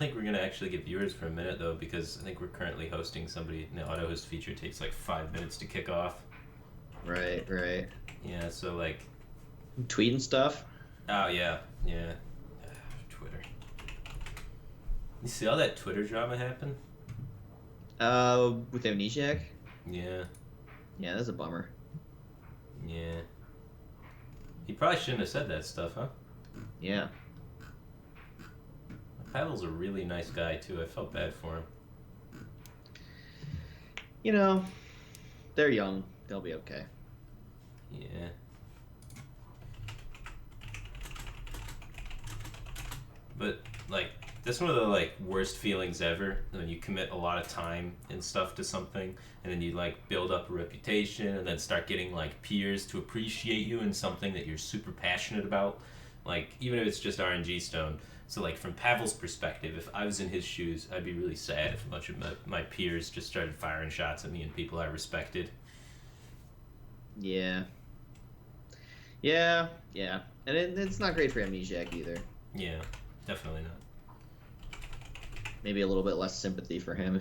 think we're gonna actually get viewers for a minute though, because I think we're currently hosting somebody. And the auto host feature takes like 5 minutes to kick off. Right, right. Yeah, so like, Tweeting stuff. oh yeah, yeah, Twitter. You see all that Twitter drama happen? With Amnesiac. Yeah, Yeah, that's a bummer. yeah. He probably shouldn't have said that stuff, huh? Yeah. Pavel's a really nice guy too. I felt bad for him. You know, they're young. They'll be okay. Yeah. But like, that's one of the like worst feelings ever when you commit a lot of time and stuff to something, and then you like build up a reputation, and then start getting like peers to appreciate you in something that you're super passionate about. Like even if it's just RNG Stone. So like from Pavel's perspective, if I was in his shoes, I'd be really sad if a bunch of my peers just started firing shots at me and people I respected. Yeah. Yeah, yeah. And it's not great for Amnesiac either. Yeah, definitely not. Maybe a little bit less sympathy for him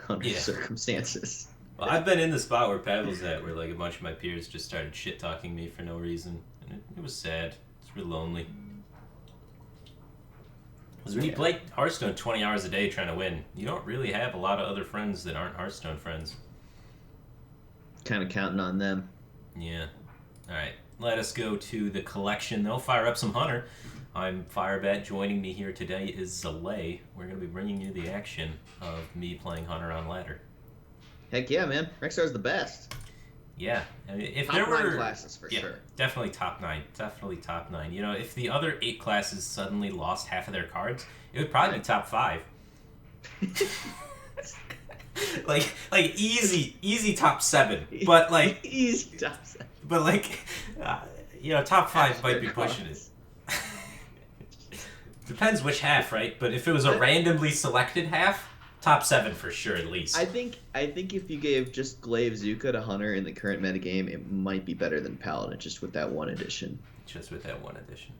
under Yeah. circumstances. Well, I've been in the spot where Pavel's at, where like a bunch of my peers just started shit talking me for no reason, and it was sad. It's real lonely. Because when you play Hearthstone 20 hours a day trying to win, you don't really have a lot of other friends that aren't Hearthstone friends. Kind of counting on them. Yeah. All right. Let us go to the collection, though. Fire up some Hunter. I'm Firebat. Joining me here today is Zalae. We're going to be bringing you the action of me playing Hunter on ladder. Heck yeah, man. Rexar's the best. Yeah. I mean, if Top there were 9 classes for sure. Definitely top 9. Definitely top 9. You know, if the other 8 classes suddenly lost half of their cards, it would probably be top 5. like easy top 7. But like easy top 7. But like, top 5 might be pushing it. Depends which half, right? But if it was a randomly selected half, top 7 for sure at least. I think if you gave just Glaive Zuka to Hunter in the current metagame, it might be better than Paladin, just with that one addition. Just with that one addition.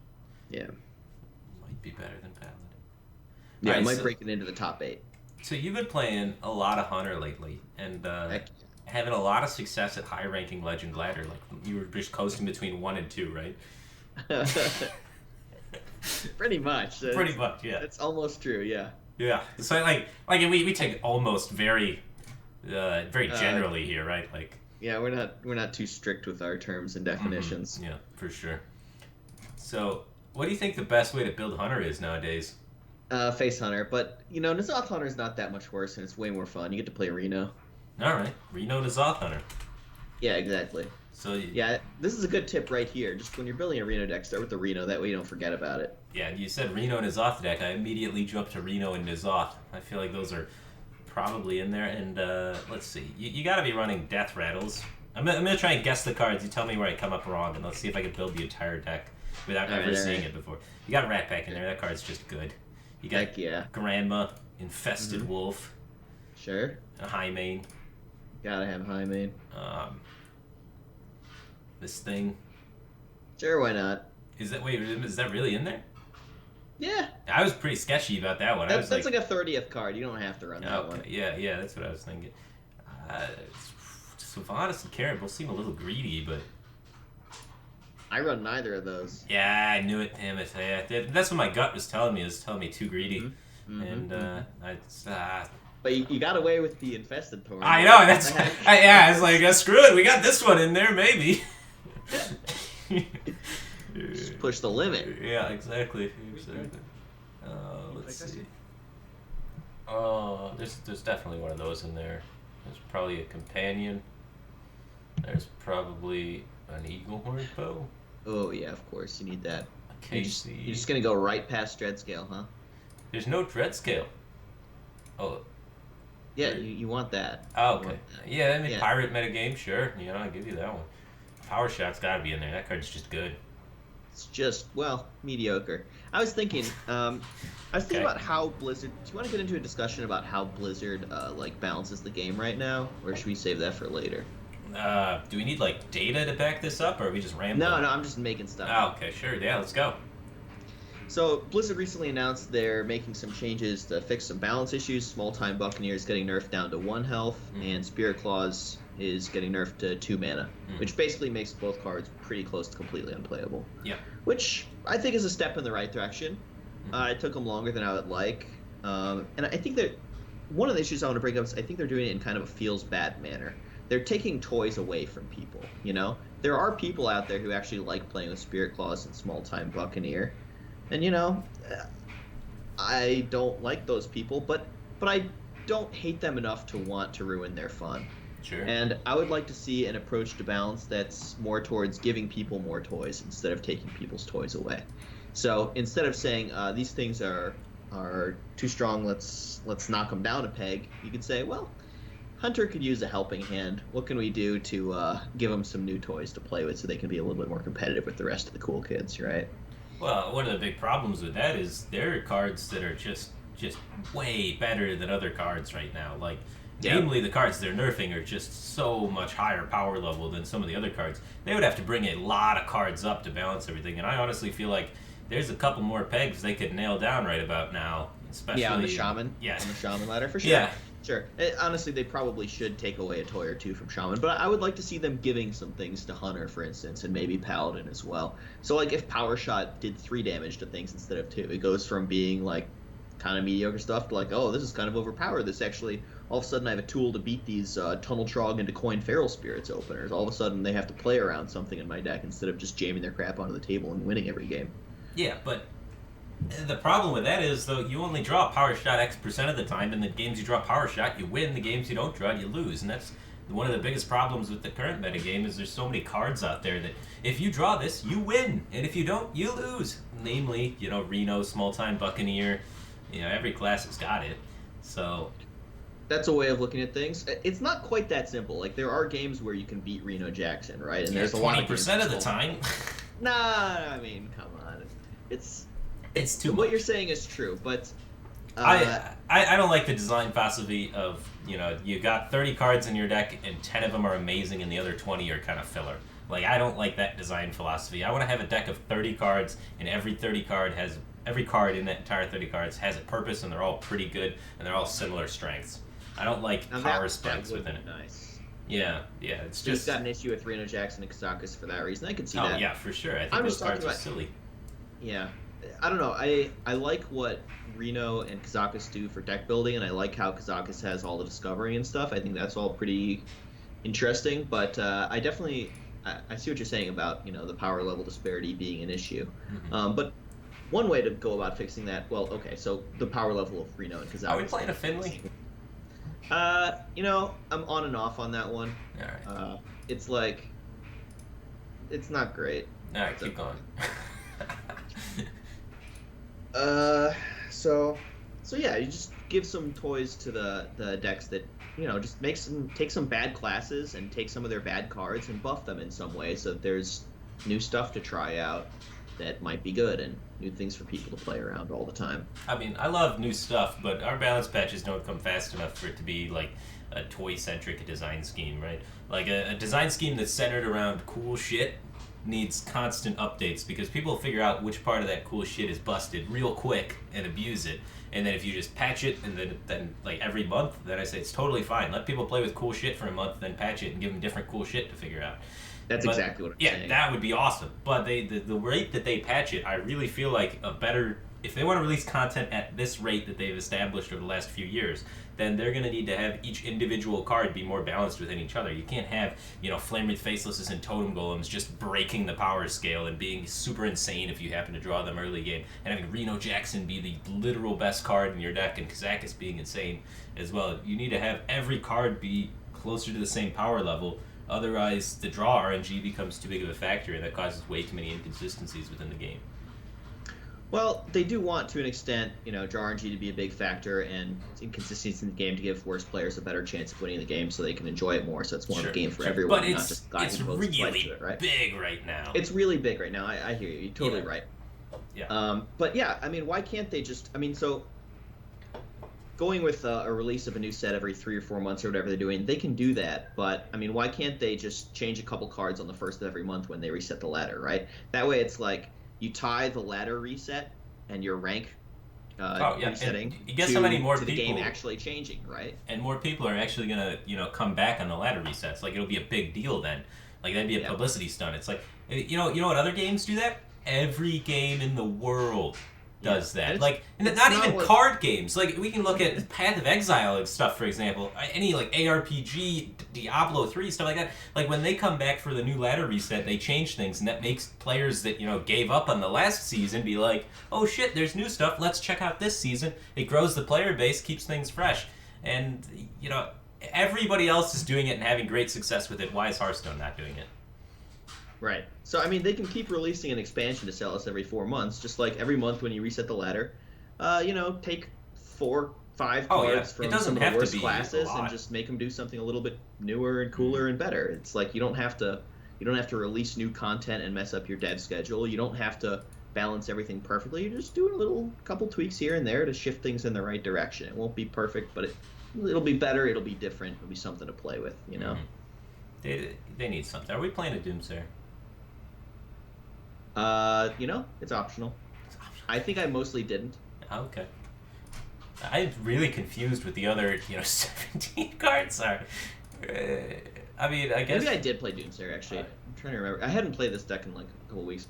Yeah. Might be better than Paladin. Yeah, right, it might break it into the top 8. So you've been playing a lot of Hunter lately, and having a lot of success at high-ranking Legend ladder. Like you were just coasting between 1 and 2, right? Pretty much. Pretty much, yeah. That's almost true, yeah. Yeah. So like we take almost very generally here, right? Like. Yeah, we're not too strict with our terms and definitions. Yeah, for sure. So, what do you think the best way to build Hunter is nowadays? Face Hunter, but N'Zoth Hunter is not that much worse, and it's way more fun. You get to play Reno. All right, Reno N'Zoth Hunter. Yeah, exactly. So yeah, this is a good tip right here. Just when you're building a Reno deck, start with the Reno. That way you don't forget about it. Yeah, you said Reno and N'Zoth deck. I immediately jumped to Reno and N'Zoth. I feel like those are probably in there. And let's see, you got to be running Death Rattles. I'm gonna try and guess the cards. You tell me where I come up wrong, and let's see if I can build the entire deck without ever seeing it before. You got a Rat Pack in there. That card's just good. You got Heck yeah. Grandma, Infested Wolf. Sure. A High Main. Gotta have High Main. This thing. Sure, why not? Is that really in there? Yeah. I was pretty sketchy about that one. That's like a 30th card. You don't have to run that one. Okay, yeah, that's what I was thinking. Sylvanas and Caribou seem a little greedy, but I run neither of those. Yeah, I knew it. Damn it! That's what my gut was telling me. It was telling me too greedy, and But you got away with the Infested Thorn. I know. That's I was like, screw it. We got this one in there, maybe. Just push the limit. Yeah, exactly. Let's see. Oh, there's definitely one of those in there. There's probably a companion. There's probably an eagle horn bow. Oh yeah, of course you need that. You're just gonna go right past Dreadscale, huh? There's no Dreadscale. Oh. Yeah, you want that. Oh, okay. Yeah, I mean, pirate metagame, sure. I'll give you that one. Power Shot's gotta be in there. That card's just good. It's just, mediocre. I was thinking about how Blizzard... Do you want to get into a discussion about how Blizzard, balances the game right now? Or should we save that for later? Do we need, data to back this up, or are we just rambling? No, I'm just making stuff up. Okay, sure. Yeah, let's go. So Blizzard recently announced they're making some changes to fix some balance issues. Small Time Buccaneer is getting nerfed down to 1 health, and Spirit Claws is getting nerfed to 2 mana, which basically makes both cards pretty close to completely unplayable. Yeah. Which I think is a step in the right direction. It took them longer than I would like. And I think that one of the issues I want to bring up is I think they're doing it in kind of a feels bad manner. They're taking toys away from people, you know? There are people out there who actually like playing with Spirit Claws and Small Time Buccaneer. And, you know, I don't like those people, but I don't hate them enough to want to ruin their fun. Sure. And I would like to see an approach to balance that's more towards giving people more toys instead of taking people's toys away. So instead of saying these things are too strong, let's knock them down a peg, you could say, well, Hunter could use a helping hand. What can we do to give them some new toys to play with so they can be a little bit more competitive with the rest of the cool kids, right? Well, one of the big problems with that is there are cards that are just way better than other cards right now. Like, namely, the cards they're nerfing are just so much higher power level than some of the other cards. They would have to bring a lot of cards up to balance everything, and I honestly feel like there's a couple more pegs they could nail down right about now. Especially on the Shaman. Yeah. On the Shaman ladder, for sure. Yeah. Sure. Honestly, they probably should take away a toy or two from Shaman, but I would like to see them giving some things to Hunter, for instance, and maybe Paladin as well. So, like, if Power Shot did 3 damage to things instead of 2, it goes from being, like, kind of mediocre stuff to, like, oh, this is kind of overpowered. This actually, all of a sudden I have a tool to beat these Tunnel Trog into Coin Feral Spirits openers. All of a sudden they have to play around something in my deck instead of just jamming their crap onto the table and winning every game. Yeah, but the problem with that is, though, you only draw Power Shot X% of the time, and the games you draw Power Shot, you win. The games you don't draw, you lose. And that's one of the biggest problems with the current metagame is there's so many cards out there that if you draw this, you win. And if you don't, you lose. Namely, you know, Reno, Small Time Buccaneer, you know, every class has got it. So that's a way of looking at things. It's not quite that simple. Like, there are games where you can beat Reno Jackson, right? And there's a lot of 20% of the time. Nah, I mean, come on. It's too much. What you're saying is true, but I don't like the design philosophy of, you know, you got 30 cards in your deck and 10 of them are amazing and the other 20 are kind of filler. Like, I don't like that design philosophy. I want to have a deck of 30 cards and every card in that entire 30 cards has a purpose and they're all pretty good and they're all similar strengths. I don't like power spikes within it. Nice. Yeah, it's just... You've got an issue with Reno Jackson and Kazakus for that reason. I can see that. Oh, yeah, for sure. I think those cards are silly. Yeah. I don't know. I like what Reno and Kazakus do for deck building, and I like how Kazakus has all the discovery and stuff. I think that's all pretty interesting, but I definitely... I see what you're saying about, you know, the power level disparity being an issue. Mm-hmm. But one way to go about fixing that, well, okay, so the power level of Reno and Kazakus... Are we playing a Finley? You know, I'm on and off on that one. All right. It's like... It's not great. All right, keep going. So yeah, you just give some toys to the decks that, you know, just take some bad classes and take some of their bad cards and buff them in some way so that there's new stuff to try out that might be good and new things for people to play around all the time. I mean, I love new stuff, but our balance patches don't come fast enough for it to be like a toy-centric design scheme, right? Like a design scheme that's centered around cool shit needs constant updates because people figure out which part of that cool shit is busted real quick and abuse it. And then if you just patch it and then like every month, then I say it's totally fine. Let people play with cool shit for a month, then patch it and give them different cool shit to figure out. That's exactly what I'm saying. Yeah, that would be awesome. But the rate that they patch it, I really feel like if they want to release content at this rate that they've established over the last few years, then they're going to need to have each individual card be more balanced within each other. You can't have, you know, Flame Wreath Facelesses and Totem Golems just breaking the power scale and being super insane if you happen to draw them early game, and having Reno Jackson be the literal best card in your deck and Kazakus being insane as well. You need to have every card be closer to the same power level. Otherwise, the draw RNG becomes too big of a factor, and that causes way too many inconsistencies within the game. Well, they do want, to an extent, you know, draw RNG to be a big factor and inconsistencies in the game to give worse players a better chance of winning the game so they can enjoy it more, so it's more of a game for everyone, but not just guys who both play to it, right? Big right now. It's really big right now. I hear you. You're totally right. Yeah. But yeah, I mean, why can't they just... I mean, so going with a release of a new set every 3 or 4 months or whatever they're doing, they can do that, but, I mean, why can't they just change a couple cards on the first of every month when they reset the ladder, right? That way it's like... You tie the ladder reset and your rank Oh yeah, resetting and guess how many more to the game people actually changing, right? and more people are actually gonna come back on the ladder resets. Like it'll be a big deal then. Like that'd be a Yeah. publicity stunt. It's like you know what other games do that? Every game in the world Yeah. does that. And Like it's not not even what card games. Like we can look at Path of Exile and stuff, for example. Any like ARPG, Diablo 3 stuff like that. Like when they come back for the new ladder reset, they change things, and that makes players that gave up on the last season be like, oh shit, there's new stuff. Let's check out this season. It grows the player base, keeps things fresh, and everybody else is doing it and having great success with it. Why is Hearthstone not doing it? Right. So I mean, they can keep releasing an expansion to sell us every 4 months, just like every month when you reset the ladder. Take 4, 5 Oh yeah, cards it from doesn't some of have the to worst be a classes and lot. just make them do something a little bit newer and cooler and better. It's like you don't have to release new content and mess up your dev schedule. You don't have to balance everything perfectly. You're just doing a little couple tweaks here and there to shift things in the right direction. It won't be perfect, but it'll be better. It'll be different. It'll be something to play with. They need something. Are we playing a Doomsayer? It's optional. I think I mostly didn't. Okay. I'm really confused with the other, 17 cards are. I mean, I guess. Maybe I did play Doomsayer, actually. I'm trying to remember. I hadn't played this deck in like a couple weeks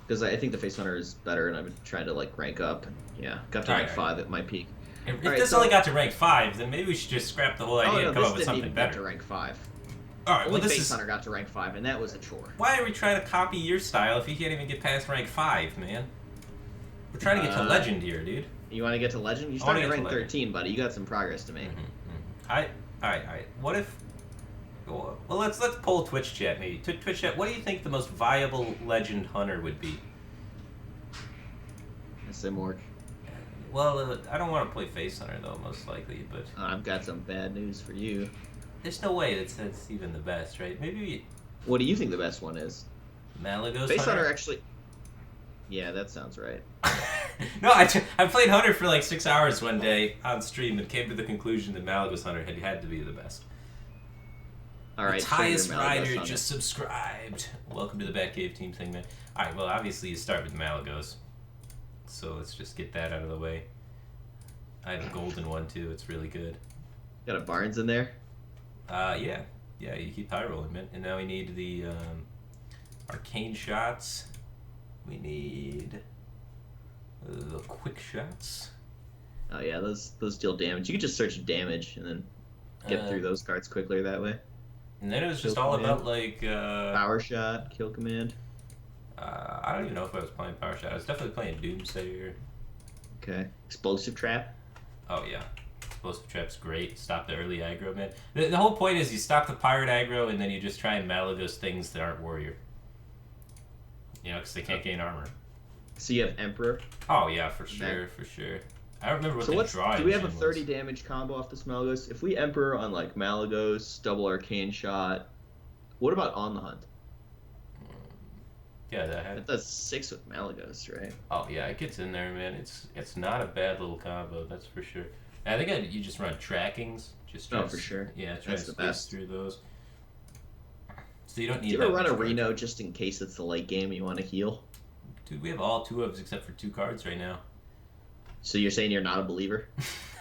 because I think the Face Hunter is better, and I've been trying to like rank up. And, yeah, got to rank 5 at my peak. If this only got to rank 5, then maybe we should just scrap the whole idea and come up with something better. This didn't even get to rank 5. All right, Only well, Face Hunter got to rank 5, and that was a chore. Why are we trying to copy your style if you can't even get past rank 5, man? We're trying to get to Legend here, dude. You want to get to Legend? You started at rank 13, buddy. You got some progress to make. All right. What if... Well, let's poll Twitch chat, maybe. Twitch chat, what do you think the most viable Legend Hunter would be? Simorg. Well, I don't want to play Face Hunter, though, most likely, but... I've got some bad news for you. There's no way that's even the best, right? Maybe... What do you think the best one is? Malagos Face Hunter actually... Yeah, that sounds right. No, I played Hunter for like 6 hours one day on stream and came to the conclusion that Malagos Hunter had to be the best. All right, Matthias Ryder just subscribed. Welcome to the Batcave team thing, man. All right, well, obviously you start with Malagos. So let's just get that out of the way. I have a golden one, too. It's really good. Got a Barnes in there? Yeah. Yeah, you keep high rolling, man. And now we need the arcane shots. We need the quick shots. Oh yeah, those deal damage. You could just search damage and then get through those cards quickly that way. And then it was just all about like power shot, kill command. I don't even know if I was playing power shot. I was definitely playing Doomsayer. Okay, explosive trap. Oh yeah, explosive trap's great. Stop the early aggro, man. The whole point is you stop the pirate aggro and then you just try and Malagos things that aren't warrior. Because they can't gain armor. So you have Emperor? Oh, yeah, for sure. I don't remember what the draw do we have a engine 30 was. damage combo off this Malagos? If we Emperor on, like, Malagos, double Arcane Shot, what about On the Hunt? Yeah, that does 6 with Malagos, right? Oh, yeah, it gets in there, man. It's not a bad little combo, that's for sure. I think you just run trackings. For sure. Yeah, try to space through those. So you don't need. Do you ever run a Reno just in case it's the late game and you want to heal? Dude, we have all 2 ofs except for 2 cards right now. So you're saying you're not a believer?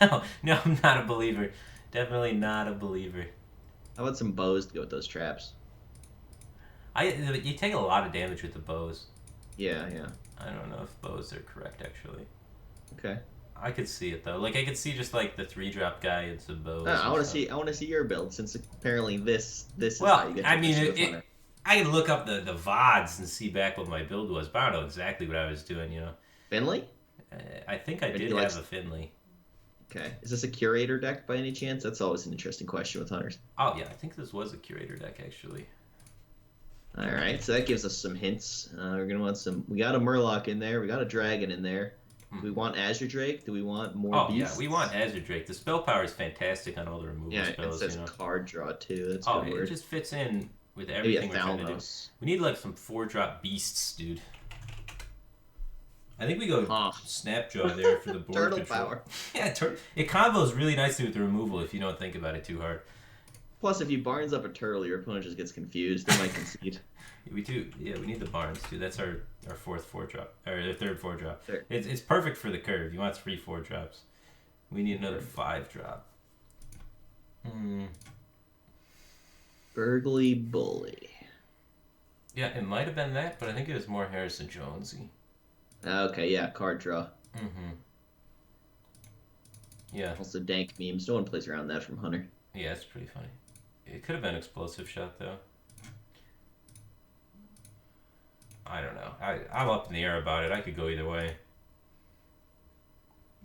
No, I'm not a believer. Definitely not a believer. How about some bows to go with those traps? You take a lot of damage with the bows. Yeah. I don't know if bows are correct, actually. Okay. I could see it though. Like I could see just like the 3-drop guy and some bows. I want to see your build since apparently this is well, how you get. I mean, I can look up the VODs and see back what my build was, but I don't know exactly what I was doing. Finley? I think I did have a Finley. Okay. Is this a curator deck by any chance? That's always an interesting question with hunters. Oh yeah, I think this was a curator deck actually. All right, so that gives us some hints. We're gonna want some. We got a Murloc in there. We got a dragon in there. Do we want Azure Drake? Do we want more beasts? Yeah, we want Azure Drake. The spell power is fantastic on all the removal spells. Yeah, it says card draw too. That's a good word. It just fits in with everything we're trying to do. We need like some 4-drop beasts, dude. I think we go Snapjaw there for the board Turtle control. power. Yeah, it combos really nicely with the removal if you don't think about it too hard. Plus, if you Barnes up a turtle, your opponent just gets confused. They might concede. We do. Yeah, we need the Barnes too. That's our fourth 4-drop or the third 4-drop. There. It's perfect for the curve. You want 3 4-drops. We need another 5-drop. Burgly Bully. Yeah, it might have been that, but I think it was more Harrison Jonesy. Okay, yeah, card draw. Yeah. Also dank memes. No one plays around that from Hunter. Yeah, it's pretty funny. It could have been explosive shot though. I don't know. I'm up in the air about it. I could go either way.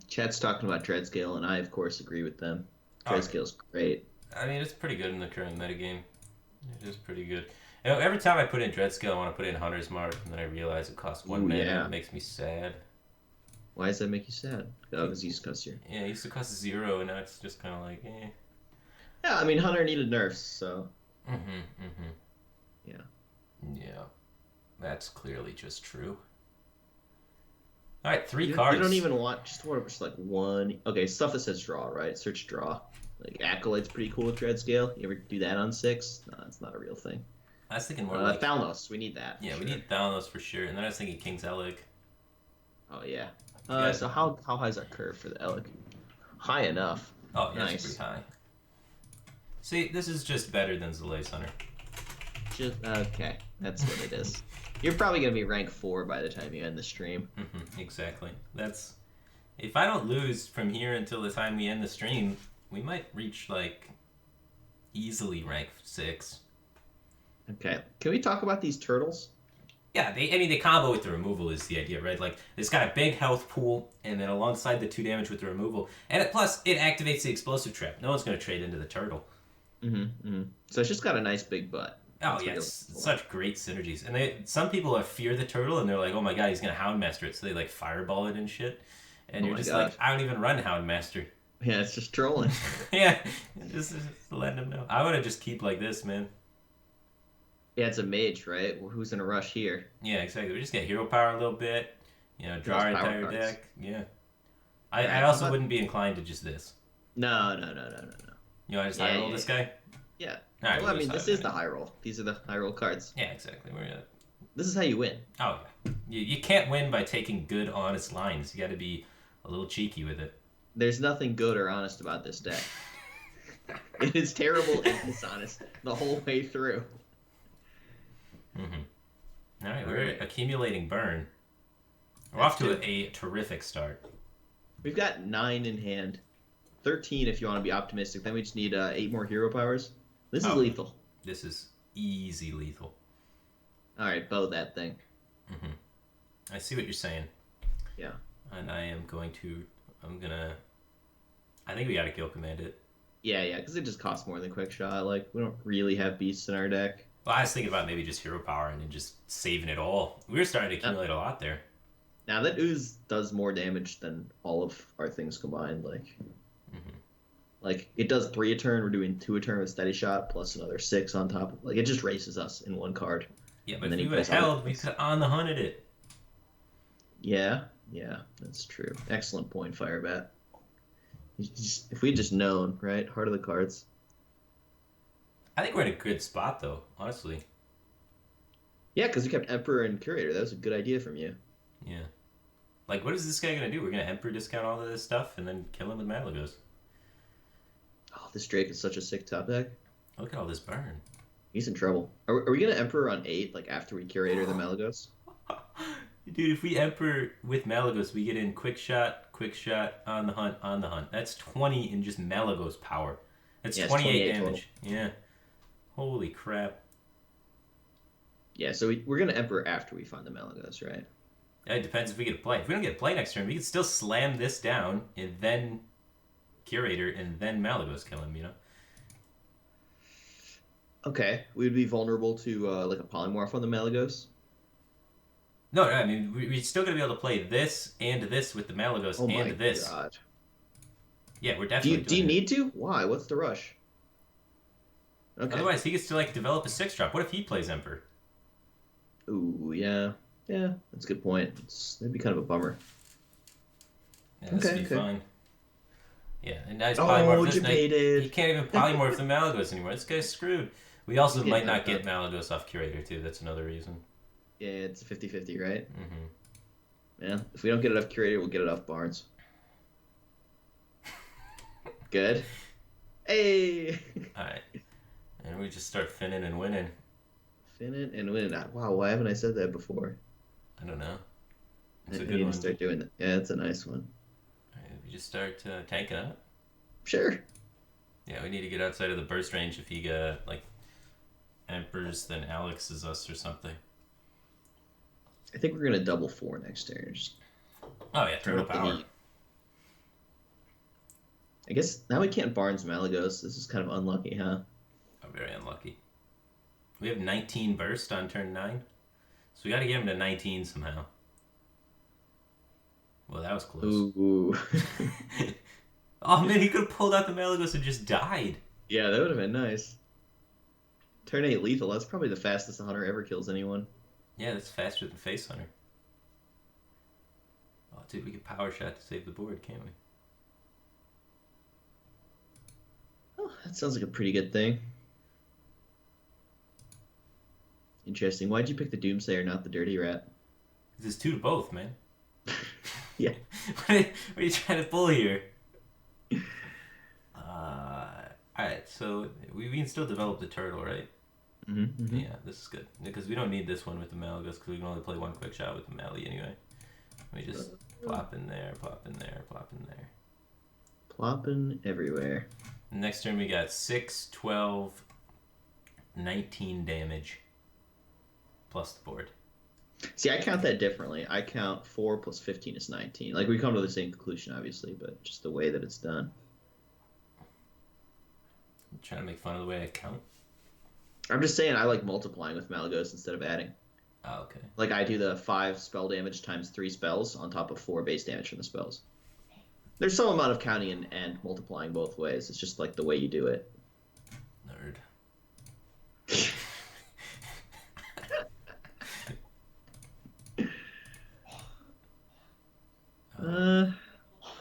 Chat's talking about Dreadscale, and I, of course, agree with them. Dreadscale's great. I mean, it's pretty good in the current metagame. It is pretty good. You know, every time I put in Dreadscale, I want to put in Hunter's Mark, and then I realize it costs 1 mana. Yeah. It makes me sad. Why does that make you sad? Oh, because he's cost here. Yeah, it used to cost 0, and now it's just kind of like, eh. Yeah, I mean, Hunter needed nerfs, so... Yeah. Yeah. That's clearly just true. Alright, 3 cards. You don't even want just like one... Okay, stuff that says draw, right? Search draw. Like, Acolyte's pretty cool with Dreadscale. You ever do that on 6? No, it's not a real thing. I was thinking more like... Thalnos, we need that. Yeah, we need Thalnos for sure. And then I was thinking King's Elec. Oh, yeah. So how high is our curve for the Elec? High enough. Oh, yeah, nice. It's pretty high. See, this is just better than Zalae's Hunter. Okay, that's what it is. You're probably going to be rank 4 by the time you end the stream. Exactly. That's... If I don't lose from here until the time we end the stream, we might reach, like, easily rank 6. Okay. Can we talk about these turtles? Yeah, they combo with the removal is the idea, right? Like, it's got a big health pool, and then alongside the 2 damage with the removal, and plus, it activates the explosive trap. No one's going to trade into the turtle. So it's just got a nice big butt. Oh, yes. Such great synergies. And some people fear the turtle, and they're like, oh my god, he's going to Houndmaster it, so they, like, fireball it and shit. And you're just like, I don't even run Houndmaster. Yeah, it's just trolling. Yeah, just letting them know. I want to just keep like this, man. Yeah, it's a mage, right? Well, who's in a rush here? Yeah, exactly. We just get hero power a little bit, draw our entire deck. Yeah. I also wouldn't be inclined to just this. No. You want to just high roll this guy? Yeah. All right, well, I mean, this is the high roll. These are the high roll cards. Yeah, exactly. This is how you win. Oh, yeah. You can't win by taking good, honest lines. You got to be a little cheeky with it. There's nothing good or honest about this deck. It is terrible and dishonest the whole way through. All right, we're accumulating burn. We're off to a terrific start. We've got 9 in hand. 13 if you want to be optimistic. Then we just need 8 more hero powers. This is lethal. This is easy lethal. All right, bow that thing. I see what you're saying. Yeah. And I think we gotta kill command it. Yeah, because it just costs more than quick shot. Like, we don't really have beasts in our deck. Well, I was thinking about maybe just hero power and then just saving it all. We were starting to accumulate a lot there. Now that ooze does more damage than all of our things combined. Like it does 3 a turn. We're doing 2 a turn with steady shot plus another 6 on top. Like it just races us in one card. Yeah, but if you had held, we could on the hunted it. Yeah, that's true. Excellent point, Firebat. If we'd just known, right? Heart of the cards. I think we're in a good spot, though, honestly. Yeah, because we kept Emperor and Curator. That was a good idea from you. Yeah. Like, what is this guy going to do? We're going to Emperor discount all of this stuff and then kill him with Malagos. Oh, this Drake is such a sick top deck. Look at all this burn. He's in trouble. Are we going to Emperor on 8, like after we Curator the Malagos? Dude, if we Emperor with Malagos, we get in quick shot, on the hunt. That's 20 in just Malagos power. That's 28 damage. Total. Yeah. Holy crap. Yeah, so we're going to Emperor after we find the Malagos, right? Yeah, it depends if we get a play. If we don't get a play next turn, we can still slam this down and then Curator and then Malagos kill him, Okay, we'd be vulnerable to like a Polymorph on the Malagos. No, I mean, we're still going to be able to play this and this with the Malagos and this. Oh my god. Yeah, we're definitely Do you need to? Why? What's the rush? Okay. Otherwise, he gets to, like, develop a 6-drop. What if he plays Emperor? Ooh, yeah. Yeah, that's a good point. That'd be kind of a bummer. Yeah, this would be fine. Yeah, and now he's Oh, polymorphed. He debated. can't even polymorph the Malagos anymore. This guy's screwed. We also He's getting might not knocked get out. Malagos off Curator, too. That's another reason. Yeah, it's 50-50, right? Mm-hmm. Yeah. If we don't get it off Curator, we'll get it off Barnes. Good. Hey! Alright. And we just start finning and winning. Finning and winning. Wow, why haven't I said that before? I don't know. I It's a good need to one. start doing that. Yeah, it's a nice one. Alright, we just start tanking up. Sure. Yeah, we need to get outside of the burst range if he got, like, Emperors, then Alex is us or something. I think we're gonna double 4 next turn. Just Oh, yeah, turn turtle up the power. heat. I guess now we can't Barnes Malagos. This is kind of unlucky, huh? Oh, very unlucky. We have 19 burst on turn 9. So we gotta get him to 19 somehow. Well, that was close. Ooh. Oh, man, he could have pulled out the Malagos and just died. Yeah, that would have been nice. Turn 8 lethal. That's probably the fastest a hunter ever kills anyone. Yeah, that's faster than Face Hunter. Oh, dude, we could power shot to save the board, can't we? Oh, that sounds like a pretty good thing. Interesting. Why'd you pick the Doomsayer, not the Dirty Rat? There's 2 to both, man. Yeah. What are you trying to pull here? Alright, so we can still develop the turtle, right? Mm-hmm. Yeah, this is good. Because we don't need this one with the Malagos, because we can only play 1 quick shot with the Mally anyway. We just plop in there, plop in there, plop in there. Plopping everywhere. Next turn we got 6, 12, 19 damage. Plus the board. See, I count that differently. I count 4 plus 15 is 19. Like, we come to the same conclusion, obviously, but just the way that it's done. I'm trying to make fun of the way I count. I'm just saying I like multiplying with Malagos instead of adding. Oh, okay. Like, I do the 5 spell damage times 3 spells on top of 4 base damage from the spells. There's some amount of counting and multiplying both ways. It's just like the way you do it. Nerd.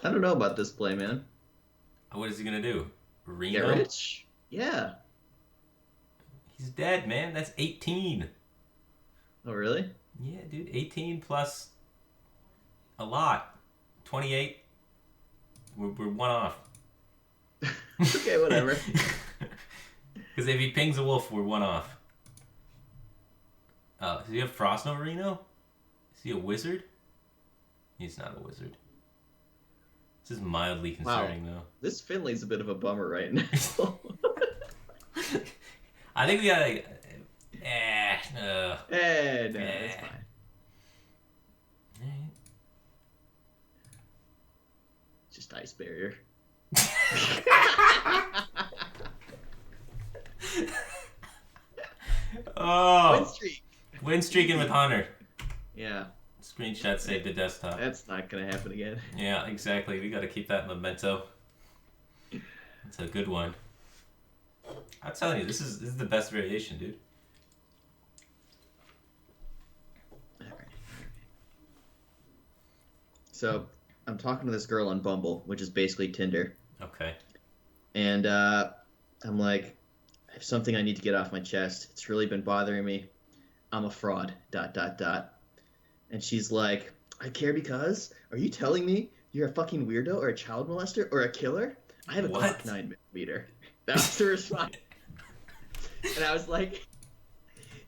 I don't know about this play, man. What is he gonna do? Get Reno? rich? Yeah. He's dead, man. That's 18. Oh, really? Yeah, dude. 18 plus a lot. 28. We're 1 off. Okay, whatever. Because if he pings a wolf, we're 1 off. Does he have Frost Nova Reno? Is he a wizard? He's not a wizard. This is mildly concerning, though. This Finley's a bit of a bummer right now. I think we gotta. No, it's fine. Alright. Just ice barrier. Oh! Win streak. Win streaking with Hunter. Yeah, Screenshot saved to desktop. that's not gonna happen again. Yeah, exactly. We gotta keep that memento. It's a good one. I'm telling you, this is the best variation, dude. Alright. So, I'm talking to this girl on Bumble, which is basically Tinder. Okay. And I'm like, I have something I need to get off my chest. It's really been bothering me. I'm a fraud. ... And she's like, I care because? Are you telling me you're a fucking weirdo or a child molester or a killer? I have a What? Glock 9mm. That was the response. And I was like,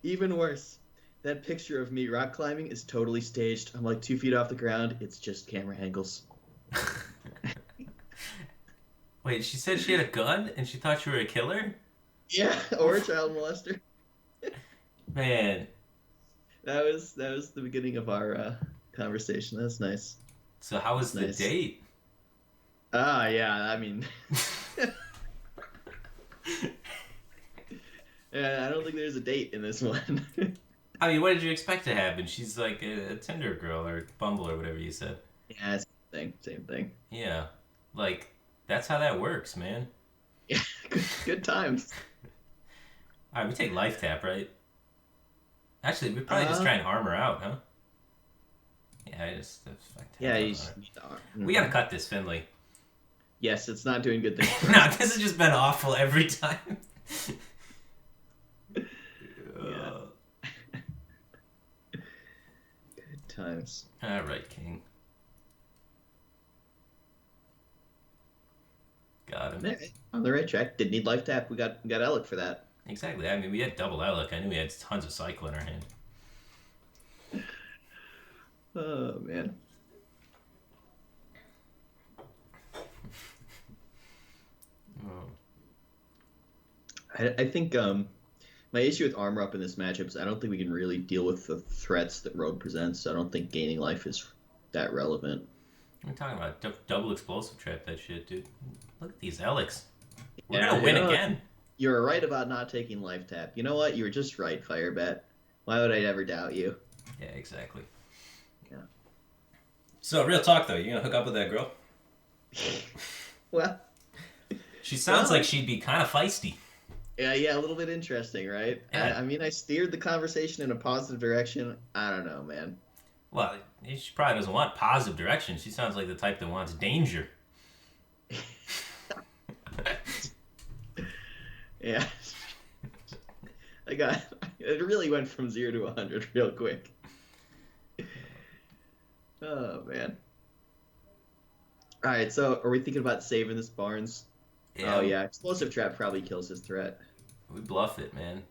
even worse. That picture of me rock climbing is totally staged. I'm like 2 feet off the ground. It's just camera angles. Wait, she said she had a gun and she thought you were a killer? Yeah, or a child molester. Man. That was the beginning of our conversation. That's nice. So how was the Nice. date? Yeah, I mean... Yeah, I don't think there's a date in this one. I mean, what did you expect to happen? She's like a Tinder girl or Bumble or whatever you said. Yeah, same thing. Yeah. Like, that's how that works, man. Yeah, good times. Alright, we take life tap, right? Actually, we probably just try and armor out, huh? Yeah, I just... Yeah, you just need the arm. We gotta cut this, Finley. Yes, it's not doing good things for No, us. this has just been awful every time. Yeah. Good times. All right, King. Got him. Alright, on the right track. Didn't need life tap. We got Alec for that. Exactly. I mean, we had double Alec. I knew we had tons of cycle in our hand. Oh man. Oh. I think my issue with armor up in this matchup is I don't think we can really deal with the threats that Rogue presents. So I don't think gaining life is that relevant. What are you talking about? Double explosive trap that shit, dude. Look at these Alex. We're Yeah, gonna win you know what? again. You were right about not taking life tap. You know what? You were just right, Firebat. Why would I ever doubt you? Yeah, exactly. Yeah. So, real talk though, you gonna hook up with that girl? Well, She sounds Well- like she'd be kind of feisty. yeah, a little bit interesting, right? Yeah. I mean, I steered the conversation in a positive direction. I don't know, man. Well, she probably doesn't want positive direction. She sounds like the type that wants danger. Yeah. It really went from 0 to 100 real quick. Oh man. All right, so are we thinking about saving this Barnes? Oh yeah, explosive trap probably kills his threat. We bluff it, man.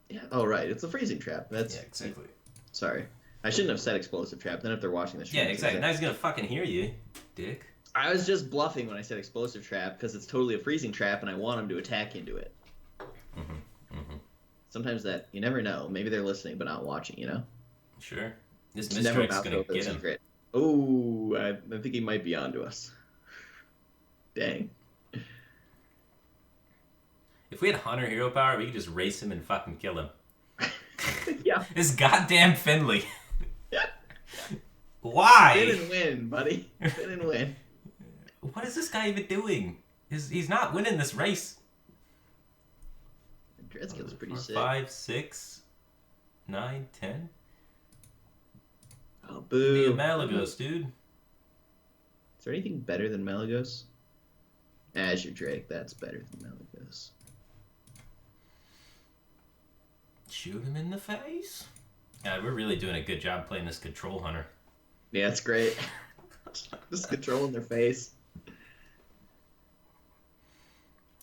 Yeah. Oh right, it's a freezing trap. That's Yeah, exactly. Sorry, I shouldn't have said explosive trap. Then if they're watching the stream, Yeah, exactly. Now he's gonna fucking hear you, dick. I was just bluffing when I said explosive trap because it's totally a freezing trap, and I want him to attack into it. Sometimes that you never know. Maybe they're listening but not watching. You know. Sure. This It's never Mistrike's about gonna the get him. secret. Oh, I think he might be onto us. Dang. If we had Hunter hero power, we could just race him and fucking kill him. Yeah. This goddamn Finley. Yeah. Why? Spin and win, buddy. Spin and win. What is this guy even doing? He's not winning this race. Dreadskill's pretty sick. 5, 6, 9, 10. Oh, Be a boo. Malagos, dude. Is there anything better than Malagos? Azure Drake, that's better than Malagos. Shoot him in the face. God, we're really doing a good job playing this control hunter. Yeah, it's great. Just controlling their face.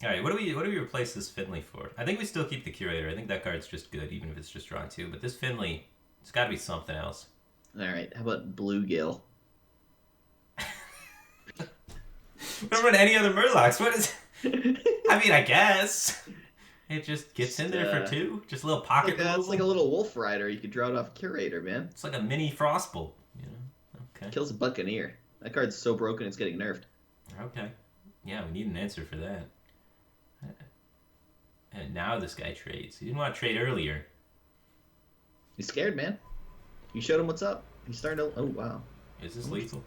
All right, what do we replace this Finley for? I think we still keep the Curator. I think that card's just good, even if it's just drawing 2. But this Finley, it's got to be something else. All right, how about Bluegill? We don't run any other Murlocs. What is? I mean, I guess it just gets in there for 2. Just a little pocket It's removal. like a little Wolf Rider. You could draw it off Curator, man. It's like a mini Frostbolt. You know? Okay. Kills a Buccaneer. That card's so broken it's getting nerfed. Okay. Yeah, we need an answer for that. And now this guy trades. He didn't want to trade earlier. He's scared, man. You showed him what's up. He's starting to. Oh wow. Is this lethal?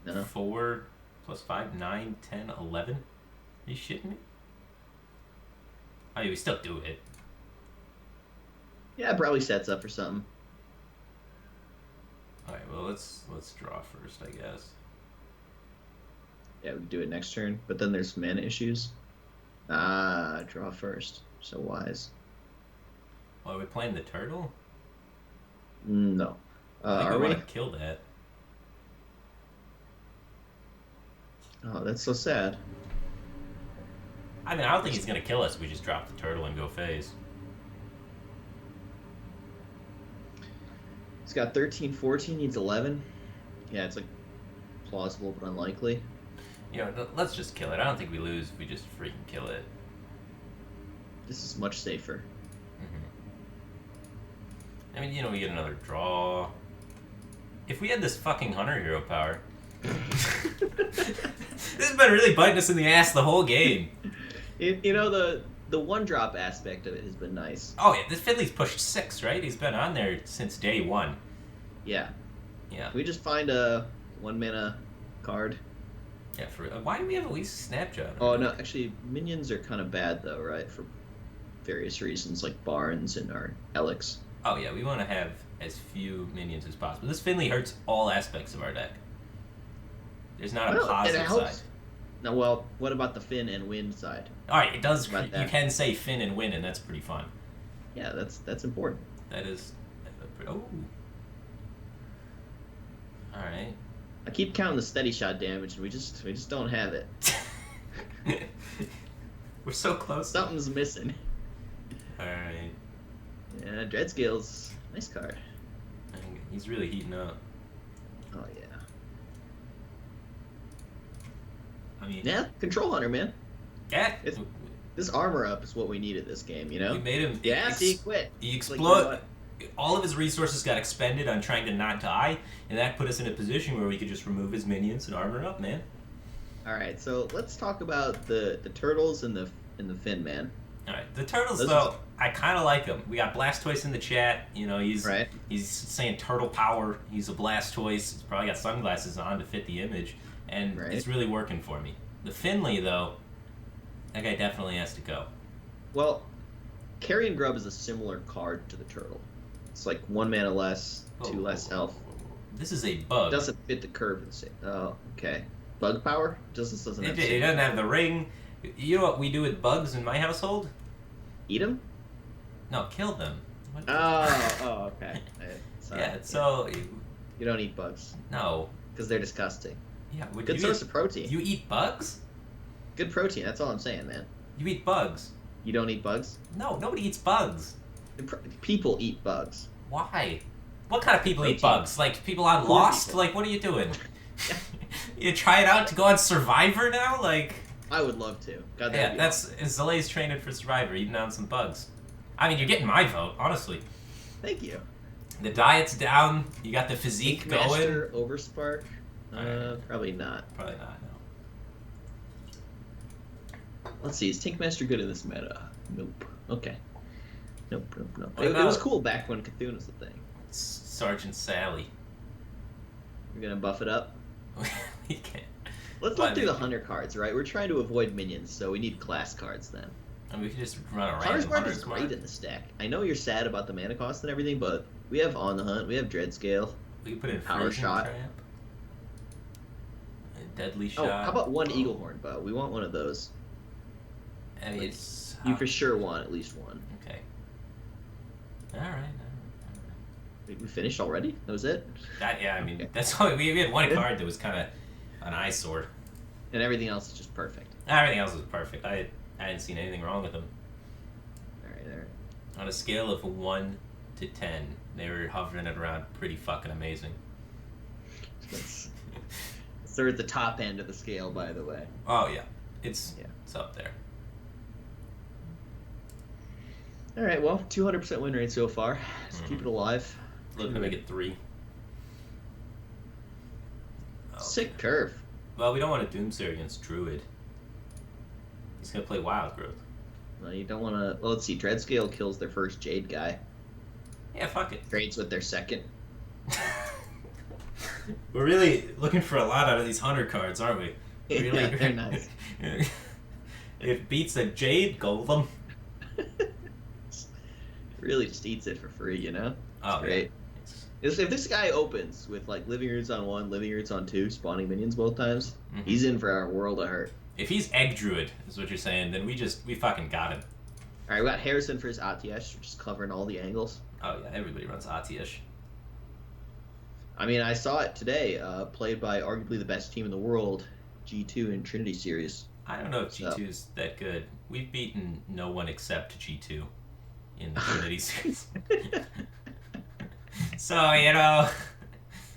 No. 4 plus 5, 9, 10, 11. Are you shitting me? I mean, we still do it. Yeah, it probably sets up for something. All right. Well, let's draw first, I guess. Yeah, we can do it next turn. But then there's mana issues. Ah, draw first. So wise. Oh, are we playing the turtle? No. I think Are I we? want to kill that. Oh, that's so sad. I mean, I don't think he's gonna kill us. We just drop the turtle and go phase. He's got 13, 14, needs 11. Yeah, it's like plausible but unlikely. You know, let's just kill it. I don't think we lose if we just freaking kill it. This is much safer. I mean, you know, we get another draw. If we had this fucking Hunter hero power... This has been really biting us in the ass the whole game. You know, the one drop aspect of it has been nice. Oh, yeah, this Finley's pushed 6, right? He's been on there since day 1. Yeah. Yeah. Can we just find a 1 mana card? Yeah, for why do we have at least Snapshot? Oh, no, actually, minions are kind of bad, though, right? For various reasons, like Barnes and our Elix. Oh, yeah, we want to have as few minions as possible. This Finley hurts all aspects of our deck. There's not a Well, positive it helps. side. Now, well, what about the fin and win side? All right, it does. About You that. can say fin and win, and that's pretty fun. Yeah, that's important. That is. Oh. All right. I keep counting the steady shot damage, and we just don't have it. We're so close. Something's missing. All right. Yeah, Dreadscale's nice card. He's really heating up. Oh yeah. I mean. Yeah, Control Hunter, man. Yeah. This armor up is what we need at this game, you know? We made him. Yeah, see, he quit. He It's like, explode. All of his resources got expended on trying to not die, and that put us in a position where we could just remove his minions and armor up, man. All right, so let's talk about the turtles and the Fin Man. All right, the turtles Those though, I kind of like them. We got Blastoise in the chat. You know, he's Right. he's saying turtle power. He's a Blastoise. He's probably got sunglasses on to fit the image, and Right. it's really working for me. The Finley though, that guy definitely has to go. Well, Carrion Grub is a similar card to the turtle. It's like 1 mana less, 2 less health. This is a bug. Doesn't fit the curve. Oh, okay. Bug power? Doesn't have It doesn't have the ring. You know what we do with bugs in my household? Eat them? No, kill them. What? Oh, okay. Sorry. Yeah, so You don't eat bugs no. because they're disgusting. Yeah, would Good you source eat, of protein. you eat bugs? Good protein. That's all I'm saying, man. You eat bugs? You don't eat bugs? No, nobody eats bugs. People eat bugs. Why? What kind of people eat Protein. bugs? Like people on Poor Lost? people. Like what are you doing? You try it out to go on Survivor now? Like I would love to. God, that'd yeah, be that's awesome. Zalae's training for Survivor, eating on some bugs. I mean, you're getting my vote, honestly. Thank you. The diet's down. You got the physique going. Master Overspark? Alright. Probably not. Probably not. No. Let's see. Is Tankmaster good in this meta? Nope. Okay. Nope. What It was about- cool back when Cthulhu was the thing. Sergeant Sally. We're gonna buff it up. We can't. Let's Why look through the did- hunter cards, right? We're trying to avoid minions, so we need class cards then. And we could just run a Hunter's random Mark Hunter's is Mark. great in the stack. I know you're sad about the mana cost and everything, but we have On the Hunt, we have Dreadscale. We could put in Power Fusion Shot. Trap. A Deadly Oh, Shot. how about one Eaglehorn bow? We want one of those. I mean, like, it's, You for sure want at least one. Okay. Alright. We finished already? That was it? Yeah, I mean, Okay. that's all. We had one Good. card that was kind of an eyesore. And everything else is just perfect. Everything else was perfect. I hadn't seen anything wrong with them. Alright. On a scale of 1 to 10, they were hovering at around pretty fucking amazing. They're at the top end of the scale, by the way. Oh yeah, it's Yeah. it's up there. Alright, well, 200% win rate so far. Let's keep it alive. Looking to make it 3. Oh, Sick curve. well, we don't want to Doomsayer against Druid. He's gonna play Wild Growth. Well, you don't want to. Well, let's see. Dreadscale kills their first Jade guy. Yeah, fuck it. Trades with their second. We're really looking for a lot out of these Hunter cards, aren't we? Really, Yeah, they're nice. It beats a Jade Golem. Really just eats it for free, you know? Oh, Great. yeah. If this guy opens with like living roots on 1, living roots on 2, spawning minions both times, Mhm. he's in for a world of hurt. If he's Egg Druid, is what you're saying, then we fucking got him. All right, we got Harrison for his Atiyesh, just covering all the angles. Oh yeah, everybody runs Atiyesh. I mean, I saw it today, played by arguably the best team in the world, G2 in Trinity Series. I don't know if So- G2's that good. We've beaten no one except G2 in the Trinity series. So, you know,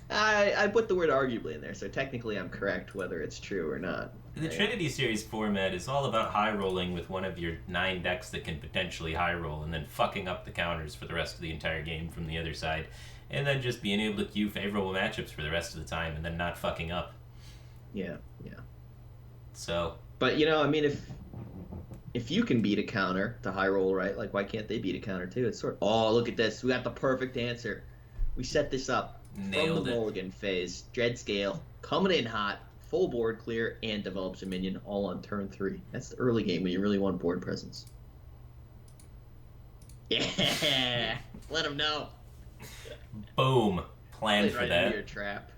I put the word arguably in there, so technically I'm correct whether it's true or not. the Right? Trinity series format is all about high rolling with one of your 9 decks that can potentially high roll and then fucking up the counters for the rest of the entire game from the other side. And then just being able to queue favorable matchups for the rest of the time and then not fucking up. Yeah. So, But you know, I mean, if you can beat a counter to high roll, right? Like, why can't they beat a counter too? It's sort of, oh, look at this, we got the perfect answer. We set this up Nailed from the it. mulligan phase. Dreadscale coming in hot, full board clear, and develops a minion all on turn 3. That's the early game when you really want board presence. Yeah, let them know. boom. Planned Played for right that. into your trap.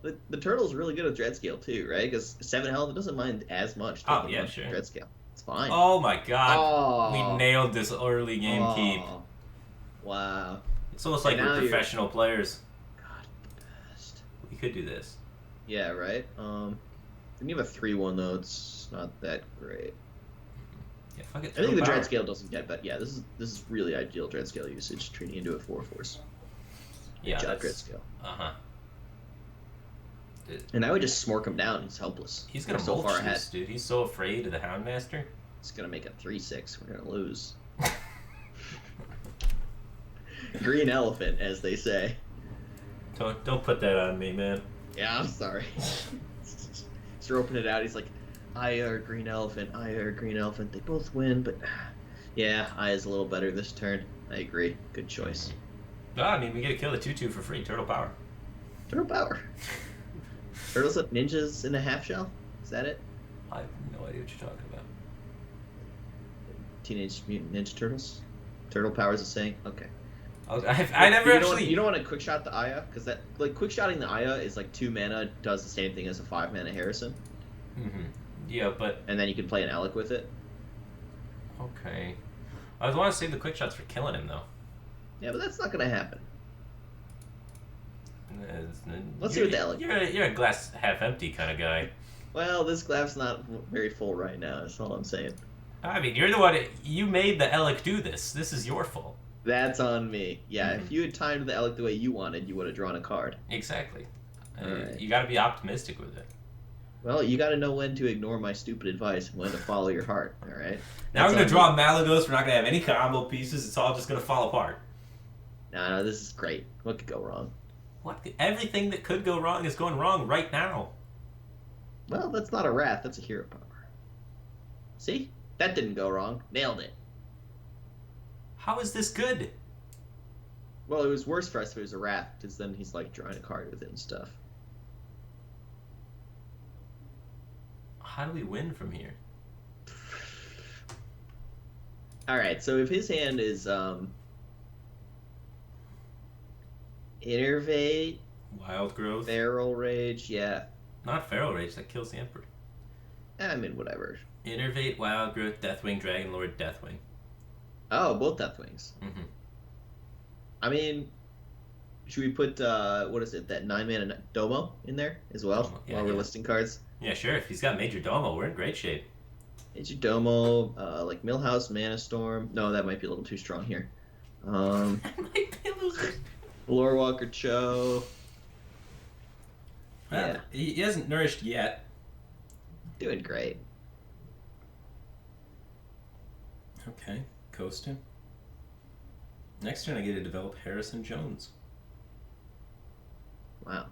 The turtle's really good with dread scale too, right? Because 7 health, it doesn't mind as much Oh, taking yeah, one sure. dread scale. It's fine. Oh my god. We Oh, nailed this early game keep. oh, wow. It's almost And like we're now you're professional players. God the best. We could do this. Yeah, right. When you have a 3-1 though, it's not that great. Yeah, fuck it. I think the throw dread power. scale doesn't get, but yeah, this is really ideal dread scale usage, turning into a 4 force. Yeah, Good job, that's... dread scale. Uh-huh. And I would just smork him down. He's helpless. He's gonna We're so mulch far ahead. this, dude. He's so afraid of the Houndmaster. It's gonna make a 3-6. We're gonna lose. Green elephant, as they say. Don't put that on me, man. Yeah, I'm sorry. He's roping it out. He's like, Aya or green elephant, Aya or green elephant. They both win, but yeah, Aya's a little better this turn. I agree. Good choice. No, I mean, we get to kill the 2/2 for free. Turtle power. Turtle power. Turtles up ninjas in a half shell? Is that it? I have no idea what you're talking about. Teenage Mutant Ninja Turtles? Turtle power is a saying? Okay. I never you actually... You don't want to quick shot the Aya? Because that, like, quick shotting the Aya is like 2 mana, does the same thing as a 5 mana Harrison. Mm-hmm. Yeah, but... And then you can play an Alec with it. Okay. I would want to save the quick shots for killing him, though. Yeah, but that's not going to happen. Let's see You're- what the Alec... You're a glass half empty kind of guy. Well, this glass's not very full right now, that's all I'm saying. I mean, you're the one... You made the Alec do this. This is your fault. That's on me. Yeah, if you had timed the Alec the way you wanted, you would have drawn a card. Exactly. Alright. You got to be optimistic with it. Well, you got to know when to ignore my stupid advice and when to follow your heart, alright? Now we're going to draw Malagos. We're not going to have any combo pieces. It's all just going to fall apart. No, this is great. What could go wrong? What? Everything that could go wrong is going wrong right now. Well, that's not a wrath, that's a hero power. See? That didn't go wrong. Nailed it. How is this good? Well, it was worse for us if it was a wrath, because then he's like drawing a card with it and stuff. How do we win from here? Alright, so if his hand is, Innervate, Wild Growth? Feral Rage, yeah. Not Feral Rage, that kills the Emperor. I mean, whatever. Innervate, Wild Growth, Deathwing, Dragon Lord, Deathwing. Oh, both Deathwings. Mm-hmm. I mean, should we put, what is it, that 9-mana Domo in there as well, Yeah, while we're yeah. listing cards? Yeah, sure. If he's got Major Domo, we're in great shape. Major Domo, like Millhouse, Mana Storm. No, that might be a little too strong here. Lore Walker Cho. Well, Yeah. he hasn't nourished yet. Doing great. Okay, coasting. Next turn I get to develop Harrison Jones. Wow.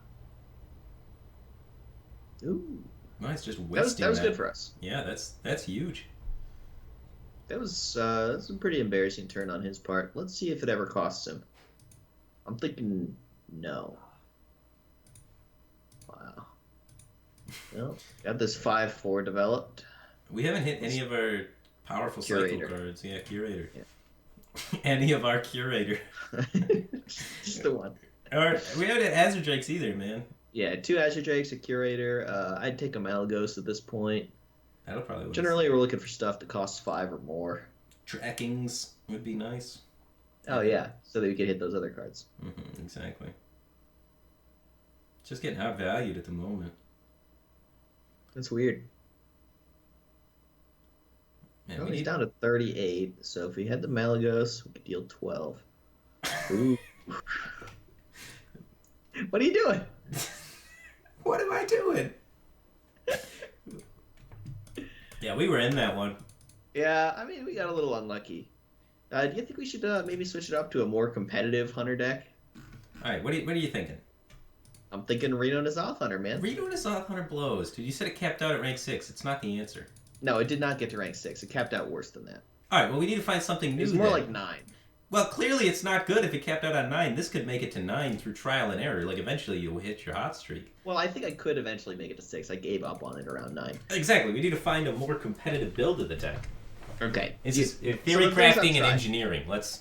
Ooh. Nice, just That wasting was good for us. Yeah, that's huge. That was a pretty embarrassing turn on his part. Let's see if it ever costs him. I'm thinking no. Wow. Well, got this 5/4 developed. We haven't hit any of our powerful cycle Curator. cards. Yeah, Curator. Yeah. Any of our Curator. Just the one. Or we haven't hit Azure Drakes either, man. Yeah, 2 Azure Drakes, a Curator. I'd take a Malagos at this point. That'll probably win. Generally, we're looking for stuff that costs 5 or more. Trackings would be nice. Oh, yeah, so that we could hit those other cards. Mm-hmm, exactly. Just getting outvalued at the moment. That's weird. Man, Well, we he's need... down to 38, so if we had the Malagos, we could deal 12. Ooh. What are you doing? What am I doing? Yeah, we were in that one. Yeah, I mean, we got a little unlucky. Do you think we should maybe switch it up to a more competitive Hunter deck? All right, what are you thinking? I'm thinking Reno Nazoth Hunter, man. Reno Nazoth Hunter blows, dude. You said it capped out at rank 6. It's not the answer. No, it did not get to rank 6. It capped out worse than that. All right, well, we need to find something new. It was more then. like 9. Well, clearly it's not good if it capped out on 9. This could make it to 9 through trial and error. Like, eventually you'll hit your hot streak. Well, I think I could eventually make it to 6. I gave up on it around 9. Exactly. We need to find a more competitive build of the deck. Okay. It's just theory the things crafting I've and tried. engineering. Let's...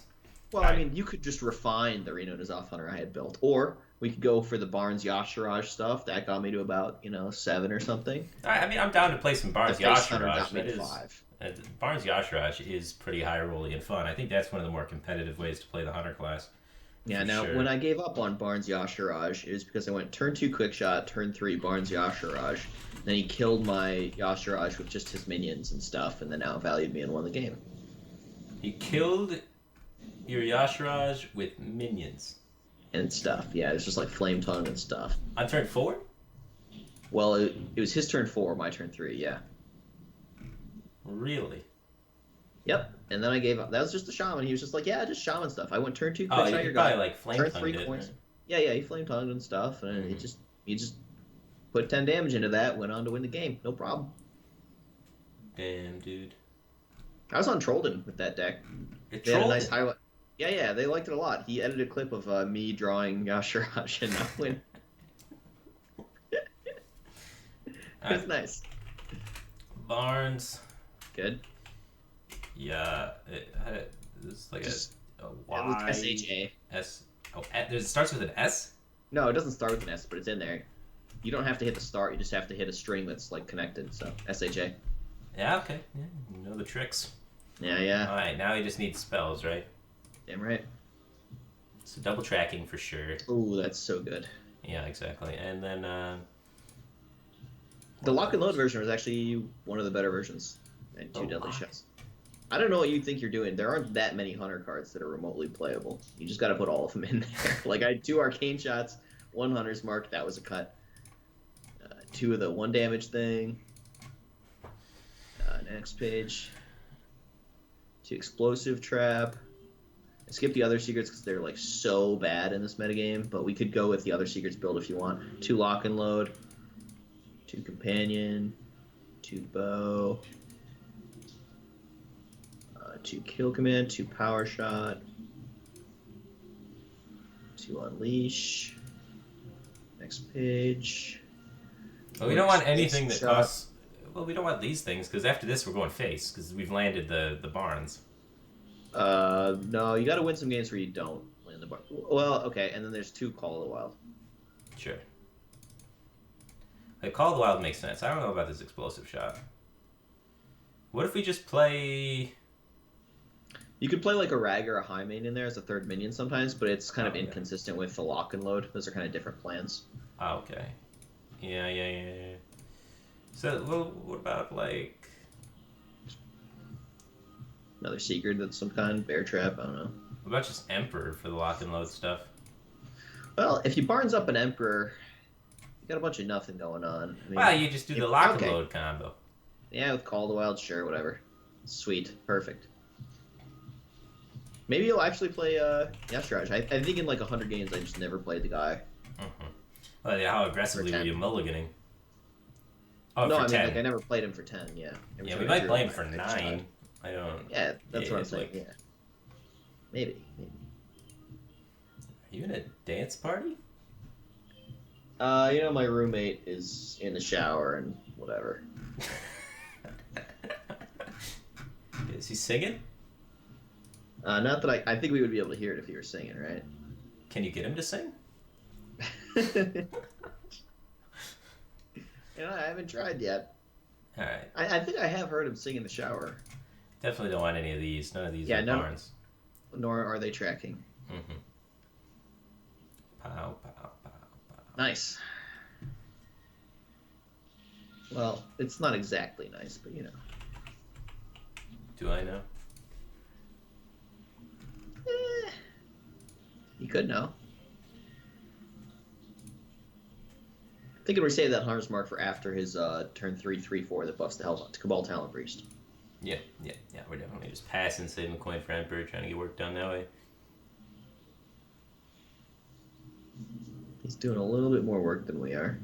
Well, I mean, you could just refine the Reno Nazoth Hunter I had built, or We could go for the Barnes Yashiraj stuff. That got me to about 7 or something. I mean, I'm down to play some The Barnes Face Hunter Yashiraj. got me That to is 5. Barnes Yashiraj is pretty high rolly and fun. I think that's one of the more competitive ways to play the hunter class. Yeah, For now sure. when I gave up on Barnes Yashiraj, it was because I went turn 2 quick shot, turn 3 Barnes Yashiraj. Then he killed my Yashiraj with just his minions and stuff, and then outvalued me and won the game. He killed your Yashiraj with minions. And stuff. Yeah, it was just like Flame Tongue and stuff. On turn 4? Well, it was his turn 4, my turn 3, yeah. Really? Yep. And then I gave up. That was just the shaman. He was just like, yeah, just shaman stuff. I went turn 2 quick Oh, shot you your probably guy. like flame Turn tongued 3 it. coins. Right? Yeah, he flame tongued and stuff, and he just put 10 damage into that, went on to win the game. No problem. Damn, dude. I was on Trollden with that deck. It They had a trolled nice it. highlight. Yeah, they liked it a lot. He edited a clip of me drawing Yashiraj and not win. It was nice. Barnes. Good. Yeah, it's like Just a It was Y SHA. S. Oh, it starts with an S. No, it doesn't start with an S, but it's in there. You don't have to hit the start. You just have to hit a string that's like connected. So SHA. Yeah, okay. Yeah, you know the tricks. Yeah. All right, now he just needs spells, right? Damn right. So double tracking for sure. Ooh, that's so good. Yeah, exactly. And then The lock and load version was actually one of the better versions. And 2 deadly shots. I don't know what you think you're doing. There aren't that many hunter cards that are remotely playable. You just got to put all of them in there. Like I had 2 arcane shots, 1 hunter's mark. That was a cut. 2 of the 1 damage thing. Next page. 2 explosive trap. I skipped the other secrets because they're like so bad in this metagame, but we could go with the other secrets build if you want. 2 lock and load. 2 companion. 2 bow. 2 kill command. 2 power shot. 2 unleash. Next page. well, we don't want anything that costs. Well, we don't want these things because after this we're going face because we've landed the Barnes. No, you got to win some games where you don't land the bar. Well, okay, and then there's 2 Call of the Wild. Sure. Like Call of the Wild makes sense. I don't know about this explosive shot. What if we just play? You could play like a Rag or a High Main in there as a 3rd minion sometimes, but it's kind of Okay. inconsistent with the lock and load. Those are kind of different plans. Oh, okay. Yeah. So, well, what about like? Another secret that's some kind, bear trap, I don't know. What about just Emperor for the lock and load stuff? Well, if you Barnes up an Emperor, you got a bunch of nothing going on. I mean, Well, you just do the lock and okay. load combo. Yeah, with Call of the Wild, sure, whatever. Sweet, perfect. Maybe you'll actually play Yashiraj. I think in like 100 games, I just never played the guy. Mm-hmm. Well, yeah, how aggressively For were 10. you mulliganing? Oh, No, for I mean 10. like I never played him for 10. Yeah. Every Yeah, time we I might drew play him him, for I picked shot. 9. I don't. Yeah, that's what I'm it's saying. like- Yeah. Maybe. Are you in a dance party? My roommate is in the shower and whatever. Is he singing? Not that I think we would be able to hear it if he were singing, right? Can you get him to sing? I haven't tried yet. All right. I think I have heard him sing in the shower. Definitely don't want any of these. None of these Yeah, are none- Barnes. Nor are they tracking. Mm-hmm. Pow, pow, pow, pow. Nice. Well, it's not exactly nice, but Do I know? You could know. Thinking we save that Hunter's Mark for after his turn 3/3/4 that buffs the hell to Cabal Talent Priest. Yeah. We're definitely just passing, saving the coin for Emperor, trying to get work done that way. He's doing a little bit more work than we are.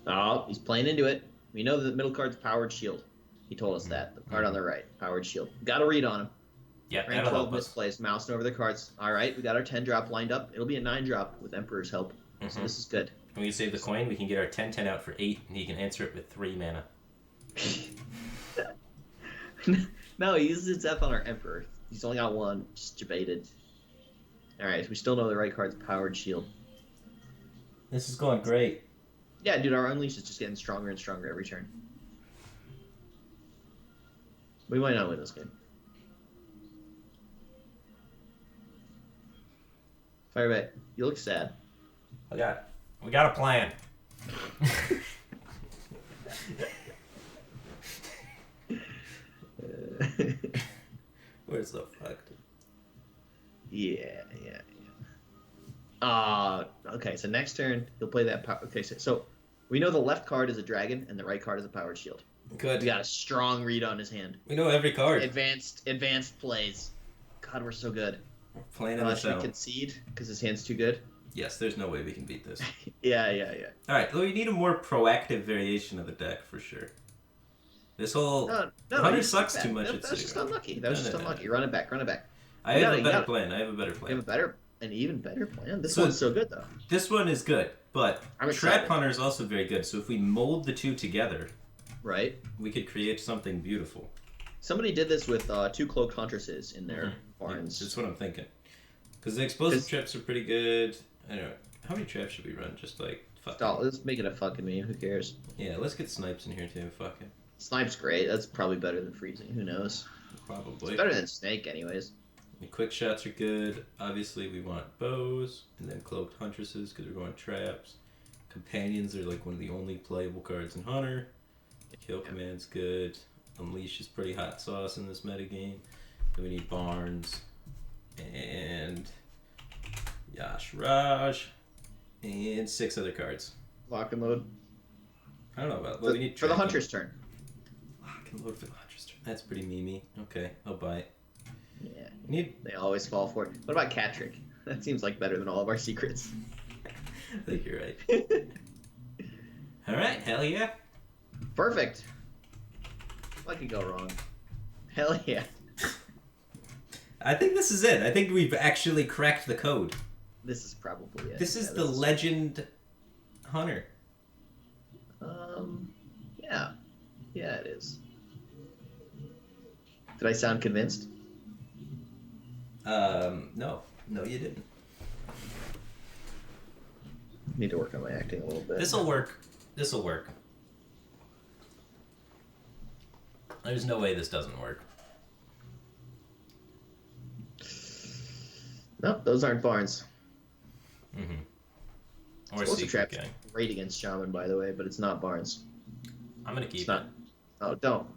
Oh, he's playing into it. We know that the middle card's Powered Shield. He told us that. The card on the right, Powered Shield. Got to read on him. Yeah, Rank that'll 12 help us. misplays, mousing over the cards. All right, we got our 10 drop lined up. It'll be a 9 drop with Emperor's help. So Mhm. this is good. When we save the coin, we can get our 10/10 out for 8, and he can answer it with 3 mana. No, he uses its F on our Emperor. He's only got 1, just debated. All right, we still know the right card's Powered Shield. This is going great. Yeah, dude, our Unleash is just getting stronger and stronger every turn. We might not win this game. Firebat, you look sad. We got a plan. Where's the fuck? Yeah. Okay, so next turn, he'll play that power. Okay, so we know the left card is a dragon and the right card is a powered shield. Good. We got a strong read on his hand. We know every card. Advanced plays. God, we're so good. We're playing in this Should we concede because his hand's too good? Yes, there's no way we can beat this. Yeah. Alright, we need a more proactive variation of the deck for sure. This whole... No, 100 sucks too much. That's just unlucky. That was just unlucky. Run it back. I have a better plan. You have an even better plan? This one's so good, though. This one is good, but I'm Trap Hunter is also very good. So if we mold the two together, right, we could create something beautiful. Somebody did this with 2 Cloaked Huntresses in their barns. Yeah, that's what I'm thinking. Because the explosive traps are pretty good. I don't know. How many traps should we run? Just like... Let's make it a fucking meme. Who cares? Yeah, let's get Snipes in here too. Fuck it. Snipe's great. That's probably better than Freezing. Who knows? Probably. It's better than Snake, anyways. The quick shots are good. Obviously, we want bows, and then cloaked huntresses because we're going traps. Companions are like one of the only playable cards in Hunter. Kill command's good. Unleash is pretty hot sauce in this metagame. Then we need Barnes and Yash Raj and 6 other cards. Lock and load. I don't know about. Well, we need for the Hunter's turn. Lock and load for the Hunter's turn. That's pretty memey. Okay, I'll buy it. Yeah. They always fall for it. What about Catrick? That seems like better than all of our secrets. I think you're right. Alright, hell yeah. Perfect. What could go wrong? Hell yeah. I think this is it. I think we've actually cracked the code. This is probably it. This is the Legend Hunter. Yeah. Yeah, it is. Did I sound convinced? No. No, you didn't. Need to work on my acting a little bit. This'll work. There's no way this doesn't work. Nope, those aren't Barnes. Or Explosive Trap's Gang. great against Shaman, by the way, but it's not Barnes. I'm gonna keep it's not. it. Oh, don't.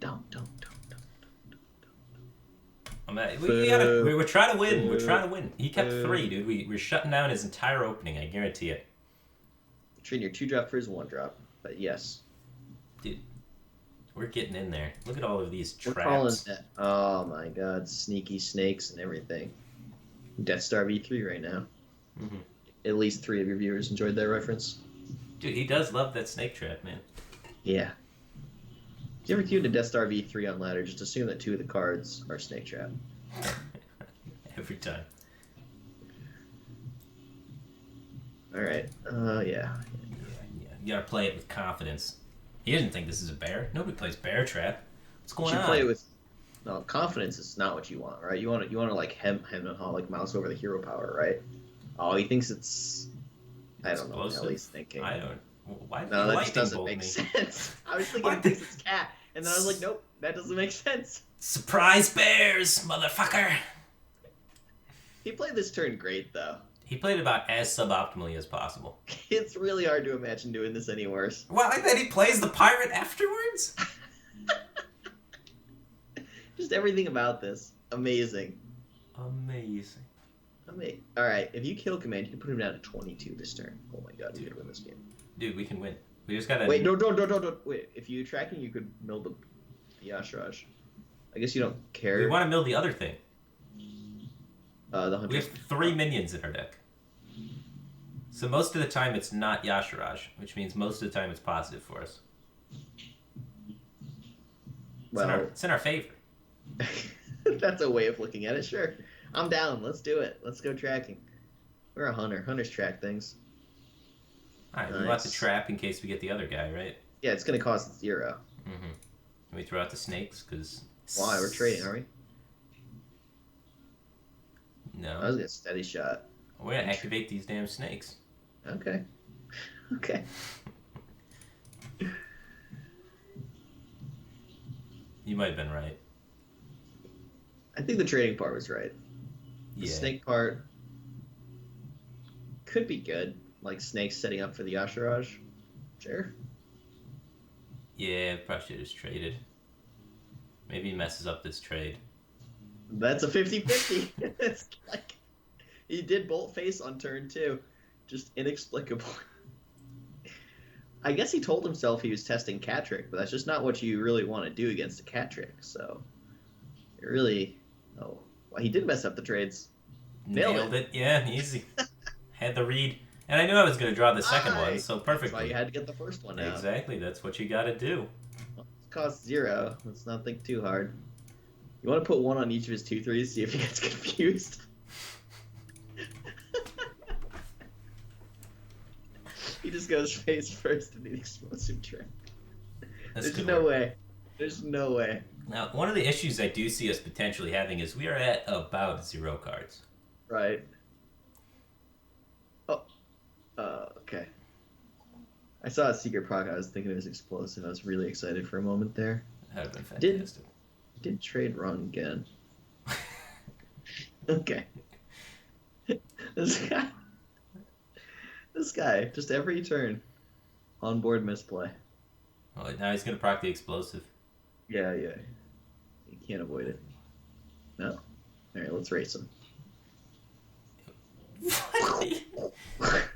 We're trying to win. We're trying to win. He kept 3, dude. We're shutting down his entire opening. I guarantee it. Trading your 2-drop for his 1-drop, but yes. Dude, we're getting in there. Look at all of these traps. We're calling that. Oh my god, sneaky snakes and everything. Death Star V3 right now. At least 3 of your viewers enjoyed that reference. Dude, he does love that snake trap, man. Yeah. If you ever queue into Death Star V3 on ladder, just assume that 2 of the cards are snake trap. Every time. Alright. Yeah. You gotta play it with confidence. He doesn't think this is a bear. Nobody plays bear trap. What's going on? Play it with... No, confidence is not what you want, right? You want to like hem and like mouse over the hero power, right? Oh, he thinks it's... I don't know what the hell he's thinking. I don't... Why no, that just doesn't make sense. I was thinking he thinks it's cat, and then I was like, nope, that doesn't make sense. Surprise bears, motherfucker! He played this turn great, though. He played about as suboptimally as possible. It's really hard to imagine doing this any worse. Well, I bet he plays the pirate afterwards? Just everything about this. Amazing. Alright, if you kill command, you can put him down to 22 this turn. Oh my god, we could win this game. Dude, we can win. We just gotta... Wait, don't. Wait, if you tracking, you could mill the Yashraj. I guess you don't care. We want to mill the other thing. The Hunter. We have 3 minions in our deck. So most of the time it's not Yasharaj, which means most of the time it's positive for us. It's in our favor. That's a way of looking at it, sure. I'm down. Let's do it. Let's go tracking. We're a hunter. Hunters track things. Alright, nice. We want the trap in case we get the other guy, right? Yeah, it's going to cost 0. Can we throw out the snakes? Because... Why? We're trading, are we? No. I was going to steady shot. We're going to activate these damn snakes. Okay. Okay. You might have been right. I think the trading part was right. The Yeah. snake part could be good. Like snakes setting up for the Yashiraj. Sure. Yeah, probably should have just traded. Maybe he messes up this trade. That's a 50-50. It's like he did bolt face on turn 2. Just inexplicable. I guess he told himself he was testing cat trick, but that's just not what you really want to do against a cat trick. So it really, oh, well, he did mess up the trades. Nailed it. Yeah, easy. Had the read, and I knew I was going to draw the second one, so That's why perfectly. you had to get the first one out. Exactly. That's what you got to do. Well, it costs 0. Let's not think too hard. You want to put 1 on each of his 2/3, see if he gets confused. He just goes face first in the explosive trick. There's no way. There's no way. Now, one of the issues I do see us potentially having is we are at about 0 cards. Right. Oh. Okay. I saw a secret proc. I was thinking it was explosive. I was really excited for a moment there. That would have been fantastic. Did trade wrong again. Okay. This guy, just every turn, on board misplay. Well, now he's going to proc the explosive. Yeah. You can't avoid it. No. All right, let's race him. What?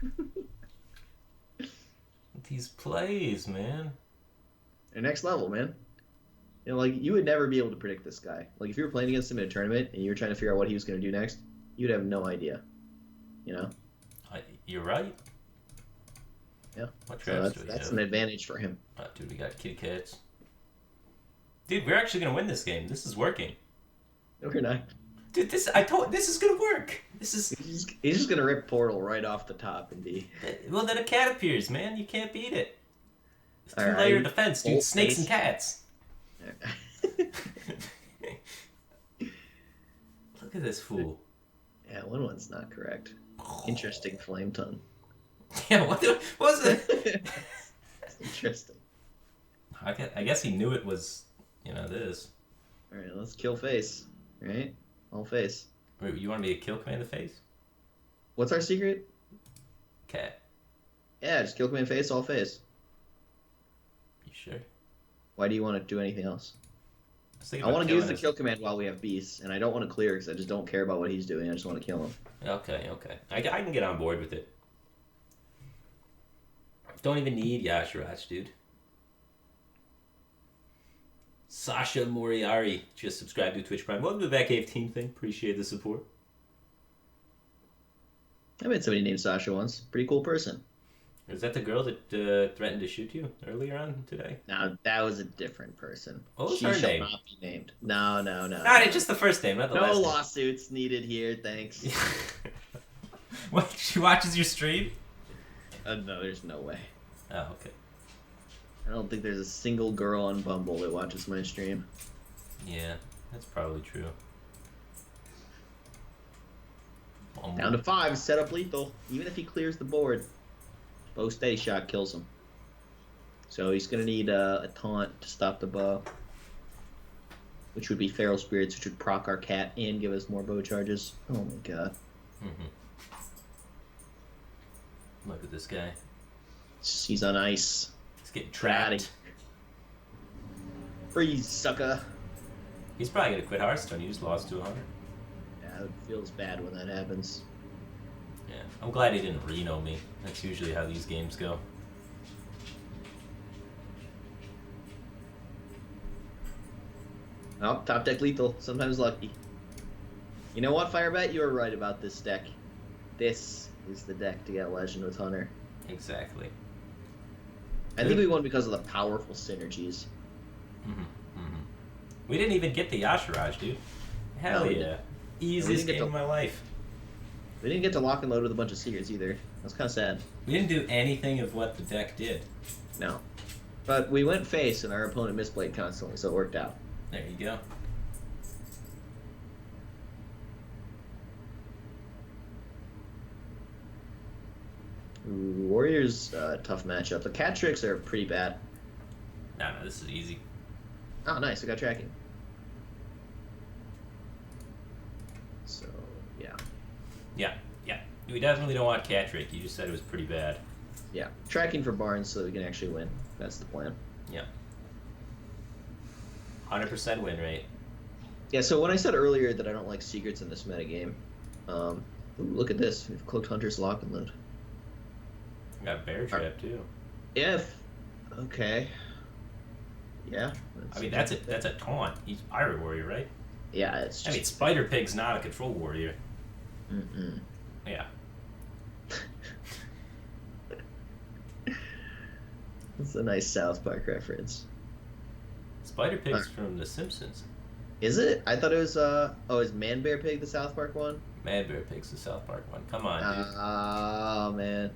These plays, man. They're next level, man. You know, like, you would never be able to predict this guy. Like, if you were playing against him in a tournament and you were trying to figure out what he was going to do next, you'd have no idea. You know? You're right. Yeah. What So traps do we that's have? an advantage for him. Oh, dude, we got kitty cats. Dude, we're actually going to win this game. This is working. No, we're not. Dude, this is going to work. This is... He's just going to rip Portal right off the top and be... Well, then a cat appears, man. You can't beat it. It's All two-layer right. defense, dude. Bolt Snakes face. and cats. Look at this fool. Yeah, one's not correct. Interesting flame tongue. Yeah, what was it? That's interesting. I guess he knew it was, this. All right, let's kill face. Right? All face. Wait, you want me to kill command the face? What's our secret? Cat. Yeah, just kill command face, all face. You sure? Why do you want to do anything else? I I want to use the kill command while we have beasts, and I don't want to clear because I just don't care about what he's doing. I just want to kill him. Okay. I can get on board with it. Don't even need Yashirach, dude. Sasha Moriari just subscribed to Twitch Prime. Welcome to the Batcave team thing. Appreciate the support. I met somebody named Sasha once. Pretty cool person. Is that the girl that threatened to shoot you earlier on today? No, that was a different person. What was she her shall name? not be named. No. Not just the first name, not the No last name. lawsuits needed here, thanks. What? She watches your stream? No, there's no way. Oh, okay. I don't think there's a single girl on Bumble that watches my stream. Yeah, that's probably true. Down to 5, set up lethal. Even if he clears the board, bow steady shot kills him. So he's going to need a taunt to stop the bow. Which would be Feral Spirits, which would proc our cat and give us more bow charges. Oh my god. Look at this guy. He's on ice. He's getting trapped. Freeze, sucker. He's probably going to quit Hearthstone. He just lost to 100. Yeah, it feels bad when that happens. Yeah, I'm glad he didn't Reno me. That's usually how these games go. Oh, top deck lethal. Sometimes lucky. You know what, Firebat? You were right about this deck. This is the deck to get Legend with Hunter. Exactly. I think we won because of the powerful synergies. We didn't even get the Yashiraj, dude. Hell No, yeah. Easiest game of my life. We didn't get to lock and load with a bunch of secrets either. That's kind of sad. We didn't do anything of what the deck did. No. But we went face and our opponent misplayed constantly, so it worked out. There you go. Ooh, Warriors, tough matchup. The cat tricks are pretty bad. No, this is easy. Oh, nice. I got tracking. So, yeah. Yeah, yeah. We definitely don't want cat trick. You just said it was pretty bad. Yeah. Tracking for Barnes so that we can actually win. That's the plan. Yeah. 100% win rate. Yeah, so when I said earlier that I don't like secrets in this metagame, ooh, look at this. We've Cloaked Hunter's Lock and Load. We got Bear Trap, too. Okay. Yeah. I mean, that's a taunt. He's Pirate Warrior, right? Yeah, it's just... I mean, Spider Pig's not a Control Warrior. Mm-mm. Yeah. That's a nice South Park reference. Spider Pig's from The Simpsons. Is it? I thought it was, is Man Bear Pig the South Park one? Man Bear Pig's the South Park one. Come on, dude. Oh, man.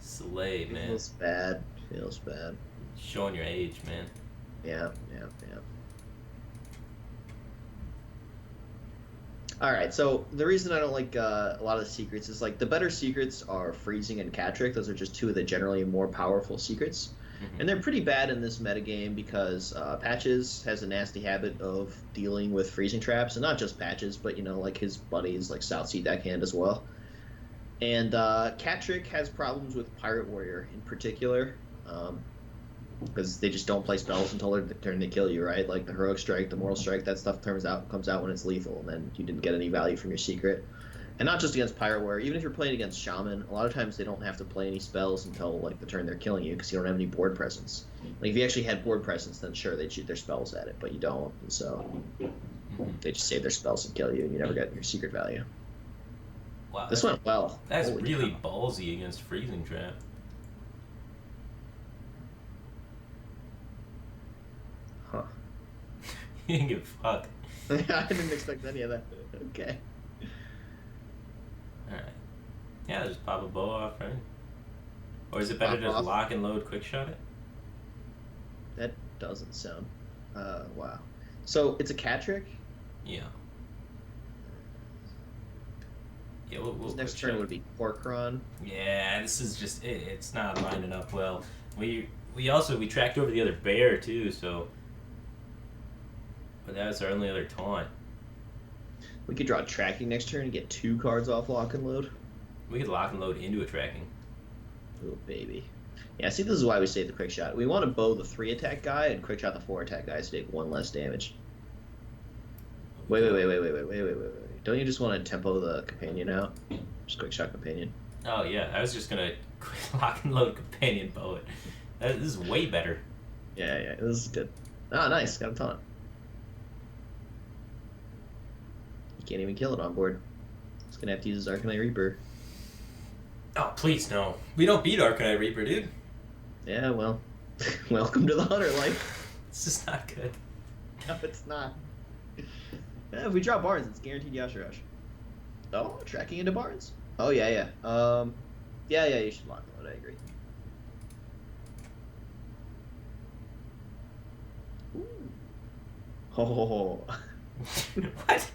Zalae, man. Feels bad. Feels bad. Showing your age, man. Yeah. Alright, so the reason I don't like a lot of the secrets is, like, the better secrets are Freezing and Catrick. Those are just two of the generally more powerful secrets. Mm-hmm. And they're pretty bad in this metagame because Patches has a nasty habit of dealing with freezing traps. And not just Patches, but, like his buddies, like South Sea Deckhand as well. And Catrick has problems with Pirate Warrior in particular. Because they just don't play spells until their turn to kill you, right? Like the Heroic Strike, the Moral Strike, that stuff comes out when it's lethal, and then you didn't get any value from your secret. And not just against Pirate Warrior, even if you're playing against Shaman, a lot of times they don't have to play any spells until like the turn they're killing you because you don't have any board presence. Like if you actually had board presence, then sure they'd shoot their spells at it, but you don't, and so they just save their spells and kill you, and you never get your secret value. Wow, this went well. That's Holy really cow. ballsy against Freezing Trap. Huh. You didn't give a fuck. I didn't expect any of that. Okay. Alright. Yeah, just pop a bow off, right? Or is it better Pop to off. lock and load quick shot it? That doesn't sound. Wow. So it's a cat trick? Yeah. Yeah, His next quick turn shot. would be Porkron. Yeah, this is just it's not lining up well. We tracked over the other bear too, so but that was our only other taunt. We could draw tracking next turn and get 2 cards off lock and load. We could lock and load into a tracking. Oh baby. Yeah, see, this is why we save the quick shot. We want to bow the 3 attack guy and quick shot the 4 attack guys to take 1 less damage. Wait. Don't you just want to tempo the companion out? Just quick shot companion. Oh yeah, I was just gonna lock and load companion bow it. This is way better. Yeah, this is good. Ah, nice, got a taunt. You can't even kill it on board. He's gonna have to use his Arcanite Reaper. Oh please no. We don't beat Arcanite Reaper, dude. Yeah, well, welcome to the Hunter life. It's just not good. No, it's not. If we draw Barnes, it's guaranteed Yasha Rush. Oh, tracking into Barnes? Oh, yeah. Yeah, you should lock and load, I agree. Ooh. Oh. What?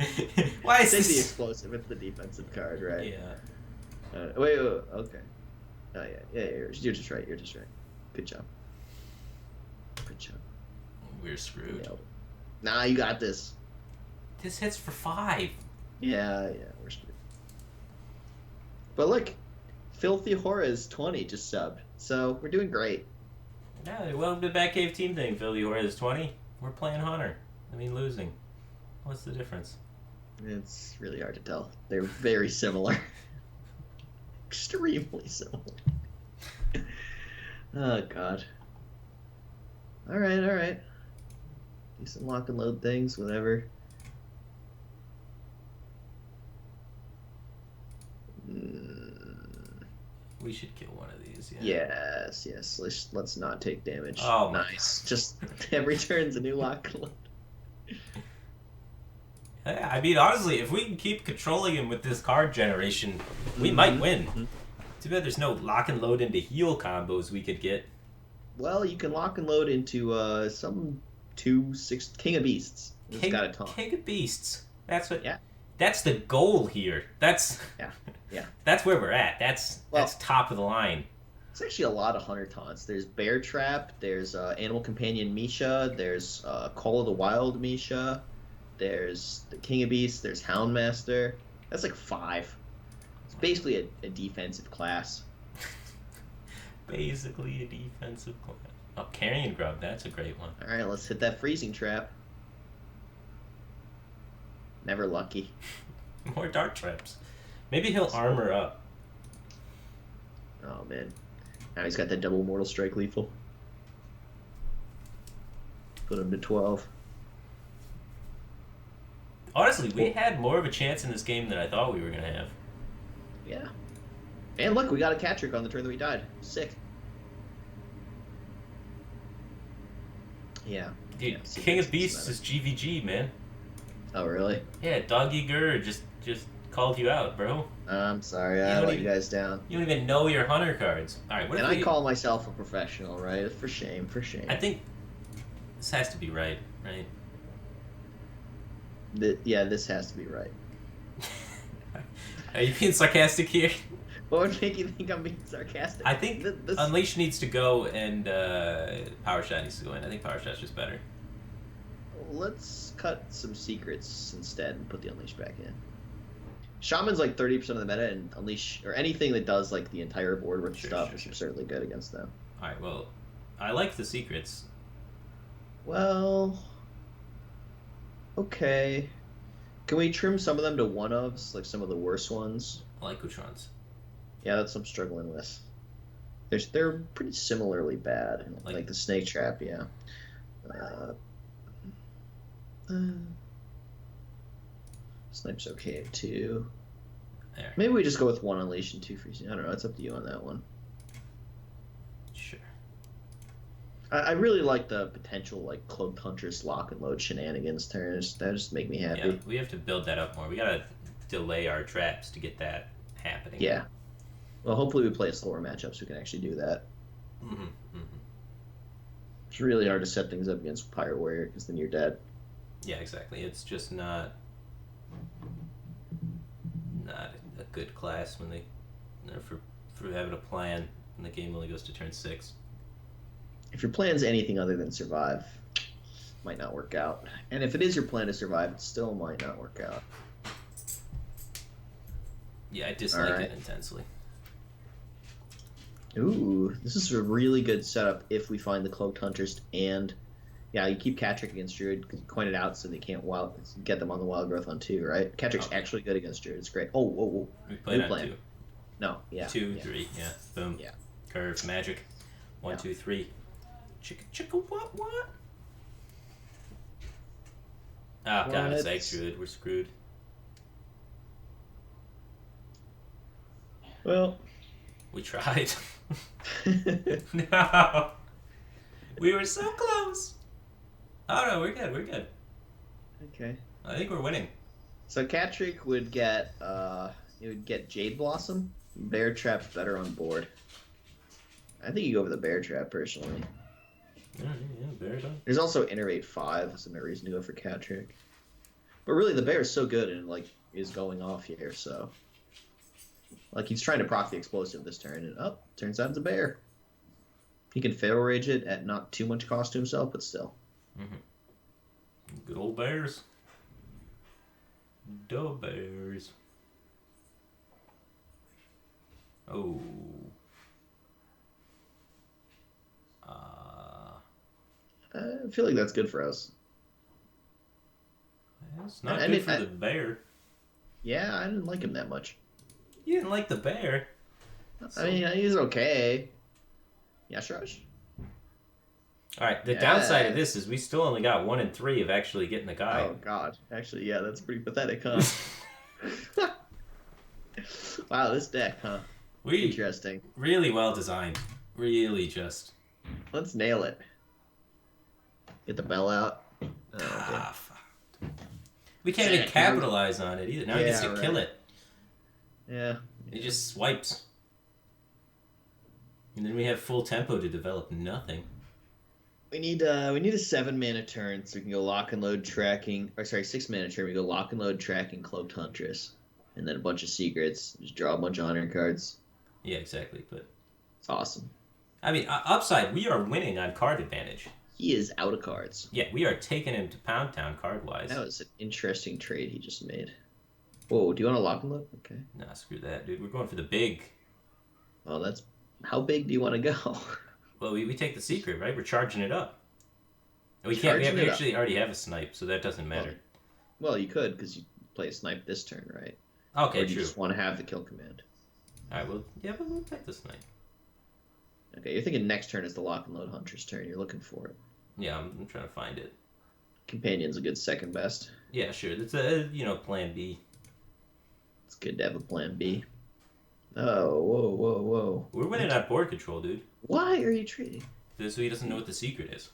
Why is Take the this? explosive, it's the defensive card, right? Yeah. Wait, okay. Oh, yeah, you're just right, Good job. We're screwed. Nailed it. Nah, you got this. This hits for 5. Yeah, we're screwed. But look, Filthy Horace 20 just subbed, so we're doing great. Yeah, welcome to the Batcave team thing, Philly Horrors 20. We're playing Hunter. I mean, losing. What's the difference? It's really hard to tell. They're very similar. Extremely similar. Oh, God. Alright. Do some lock and load things, whatever. We should kill one of these, yeah. Yes. Let's not take damage. Oh, nice. Just every turn's a new lock and load. Yeah, I mean, honestly, if we can keep controlling him with this card generation, we might win. Mm-hmm. Too bad there's no lock and load into heal combos we could get. Well, you can lock and load into some 2/6 King of Beasts. It's got a taunt. King of Beasts. That's what. Yeah. That's the goal here. That's. Yeah. That's where we're at. That's top of the line. It's actually a lot of hunter taunts. There's Bear Trap, there's Animal Companion Misha, there's Call of the Wild Misha, there's the King of Beasts, there's Houndmaster. That's like 5. It's basically a defensive class. Basically a defensive class. Oh, Carrion Grub, that's a great one. All right, let's hit that freezing trap. Never lucky. More dart traps. Maybe he'll armor up. Oh man, now he's got that double Mortal Strike lethal. Put him to 12. Honestly, we had more of a chance in this game than I thought we were gonna have. Yeah. And look, we got a cat trick on the turn that we died. Sick. Yeah. Dude, Yeah, King of Beasts is GVG, man. Oh, really? Yeah, Doggy Gur just called you out, bro. I'm sorry, I let you guys down. You don't even know your hunter cards. All right, what And if I call myself a professional, right? For shame, for shame. I think this has to be right? Yeah, this has to be right. Are you being sarcastic here? What would make you think I'm being sarcastic? I think Unleash needs to go and Power Shot needs to go in. I think Power Shot's just better. Let's cut some secrets instead and put the Unleash back in. Shaman's like 30% of the meta, and Unleash, or anything that does like the entire board with stuff, is certainly good against them. Alright, well, I like the secrets. Well, okay. Can we trim some of them to one-ofs, like some of the worst ones? I like which ones? Yeah, that's what I'm struggling with. They're pretty similarly bad. Like the Snake Trap, yeah. Snipe's okay at 2. There. Maybe we just go with 1 Unleash and 2 Freezing. I don't know. It's up to you on that one. Sure. I really like the potential like Cloaked Huntress lock and load shenanigans turns. That just make me happy. Yeah, we have to build that up more. We gotta delay our traps to get that happening. Yeah. Well, hopefully we play a slower matchup so we can actually do that. Mm-hmm. Mm-hmm. It's really hard to set things up against Pirate Warrior because then you're dead. Yeah, exactly. It's just not a good class when they for having a plan when the game only goes to turn 6. If your plan's anything other than survive, might not work out. And if it is your plan to survive, it still might not work out. Yeah, I dislike it intensely. Ooh, this is a really good setup if we find the Cloaked Huntress and... Yeah, you keep Cat Trick against Druid because you point it out so they can't get them on the Wild Growth on 2, right? Cat Trick's actually good against Druid. It's great. Oh, whoa, whoa. We played on plan. 2. No, yeah. 2, 3, yeah. Boom. Yeah. Curve, magic. 1, 2, 3. Chicka, chicka, what? Oh, God, it's egg Druid. We're screwed. Well. We tried. No. We were so close. Oh, no, we're good. Okay. I think we're winning. So Cat Trick would get, Jade Blossom. Bear Trap's better on board. I think you go with the Bear Trap, personally. Yeah, Bear done. There's also Innervate 5, so no reason to go for Cat Trick. But really, the Bear is so good and, like, is going off here, so... Like, he's trying to proc the Explosive this turn, and, turns out it's a Bear. He can Feral Rage it at not too much cost to himself, but still. Mm-hmm. Good old Bears. The Bears. Oh. I feel like that's good for us. It's not good for the Bear. Yeah, I didn't like him that much. You didn't like the Bear? I mean, he's okay. Yeah, Shrush. Alright, the downside of this is we still only got 1 and 3 of actually getting the guy. Oh, God. Actually, yeah, that's pretty pathetic, huh? Wow, this deck, huh? Interesting. Really well designed. Really just... Let's nail it. Get the bell out. Oh, okay. Fuck. We can't even capitalize on it either. Now he gets to kill it. Yeah. He just swipes. And then we have full tempo to develop nothing. We need a 7-mana turn so we can go Lock and Load Tracking. Or sorry, 6-mana turn. We go Lock and Load Tracking Cloaked Huntress. And then a bunch of secrets. Just draw a bunch of hunter cards. Yeah, exactly. But It's awesome. I mean, upside, we are winning on card advantage. He is out of cards. Yeah, we are taking him to Pound Town card-wise. That was an interesting trade he just made. Whoa, do you want to lock and load? Okay. Nah, screw that, dude. We're going for the big. Well, that's... How big do you want to go? Well, we take the secret, right? We're charging it up. We Charging we it up. actually already have a snipe, so that doesn't matter. Well, you could, because you play a snipe this turn, right? Okay, or do you true. just want to have the kill command? Alright, well, yeah, but we'll take the snipe. Okay, you're thinking next turn is the lock and load hunter's turn. You're looking for it. Yeah, I'm trying to find it. Companion's a good second best. Yeah, sure. That's a, plan B. It's good to have a plan B. Oh, whoa. We're winning on board control, dude. Why are you trading? So he doesn't know what the secret is.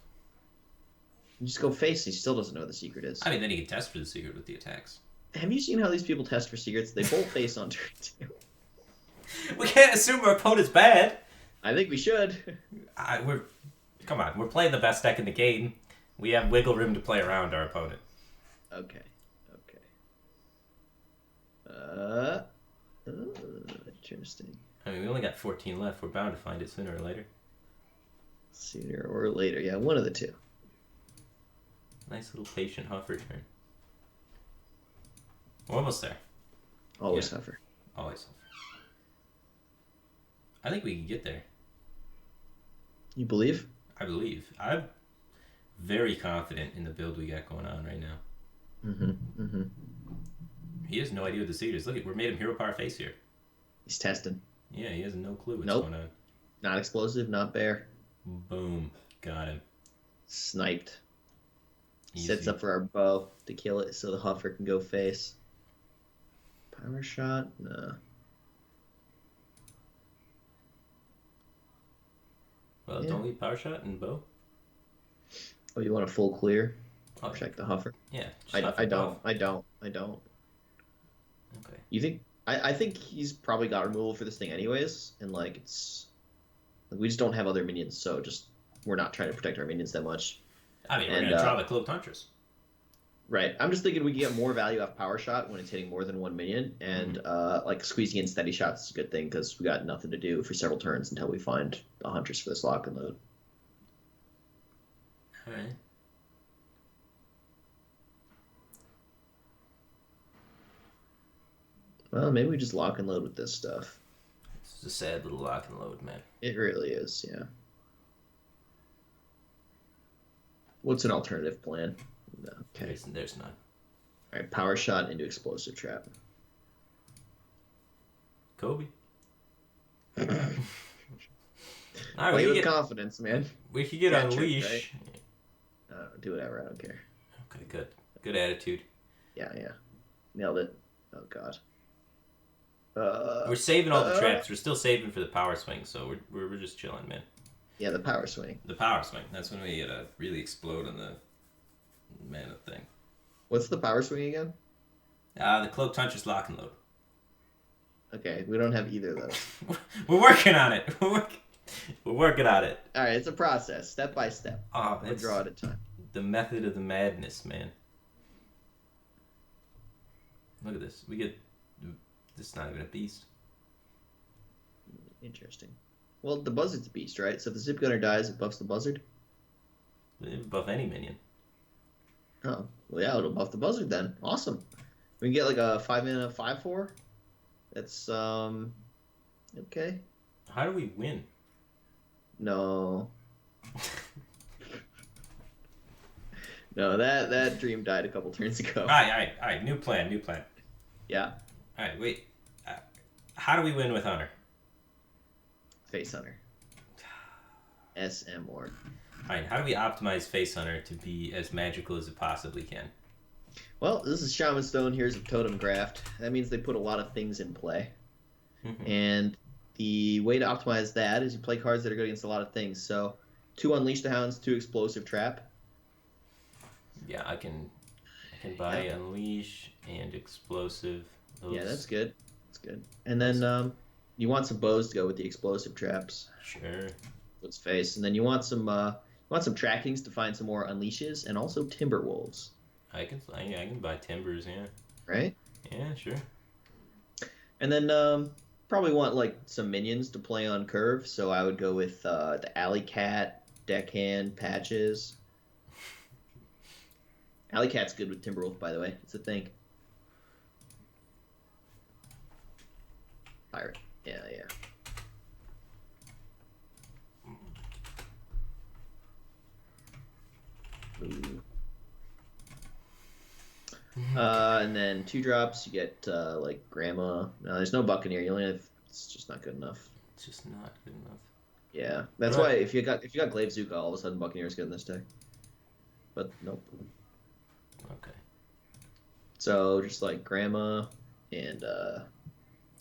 You just go face, he still doesn't know what the secret is. I mean, then he can test for the secret with the attacks. Have you seen how these people test for secrets? They both face on turn 2. We can't assume our opponent's bad. I think we should. Come on, we're playing the best deck in the game. We have wiggle room to play around our opponent. Okay. Interesting. I mean, we only got 14 left. We're bound to find it sooner or later. Sooner or later, yeah, one of the two. Nice little patient huffer turn. We're almost there. Always hover. Always huffer. I think we can get there. You believe? I believe. I'm very confident in the build we got going on right now. Mm-hmm. He has no idea what the secret is. Look, we're made him hero power face here. He's testing. Yeah, he has no clue what's Nope. going on. Not explosive, not bear. Boom. Got him. Sniped. Easy. Sets up for our bow to kill it so the huffer can go face. Power shot? No. Well, Yeah. don't we power shot and bow? Oh, you want a full clear? Oh, Check the huffer. yeah. I huffer don't. both. Okay. You think? I think he's probably got removal for this thing anyways, and like we just don't have other minions, so just we're not trying to protect our minions that much. I mean, we're gonna draw the Cloaked Huntress. Right. I'm just thinking we can get more value off power shot when it's hitting more than one minion, and like squeezing in steady shots is a good thing because we got nothing to do for several turns until we find a huntress for this lock and load. All right. Well, maybe we just lock and load with this stuff. It's a sad little lock and load, man. It really is, yeah. What's an alternative plan? No. Okay. There's none. All right, power shot into explosive trap. Kobe. All right, Play with confidence, man. We could get Unleash. Right? Do whatever, I don't care. Okay, good. Good attitude. Yeah. Nailed it. Oh, God. We're saving all the traps. We're still saving for the power swing, so we're just chilling, man. Yeah, the power swing. The power swing. That's when we really explode on the mana thing. What's the power swing again? The Cloaked Huntress lock and load. Okay, we don't have either of those. We're working on it. We're working on it. All right, it's a process, step by step. Oh, One draw at a time. The method of the madness, man. Look at this. We get... This is not even a beast. Interesting. Well, the buzzard's a beast, right? So if the zip gunner dies, it buffs the buzzard? It buff any minion. Oh, well, yeah, it'll buff the buzzard then. Awesome. We can get like a 5-mana 5/4. That's, okay. How do we win? No. No, that dream died a couple turns ago. All right. New plan. Yeah. All right, wait. How do we win with Hunter? Face Hunter. SM Orb. All right, how do we optimize Face Hunter to be as magical as it possibly can? Well, this is Shaman Stone. Here's a Totem Graft. That means they put a lot of things in play. And the way to optimize that is you play cards that are good against a lot of things. So 2 Unleash the Hounds, 2 Explosive Trap. Yeah, I can buy Unleash and Explosive. Those... Yeah, that's good. That's good. And then you want some bows to go with the Explosive Traps. Sure. Let's face. And then you want some trackings to find some more Unleashes, and also Timberwolves. I can buy Timbers, yeah. Right? Yeah, sure. And then probably want like some minions to play on curve, so I would go with the Alley Cat, Deckhand, Patches. Alley Cat's good with Timberwolf, by the way. It's a thing. Pirate. Yeah, yeah. Ooh. And then 2 drops, you get like Grandma. No, there's no Buccaneer. You only have. It's just not good enough. It's just not good enough. Yeah, that's why if you got Glaive Zuka, all of a sudden Buccaneer's good in this deck. But nope. Okay. So just like Grandma and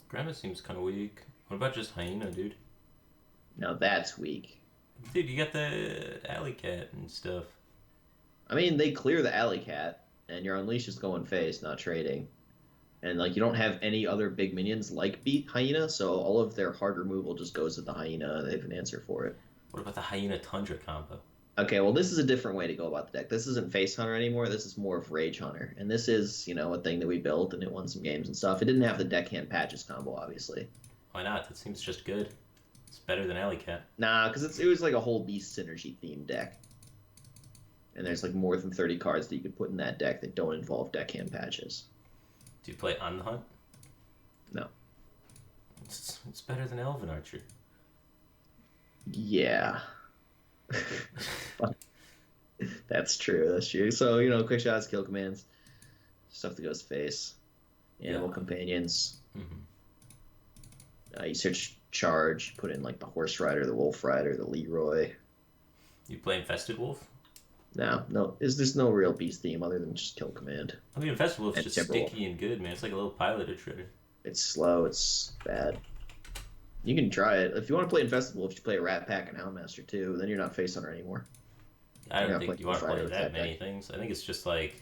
Grandma seems kind of weak. What about just Hyena, dude? now that's weak. Dude, you got the Alley Cat and stuff. I mean, they clear the Alley Cat, and your Unleash is going face, not trading. And like you don't have any other big minions like Beat Hyena, so all of their hard removal just goes to the Hyena. They have an answer for it. What about the Hyena Tundra combo? Okay, well this is a different way to go about the deck. This isn't Face Hunter anymore. This is more of Rage Hunter, and this is a thing that we built and it won some games and stuff. It didn't have the Deckhand Patches combo, obviously. Why not? That seems just good. It's better than Alley Cat. Nah, because it was like a whole Beast Synergy themed deck. And there's like more than 30 cards that you could put in that deck that don't involve Deckhand Patches. Do you play On the Hunt? No. It's better than Elven Archer. Yeah. That's true. That's true. So, quick shots, kill commands, stuff that goes face, animal companions. Mm-hmm. You search charge, put in like the Horse Rider, the Wolf Rider, the Leroy. You play Infested Wolf? No. There's no real beast theme other than just kill command. I mean, Infested Wolf's And just Timberwolf. sticky and good, man. It's like a little piloted shredder. It's slow. It's bad. You can try it. If you want to play Infested Wolf, you play a Rat Pack and Houndmaster too. Then you're not Face Hunter anymore. I You're don't not think playing you want to Wolf play Rider that with many deck. things. I think it's just like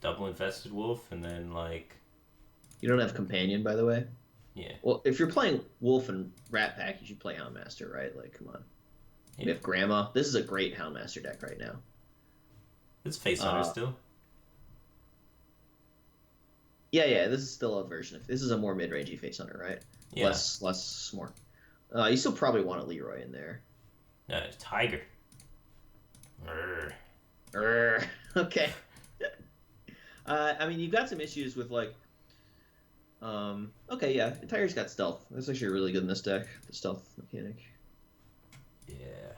double Infested Wolf and then like... You don't have Companion, by the way. Yeah. Well, if you're playing Wolf and Rat Pack, you should play Houndmaster, right? Like, come on. Yeah. You have Grandma. This is a great Houndmaster deck right now. It's Face Hunter still. Yeah. This is still a version of. This is a more mid-rangey Face Hunter, right? Yeah. Less more. You still probably want a Leroy in there. Tiger. Okay. I mean, you've got some issues with like. Okay, yeah, Tiger's got stealth. That's actually really good in this deck. The stealth mechanic. Yeah.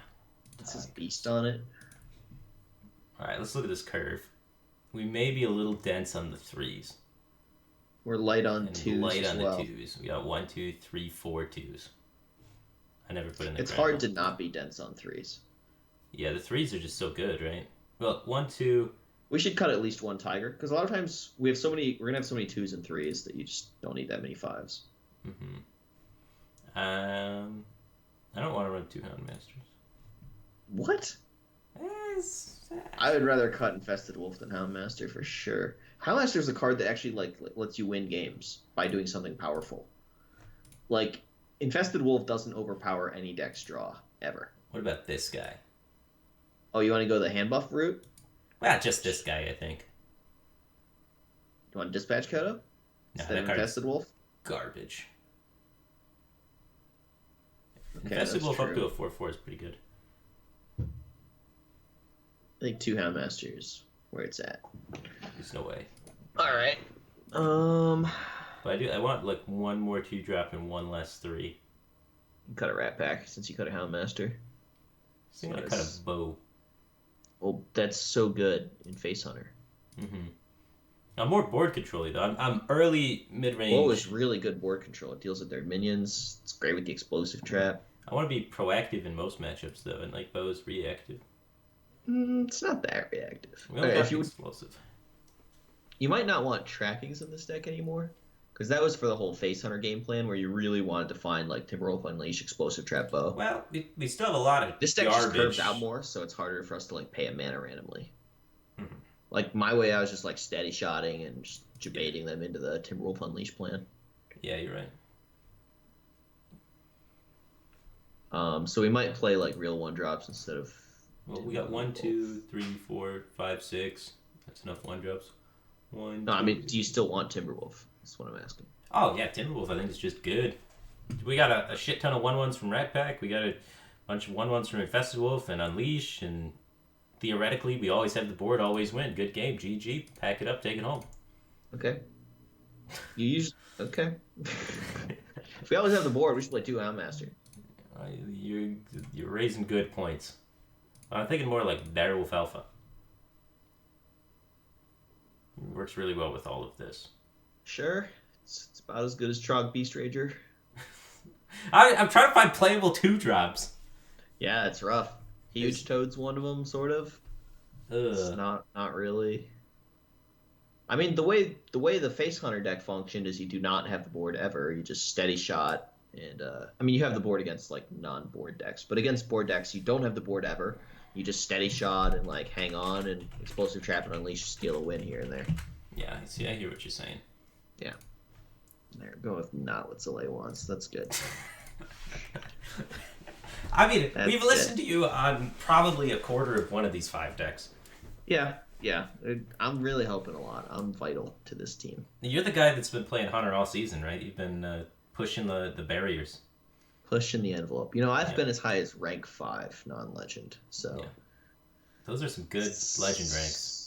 It says beast on it. Alright, let's look at this curve. We may be a little dense on the 3s. We're light on And 2s light as on well. the 2s. We got 1, 2, 3, 4 2s. I never put in the It's Grandma. hard to not be dense on 3s. Yeah, the 3s are just so good, right? Well, 1, 2... We should cut at least one Tiger, because a lot of times we're gonna have so many 2s and 3s that you just don't need that many 5s. Mm-hmm. I don't want to run 2 Houndmasters. What? I would rather cut Infested Wolf than Houndmaster for sure. Houndmaster is a card that actually like lets you win games by doing something powerful. Like Infested Wolf doesn't overpower any deck's draw ever. What about this guy? Oh, you want to go the hand buff route? Well, just this guy, I think. You want Dispatch Kodo No, instead that of card's Infested Wolf? garbage. Okay, Infested that's Wolf up true. to a 4/4 is pretty good. I think 2 Houndmasters where it's at. There's no way. All right. But I want like 1 more 2-drop and 1 less 3. Cut a Rat Pack since you cut a Houndmaster. So I'm gonna cut a bow. Well, that's so good in Face Hunter. Mm-hmm. I'm more board controlly though. I'm early mid range. Bow is really good board control. It deals with their minions. It's great with the explosive trap. I want to be proactive in most matchups though, and like bow is reactive. It's not that reactive. We only Okay, got if you would, explosive. you might not want trackings in this deck anymore, because that was for the whole Face Hunter game plan where you really wanted to find like Timberwolf Unleash, explosive trap bow. Well, we still have a lot of This deck garbage. just curves out more, so it's harder for us to like pay a mana randomly. Mhm. Like my way, I was just like steady shotting and just debating them into the Timberwolf Unleash plan. Yeah, you're right. So we might play like real 1-drops instead of. Well, we got 1, 2, 3, 4, 5, 6. That's enough 1-drops. 1. No, I mean, 2. do you still want Timberwolf? That's what I'm asking. Oh yeah, Timberwolf I think is just good. We got a shit ton of 1/1s from Rat Pack. We got a bunch of 1/1s from Infested Wolf and Unleash, and theoretically we always have the board, always win. Good game, GG. Pack it up, take it home. Okay. Okay. If we always have the board, we should play 2 Houndmaster. You're raising good points. I'm thinking more like Direwolf Alpha. It works really well with all of this. Sure. It's about as good as Trog Beast Rager. I'm trying to find playable 2-drops. Yeah, it's rough. Huge Toad's one of them, sort of. It's Ugh. not really. I mean, the way the Face Hunter deck functioned is you do not have the board ever. You just steady shot, and I mean, you have the board against like non-board decks, but against board decks, you don't have the board ever. You just steady shot and like hang on, and Explosive Trap and Unleash steal a win here and there. Yeah, see, I hear what you're saying. Yeah. There, go with not what Zalae wants. That's good. I mean, That's we've listened to you on probably a quarter of one of these 5 decks. Yeah. I'm really helping a lot. I'm vital to this team. You're the guy that's been playing Hunter all season, right? You've been pushing the barriers. Pushing the envelope. I've been as high as rank 5 non-legend. So those are some good legend ranks.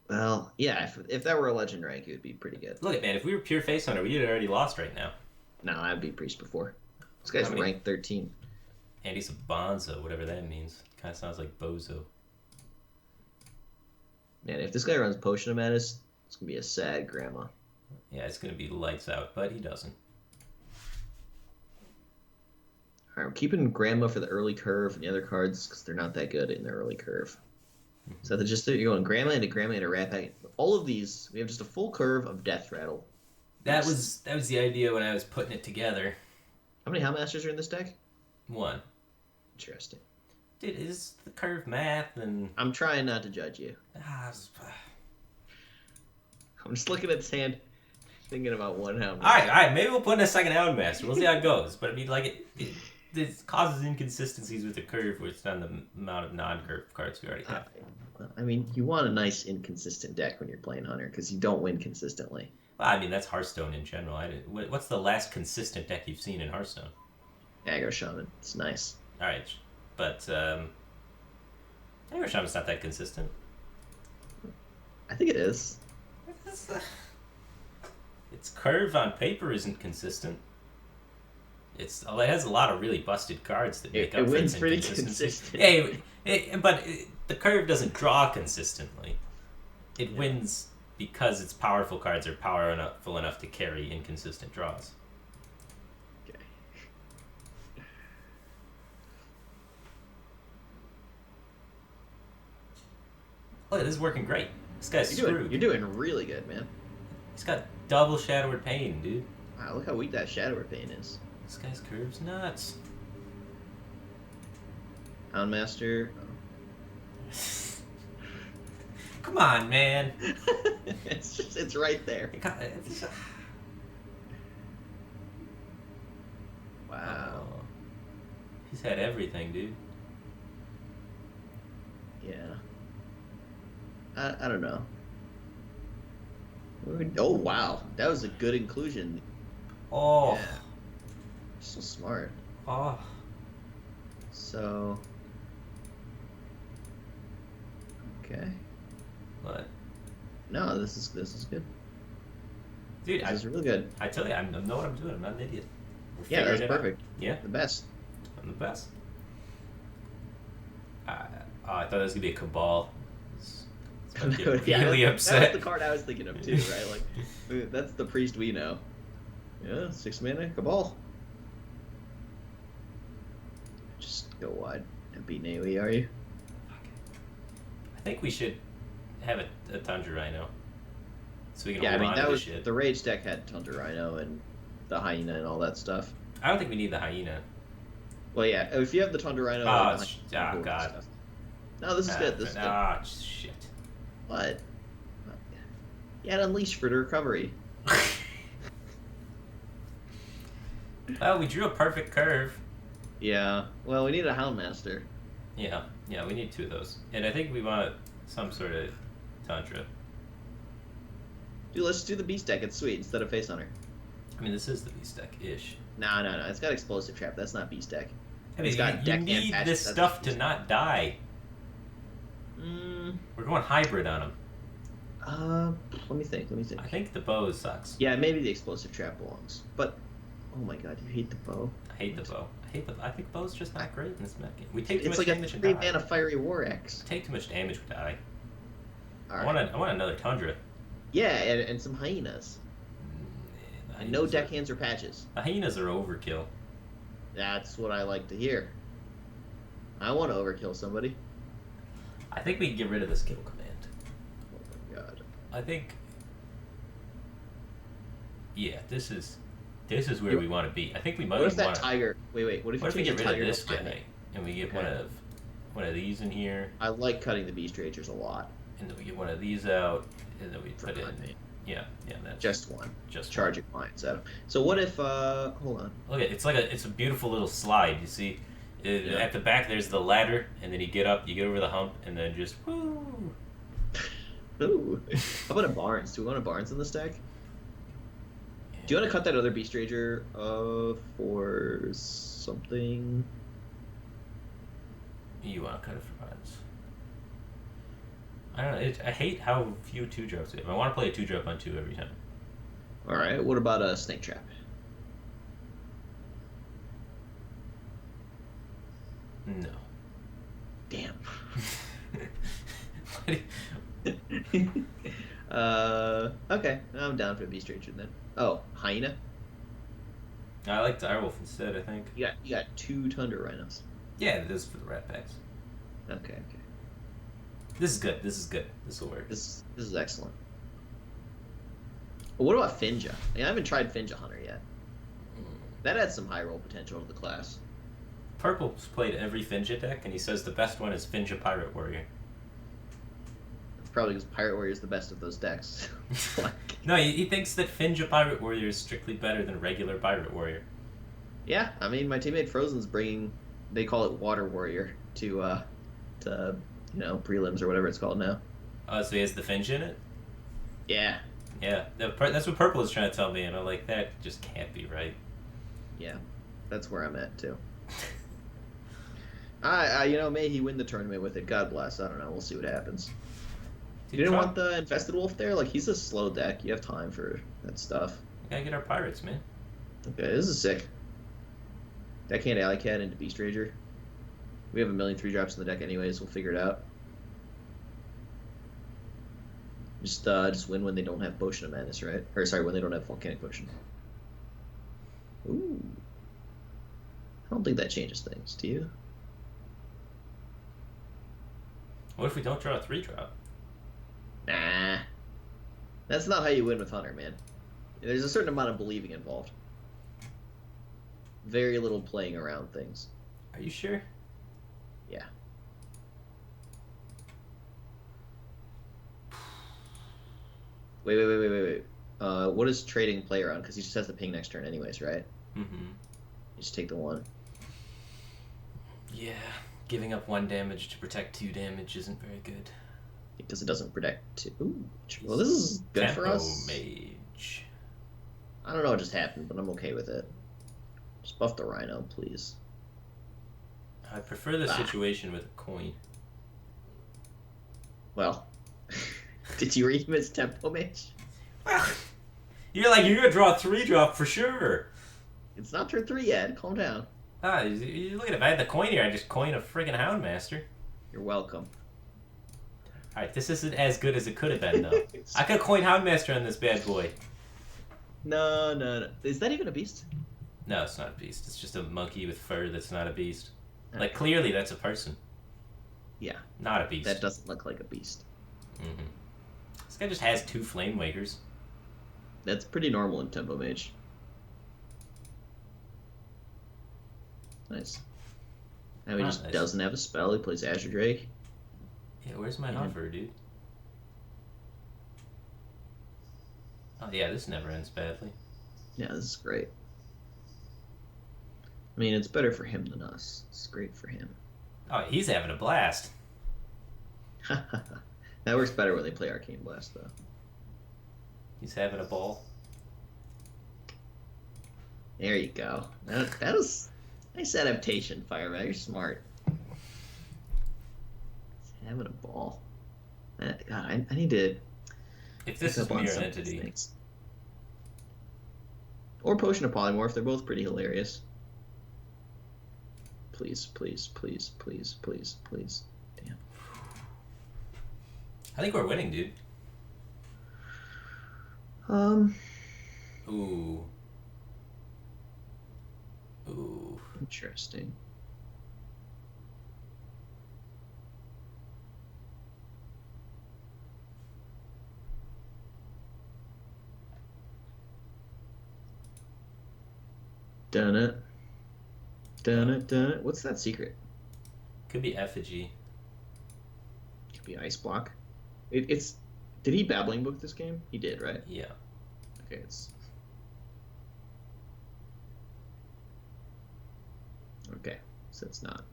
Well, yeah. If that were a legend rank, it would be pretty good. Look, man, if we were pure Face Hunter, we'd have already lost right now. No, I'd be Priest before. This guy's rank 13. And he's a bonzo, whatever that means. Kind of sounds like bozo. Man, if this guy runs Potion of Madness, it's gonna be a sad grandma. Yeah, it's gonna be lights out, but he doesn't. All right, we're keeping Grandma for the early curve and the other cards because they're not that good in the early curve. Mm-hmm. So you're going Grandma into Rat Pack. All of these, we have just a full curve of Death Rattle. That was the idea when I was putting it together. How many Houndmasters are in this deck? 1. Interesting. Dude, is the curve math and... I'm trying not to judge you. I'm just looking at this hand, thinking about one Houndmaster. Alright, maybe we'll put in a second Houndmaster. We'll see how it goes. But I mean, like, it causes inconsistencies with the curve, which is on the amount of non-curve cards we already have. I mean, you want a nice inconsistent deck when you're playing Hunter, because you don't win consistently. Well, I mean, that's Hearthstone in general. What's the last consistent deck you've seen in Hearthstone? Aggro Shaman. It's nice. Alright, but Aggro Shaman's not that consistent. I think it is. Its curve on paper isn't consistent. It has a lot of really busted cards that make up for its inconsistency. But the curve doesn't draw consistently. It wins because its powerful cards are powerful enough to carry inconsistent draws. Okay. Look, this is working great. This guy's screwed. You're doing really good, man. He's got double Shadowward Pain, dude. Wow, look how weak that Shadowward Pain is. This guy's curve's nuts. Houndmaster. Oh. Come on, man. It's right there. Wow. Oh. He's had everything, dude. Yeah. I don't know. Oh, wow. That was a good inclusion. Oh. Yeah. So smart. Oh. So. Okay. What? No, this is good. Dude, this is really good. I tell you, I know what I'm doing. I'm not an idiot. Yeah, that's perfect. Yeah. The best. I'm the best. I thought it was going to be a Cabal. Really upset. That was the card I was thinking of too, right? Like, that's the priest we know. Yeah, 6 mana Cabal. Just go wide and beat Naoe, are you? I think we should have a Tundra Rhino. So we can hold on to that was shit. The Rage deck had Tundra Rhino and the Hyena and all that stuff. I don't think we need the Hyena. Well, yeah, if you have the Tundra Rhino. Oh, God. Stuff. No, this is good. This is good. Ah, shit. What? You had Unleash for the recovery. Well, we drew a perfect curve. Yeah. Well, we need a Houndmaster. Yeah, we need 2 of those. And I think we want some sort of Tundra. Dude, let's do the beast deck. It's sweet instead of face hunter. I mean, this is the beast deck ish. No, no, no. It's got explosive trap. That's not beast deck. I mean, It's got you deckhand need patches. this That's stuff beast to deck. not die. We're going hybrid on him. Let me think. Let me think. I think the bow sucks. Yeah, maybe the explosive trap belongs. But, oh my god, you hate the bow. I hate the bow. I think bow's just not great in this meta game. We take too It's much like a damage and 3 die. mana fiery war axe. We take too much damage, we die. All I right. want another Tundra. Yeah, and some hyenas. The And no hyenas deckhands or patches. The hyenas are overkill. That's what I like to hear. I want to overkill somebody. I think we can get rid of this kill command. Oh my god. I think. Yeah, this is where You- we want to be. I think we might What if even that want to. tiger? Wait. What if What if you we change get the rid of tiger this to lightning? guy and we get Okay. one of these in here, I like cutting the beast ragers a lot. and then we get one of these out, and then we For put in. hunting. Yeah, that's Just one. just Charging clients at him. So what if? Hold on. Look at it's a beautiful little slide. You see, Yeah. at the back there's the ladder, and then you get up, you get over the hump, and then just woo. Ooh. How about a Barnes? Do we want a Barnes in this deck? Do you want to cut that other Beast Rager for something? You want to cut it for odds. I don't know. I hate how few 2-drops we have. I want to play a 2-drop on 2 every time. All right. What about a Snake Trap? No. Damn. What do you- Okay. I'm down for a Beast Rager then. Oh, Hyena. I like Direwolf instead, I think. You got 2 Tundra Rhinos. Yeah, this is for the rat packs. Okay. This is good. This will work. This is excellent. Well, what about Finja? I haven't tried Finja Hunter yet. That adds some high roll potential to the class. Purple's played every Finja deck, and he says the best one is Finja Pirate Warrior. It's probably because Pirate Warrior is the best of those decks. No, he thinks that Finja Pirate Warrior is strictly better than regular Pirate Warrior. Yeah, I mean, my teammate Frozen's bringing, they call it Water Warrior to prelims or whatever it's called now. Oh, so he has the Finja in it? Yeah, Yeah, that's what Purple is trying to tell me, and I'm like, that just can't be right. yeah, that's where I'm at too. May he win the tournament with it. God bless. I don't know. We'll see what happens. You didn't want the Infested Wolf there? Like, he's a slow deck. You have time for that stuff. We gotta get our pirates, man. Okay, this is sick. Deckhand Alley Cat into Beast Rager. We have a million 3-drops in the deck anyways. We'll figure it out. Just win when they don't have Potion of Madness, right? Or sorry, when they don't have Volcanic Potion. Ooh. I don't think that changes things. Do you? What if we don't draw a 3-drop? Nah. That's not how you win with Hunter, man. There's a certain amount of believing involved. Very little playing around things. Are you sure? Yeah. Wait. What is trading player on? Because he just has the ping next turn anyways, right? Mm-hmm. You just take the 1. Yeah, giving up 1 damage to protect 2 damage isn't very good. Because it doesn't protect 2. Ooh. Well, this is good for us. Mage. I don't know what just happened, but I'm okay with it. Just buff the Rhino, please. I prefer the situation with a coin. Well, did you read him as Tempo Mage? Well, you're gonna draw a 3-drop for sure. It's not turn 3 yet. Calm down. You look at it. If I had the coin here, I'd just coin a friggin' Houndmaster. You're welcome. Alright, this isn't as good as it could have been, though. I could coin Houndmaster on this bad boy. No. Is that even a beast? No, it's not a beast. It's just a monkey with fur that's not a beast. Like, clearly that's a person. Yeah. Not a beast. That doesn't look like a beast. Mm-hmm. This guy just has 2 Flame Wakers. That's pretty normal in Tempo Mage. Nice. Now he just nice. doesn't have a spell. He plays Azure Drake. Yeah, where's my offer, dude? Oh, yeah, this never ends badly. Yeah, this is great. I mean, it's better for him than us. It's great for him. Oh, he's having a blast. That works better when they play Arcane Blast, though. He's having a ball. There you go. That was nice adaptation, Firebat. You're smart. He's having a ball. God, I need to If pick this is up on Mirror some of these Entity, things. Or Potion of Polymorph. They're both pretty hilarious. Please, please, please, please, please, please. Damn. I think we're winning, dude. Um. Ooh. Ooh. Interesting. Done it. Done it. Done it. What's that secret? Could be Effigy. Could be Ice Block. It's. Did he babbling book this game? He did, right? Yeah. Okay, it's. Okay, so it's not.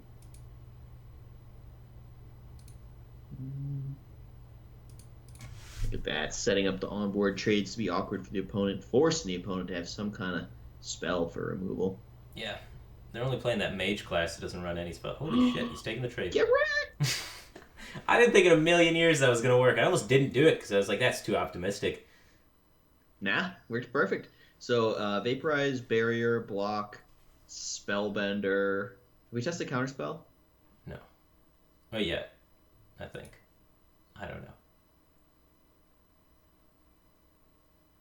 Look at that, setting up the onboard trades to be awkward for the opponent, forcing the opponent to have some kind of spell for removal. Yeah. They're only playing that mage class that doesn't run any spell. Holy shit, he's taking the trade. Get wrecked! I didn't think in a million years that was going to work. I almost didn't do it because I was like, that's too optimistic. Nah, worked perfect. So, Vaporize, Barrier, Block, Spellbender. Have we tested Counterspell? No. Oh, yeah. I think. I don't know.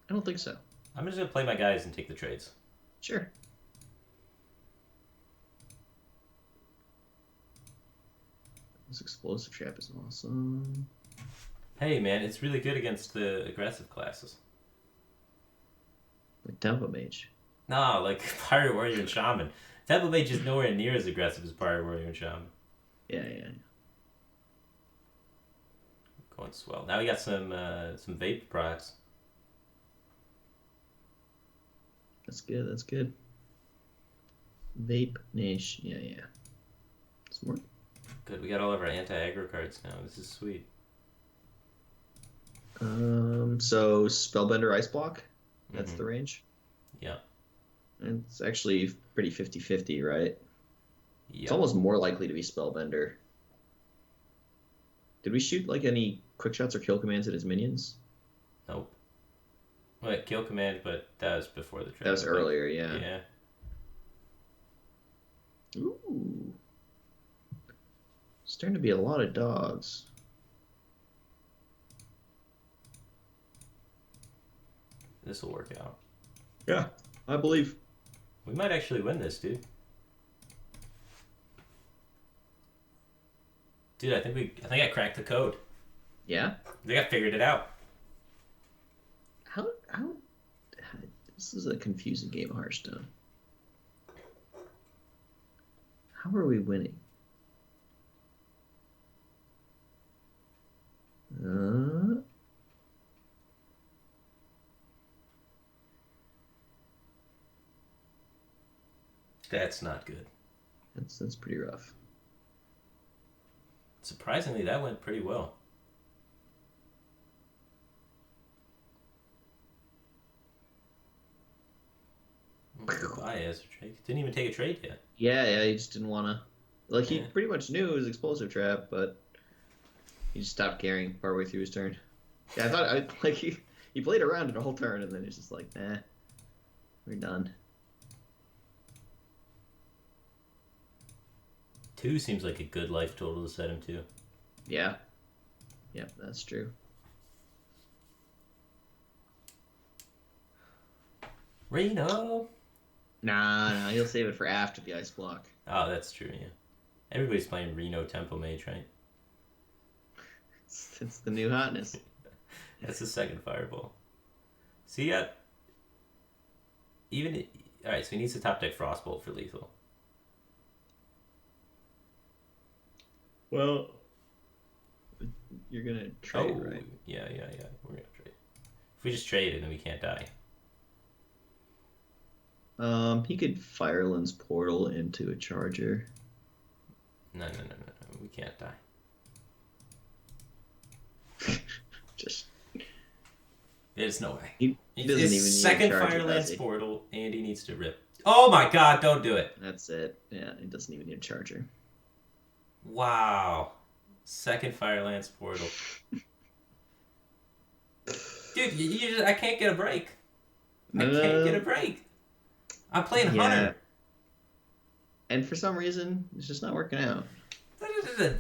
I don't think so. I'm just going to play my guys and take the trades. Sure. This Explosive Trap is awesome. Hey, man, it's really good against the aggressive classes. Like Tempo Mage. Nah, like Pirate Warrior and Shaman. Temple Mage is nowhere near as aggressive as Pirate Warrior and Shaman. Yeah. Going swell. Now we got some vape products. That's good. Vape Nation. Yeah. Smart. Good, we got all of our anti-aggro cards now. This is sweet. So Spellbender Ice Block. That's the range. Yeah. And it's actually pretty 50-50, right? Yep. It's almost more likely to be Spellbender. Did we shoot like any quick shots or kill commands at his minions? Nope. Wait, kill command, but that was before the trade. That was earlier, yeah. Yeah. Ooh. Starting to be a lot of dogs. This will work out. Yeah, I believe. We might actually win this, dude. Dude, I think I cracked the code. Yeah? I think I figured it out. How this is a confusing game of Hearthstone. How are we winning? That's not good. That's pretty rough. Surprisingly, that went pretty well. Goodbye, Ezra Drake. Didn't even take a trade yet. Yeah, he just didn't want to. Like, he Yeah. pretty much knew it was Explosive Trap, but he just stopped caring partway through his turn. Yeah, he played around it a whole turn, and then he's just like, nah, we're done. 2 seems like a good life total to set him to. Yeah. Yep, that's true. Reno! Nah, he'll save it for after the Ice Block. Oh, that's true, yeah. Everybody's playing Reno Tempo Mage, right? It's the new hotness. That's the second fireball. So you got... Alright, so he needs to top deck Frostbolt for lethal. Well, you're gonna trade, right? Yeah. We're gonna trade. If we just trade it, then we can't die. He could Fireland's Portal into a Charger. No. We can't die. Just There's no way. He doesn't His even need a second charger, does Firelands he? portal, and he needs to rip. Oh my god, don't do it. That's it. Yeah, he doesn't even need a charger. Wow. Second Firelands portal. Dude, I can't get a break. I can't get a break. I'm playing Yeah. Hunter. And for some reason, it's just not working out.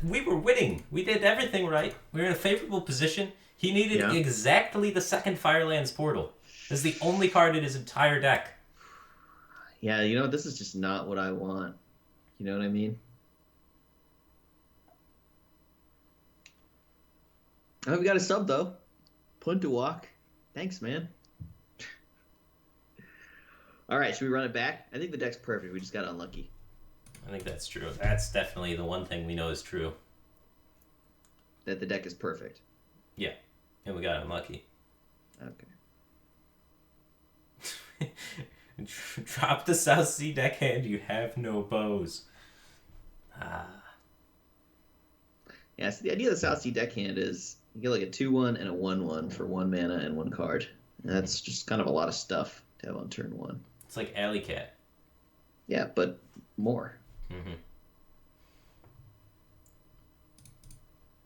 We were winning. We did everything right. We were in a favorable position. He needed exactly the second Firelands portal. That's the only card in his entire deck. Yeah, this is just not what I want. You know what I mean? Oh, we got a sub, though. Punt to walk. Thanks, man. All right, should we run it back? I think the deck's perfect. We just got unlucky. I think that's true. That's definitely the one thing we know is true. That the deck is perfect. Yeah, and we got unlucky. Okay. Drop the South Sea deckhand. You have no bows. Yeah, so the idea of the South Sea deckhand is you get like a 2/1 and a 1/1 for 1 mana and 1 card. And that's just kind of a lot of stuff to have on turn 1. It's like Alley Cat. Yeah, but more. Mm-hmm.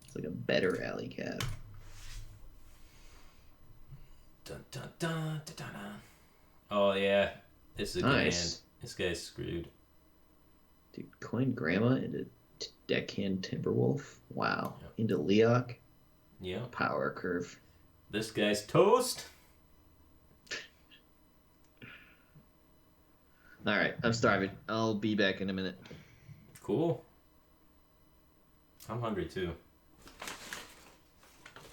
It's like a better Alley Cat. Dun, dun, dun, dun, dun, dun. Oh, yeah. This is a good hand. This guy's screwed. Dude, coin Grandma into deckhand Timberwolf. Wow. Yep. Into Leok. Yeah. Power curve. This guy's toast. All right, I'm starving. I'll be back in a minute. Cool. I'm hungry too.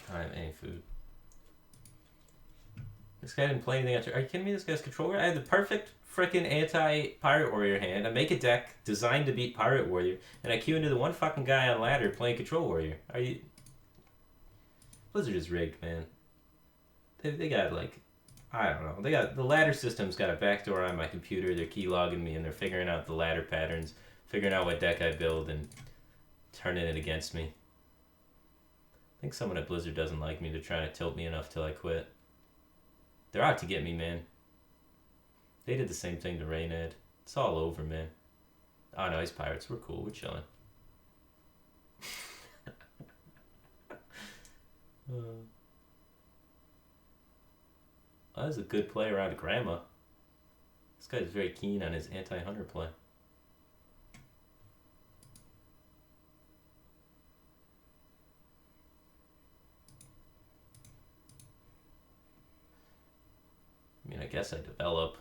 I don't have any food. This guy didn't play anything after. Are you kidding me? This guy's controller? I had the perfect freaking anti-Pirate Warrior hand. I make a deck designed to beat Pirate Warrior, and I queue into the one fucking guy on ladder playing Control Warrior. Are you... Blizzard is rigged, man. They got, like... I don't know. They got... The ladder system's got a backdoor on my computer. They're keylogging me, and they're figuring out the ladder patterns, figuring out what deck I build, and turning it against me. I think someone at Blizzard doesn't like me. They're trying to tilt me enough till I quit. They're out to get me, man. They did the same thing to Raynad. It's all over, man. Oh no, he's pirates. We're cool. We're chilling. That was a good play around Grandma. This guy's very keen on his anti-hunter play. I mean, I guess I develop.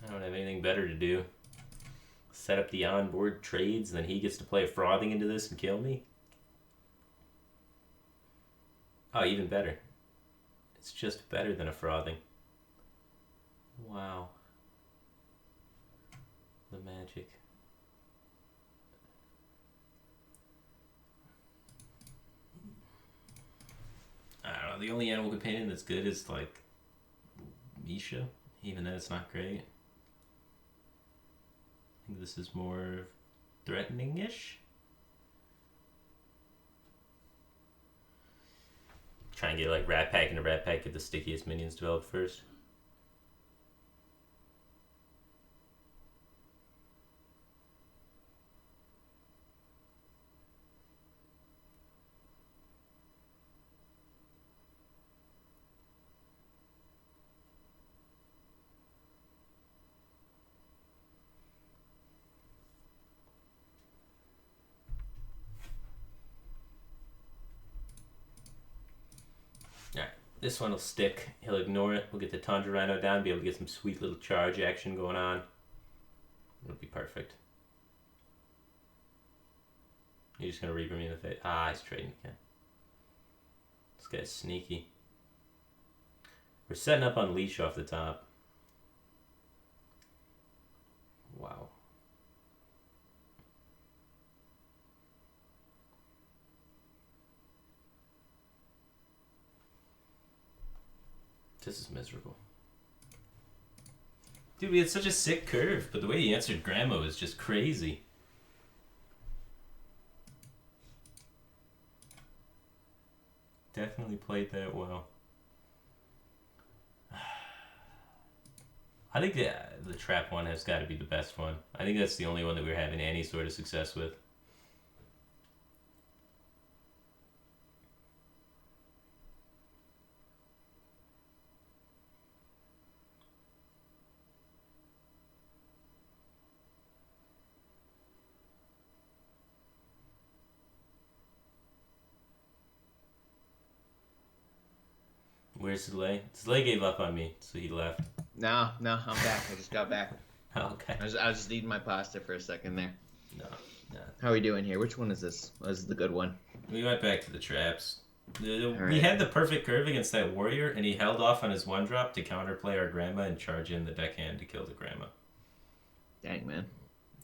I don't have anything better to do. Set up the onboard trades, and then he gets to play a frothing into this and kill me? Oh, even better. It's just better than a frothing. Wow. The magic. I don't know, the only animal companion that's good is, like, Misha, even though it's not great. I think this is more threatening-ish. Try and get like Rat Pack into Rat Pack, get the stickiest minions developed first. This one will stick. He'll ignore it. We'll get the Tundra Rhino down, be able to get some sweet little charge action going on. It'll be perfect. You're just going to Reaper me in the face. Ah, he's trading again. This guy's sneaky. We're setting up on Leash off the top. Wow. This is miserable. Dude, we had such a sick curve, but the way he answered Grandma was just crazy. Definitely played that well. I think the trap one has got to be the best one. I think that's the only one that we're having any sort of success with. Where's Zalae? Zalae gave up on me, so he left. No, I'm back. I just got back. Okay. I was just eating my pasta for a second there. No. How are we doing here? Which one is this? This is the good one. We went back to the traps. We right. had the perfect curve against that warrior, and he held off on his one drop to counterplay our grandma and charge in the deckhand to kill the grandma. Dang, man.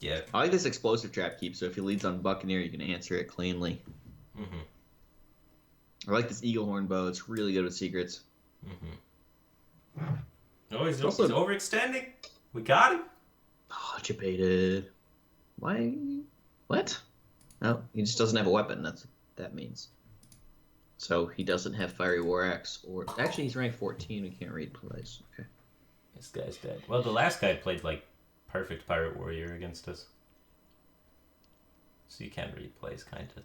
Yeah. I like this explosive trap keep, so if he leads on Buccaneer, you can answer it cleanly. Mm-hmm. I like this Eagle Horn bow. It's really good with secrets. Mm-hmm. Oh, he's overextending. We got him. Oh, chipated. Why? What? No, he just doesn't have a weapon. That's what that means. So he doesn't have Fiery War Axe, or actually he's rank 14. We can't read plays. Okay. This guy's dead. Well, the last guy played like perfect Pirate Warrior against us, so you can read plays, kind of.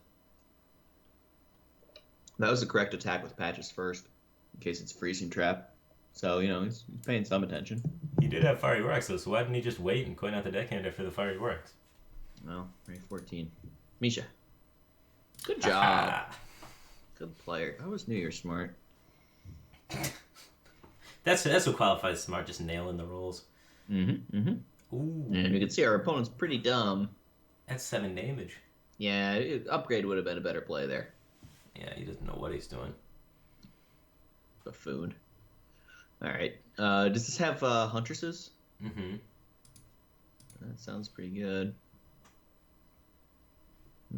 That was the correct attack with patches first, in case it's freezing trap. So he's paying some attention. He did have Fiery War Axe though, so why didn't he just wait and coin out the deckhand after the Fiery War Axe? Well, rank 14. Misha. Good job. Good player. I always knew you were smart. That's what qualifies smart, just nailing the rolls. Mm-hmm. Ooh. And you can see our opponent's pretty dumb. That's 7 damage. Yeah, upgrade would have been a better play there. Yeah, he doesn't know what he's doing. Buffoon. Alright. Does this have Huntresses? Mm-hmm. That sounds pretty good.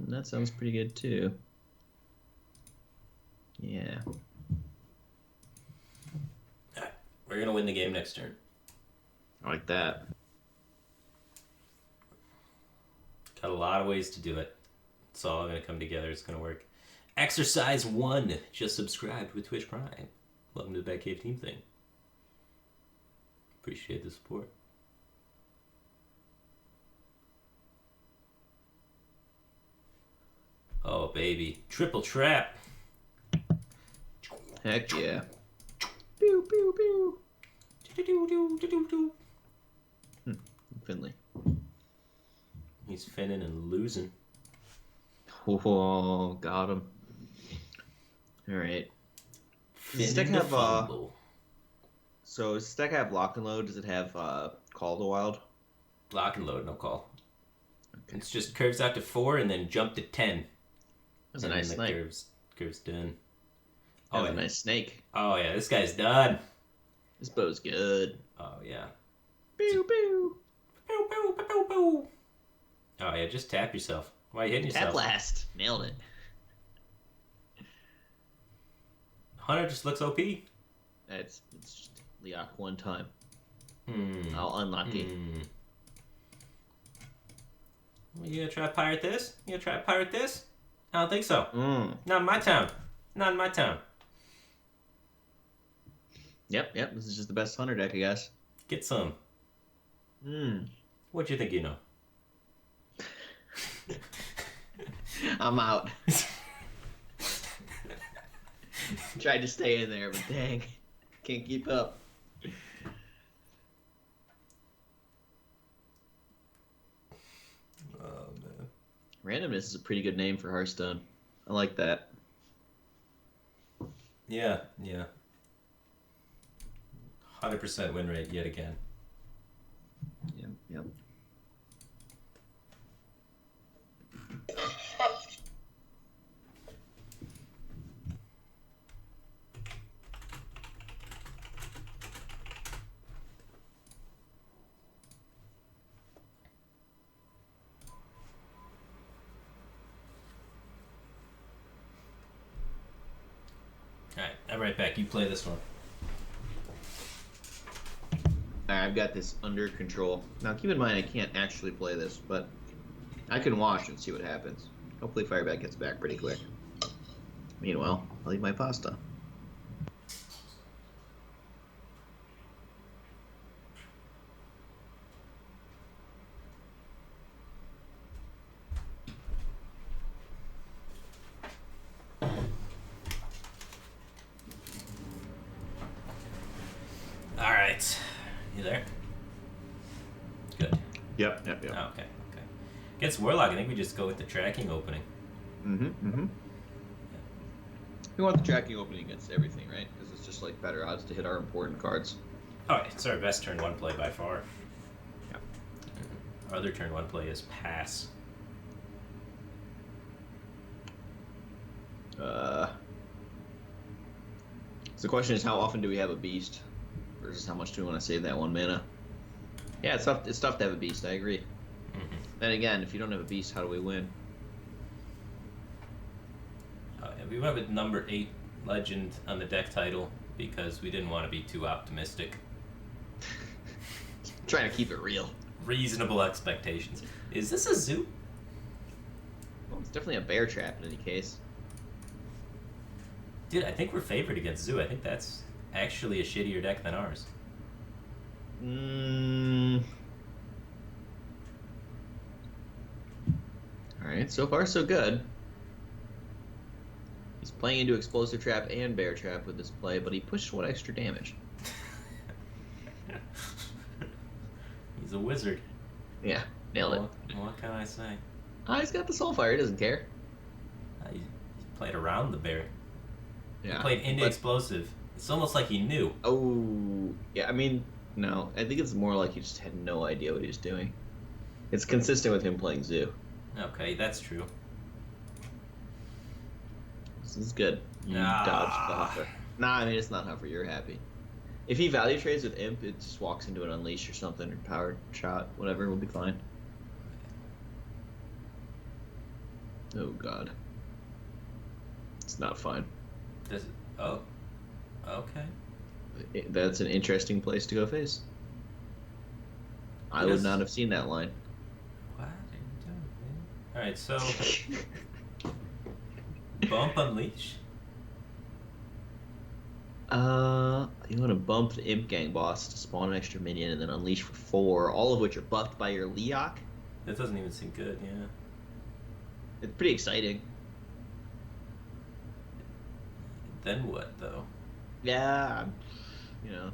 That sounds pretty good too. Yeah. Alright, we're gonna win the game next turn. I like that. Got a lot of ways to do it. It's all gonna come together. It's gonna work. Exercise 1. Just subscribed with Twitch Prime. Welcome to the Batcave Team thing. Appreciate the support. Oh, baby. Triple trap. Heck yeah. Pew, pew, pew. Finley. He's finning and losing. Oh, got him. Alright. Does this deck have, so does this deck have Lock and Load? Does it have Call to Wild? Lock and Load, no call. Okay. It's just curves out to 4 and then jump to 10. That's a nice snake. Curves done. That's a nice snake. Oh yeah, this guy's done. This bow's good. Oh yeah. Pew pew. Pew pew pew pew pew. Oh yeah, just tap yourself. Why are you hitting yourself? Tap blast. Nailed it. Hunter just looks OP. It's just Leok one time. I'll unlock it. You gonna try to pirate this? You gonna try to pirate this? I don't think so. Not in my town. Not in my town. Yep. This is just the best Hunter deck, I guess. Get some. What do you think you know? I'm out. Tried to stay in there, but dang. Can't keep up. Oh, man. Randomness is a pretty good name for Hearthstone. I like that. Yeah. 100% win rate yet again. Yep. Alright, I'm right back. You play this one. Alright, I've got this under control. Now, keep in mind, I can't actually play this, but I can watch and see what happens. Hopefully Firebat gets back pretty quick. Meanwhile, I'll eat my pasta. Alright. You there? Good. Yep. Oh, okay. Against Warlock, I think we just go with the tracking opening. We want the tracking opening against everything, right? Because it's just like better odds to hit our important cards. Oh, it's our best turn 1 play by far. Yeah. Our other turn 1 play is pass. So the question is, how often do we have a beast versus how much do we want to save that 1 mana? Yeah, it's tough. It's tough to have a beast. I agree. Mm-hmm. Then again, if you don't have a beast, how do we win? We went with number 8 legend on the deck title because we didn't want to be too optimistic. Trying to keep it real. Reasonable expectations. Is this a zoo? Well, it's definitely a bear trap in any case. Dude, I think we're favored against zoo. I think that's actually a shittier deck than ours. Alright, so far so good. He's playing into Explosive Trap and Bear Trap with this play, but he pushed 1 extra damage. He's a wizard. Yeah, nailed it. What can I say? He's got the Soulfire, he doesn't care. He played around the bear. Yeah. He played into Explosive. It's almost like he knew. Oh, yeah, I mean, no. I think it's more like he just had no idea what he was doing. It's consistent with him playing Zoo. Okay, that's true. This is good. You dodged the Huffer. Nah, I mean, it's not Huffer. You're happy. If he value trades with Imp, it just walks into an Unleash or something, or Power Shot, whatever, will be fine. Oh, God. It's not fine. Oh. Okay. That's an interesting place to go face. I would not have seen that line. What are you doing, man? Alright, so... Bump Unleash? You want to bump the Imp Gang boss to spawn an extra minion and then unleash for 4, all of which are buffed by your Leok. That doesn't even seem good, yeah. It's pretty exciting. Then what, though? Yeah, you know.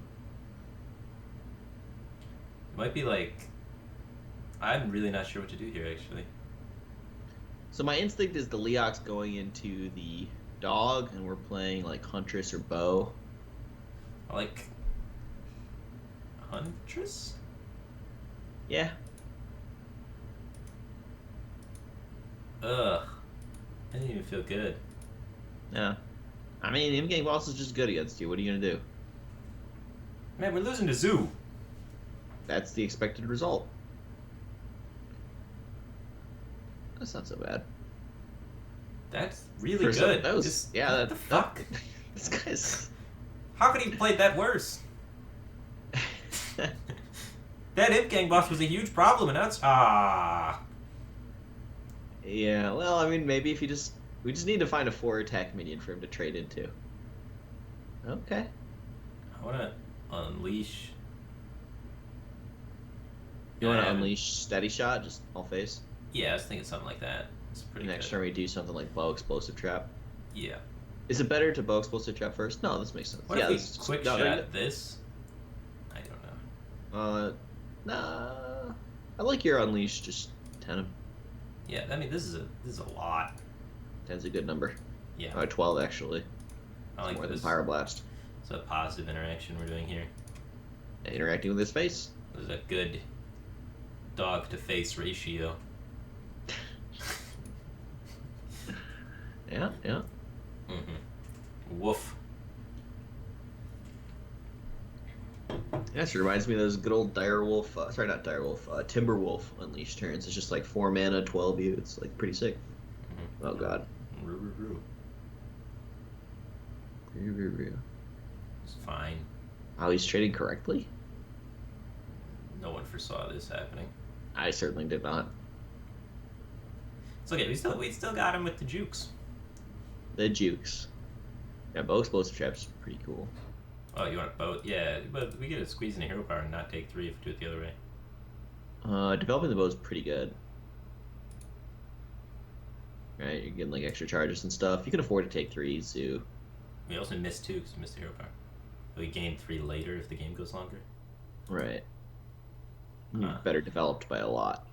It might be like... I'm really not sure what to do here, actually. So my instinct is the Leok's going into the dog, and we're playing like Huntress or Bow. I like... Huntress? Yeah. Ugh. I didn't even feel good. Yeah. I mean, Imp Gang boss is just good against you. What are you gonna do? Man, we're losing to Zoo. That's the expected result. That's not so bad. That's really good. That was yeah. What the fuck? This guy's. How could he have played that worse? That Imp Gang boss was a huge problem, and that's Yeah. Well, I mean, maybe if we just need to find a 4 attack minion for him to trade into. Okay. I wanna unleash. You want to unleash Steady Shot, just all face? Yeah, I was thinking something like that. It's pretty Next good. turn we do something like Bow Explosive Trap. Yeah. Is it better to Bow Explosive Trap first? No, this makes sense. What yeah, if we quick shot this? I don't know. Nah. I like your Unleash, just 10 of. Yeah, I mean this is a lot. 10's a good number. Yeah. 12 actually. I like more this. than Pyroblast. It's a positive interaction we're doing here. Interacting with his face. This is a good dog to face ratio. Yeah. Woof. Yeah, she reminds me of those good old Direwolf. Sorry, not Direwolf. Timberwolf Unleash turns. It's just like 4 mana, 12 you. It's like pretty sick. Mm-hmm. Oh god. It's fine. Oh, he's trading correctly? No one foresaw this happening. I certainly did not. It's okay. We still got him with the jukes. The jukes. Yeah, Bow Explosive Trap's pretty cool. Oh, you want both? Yeah, but we get a squeeze in a hero power and not take 3 if we do it the other way. Developing the bow is pretty good. Right, you're getting like extra charges and stuff. You can afford to take 3, so... We also missed 2 because we missed the hero power. we gain 3 later if the game goes longer. Right. Better developed by a lot.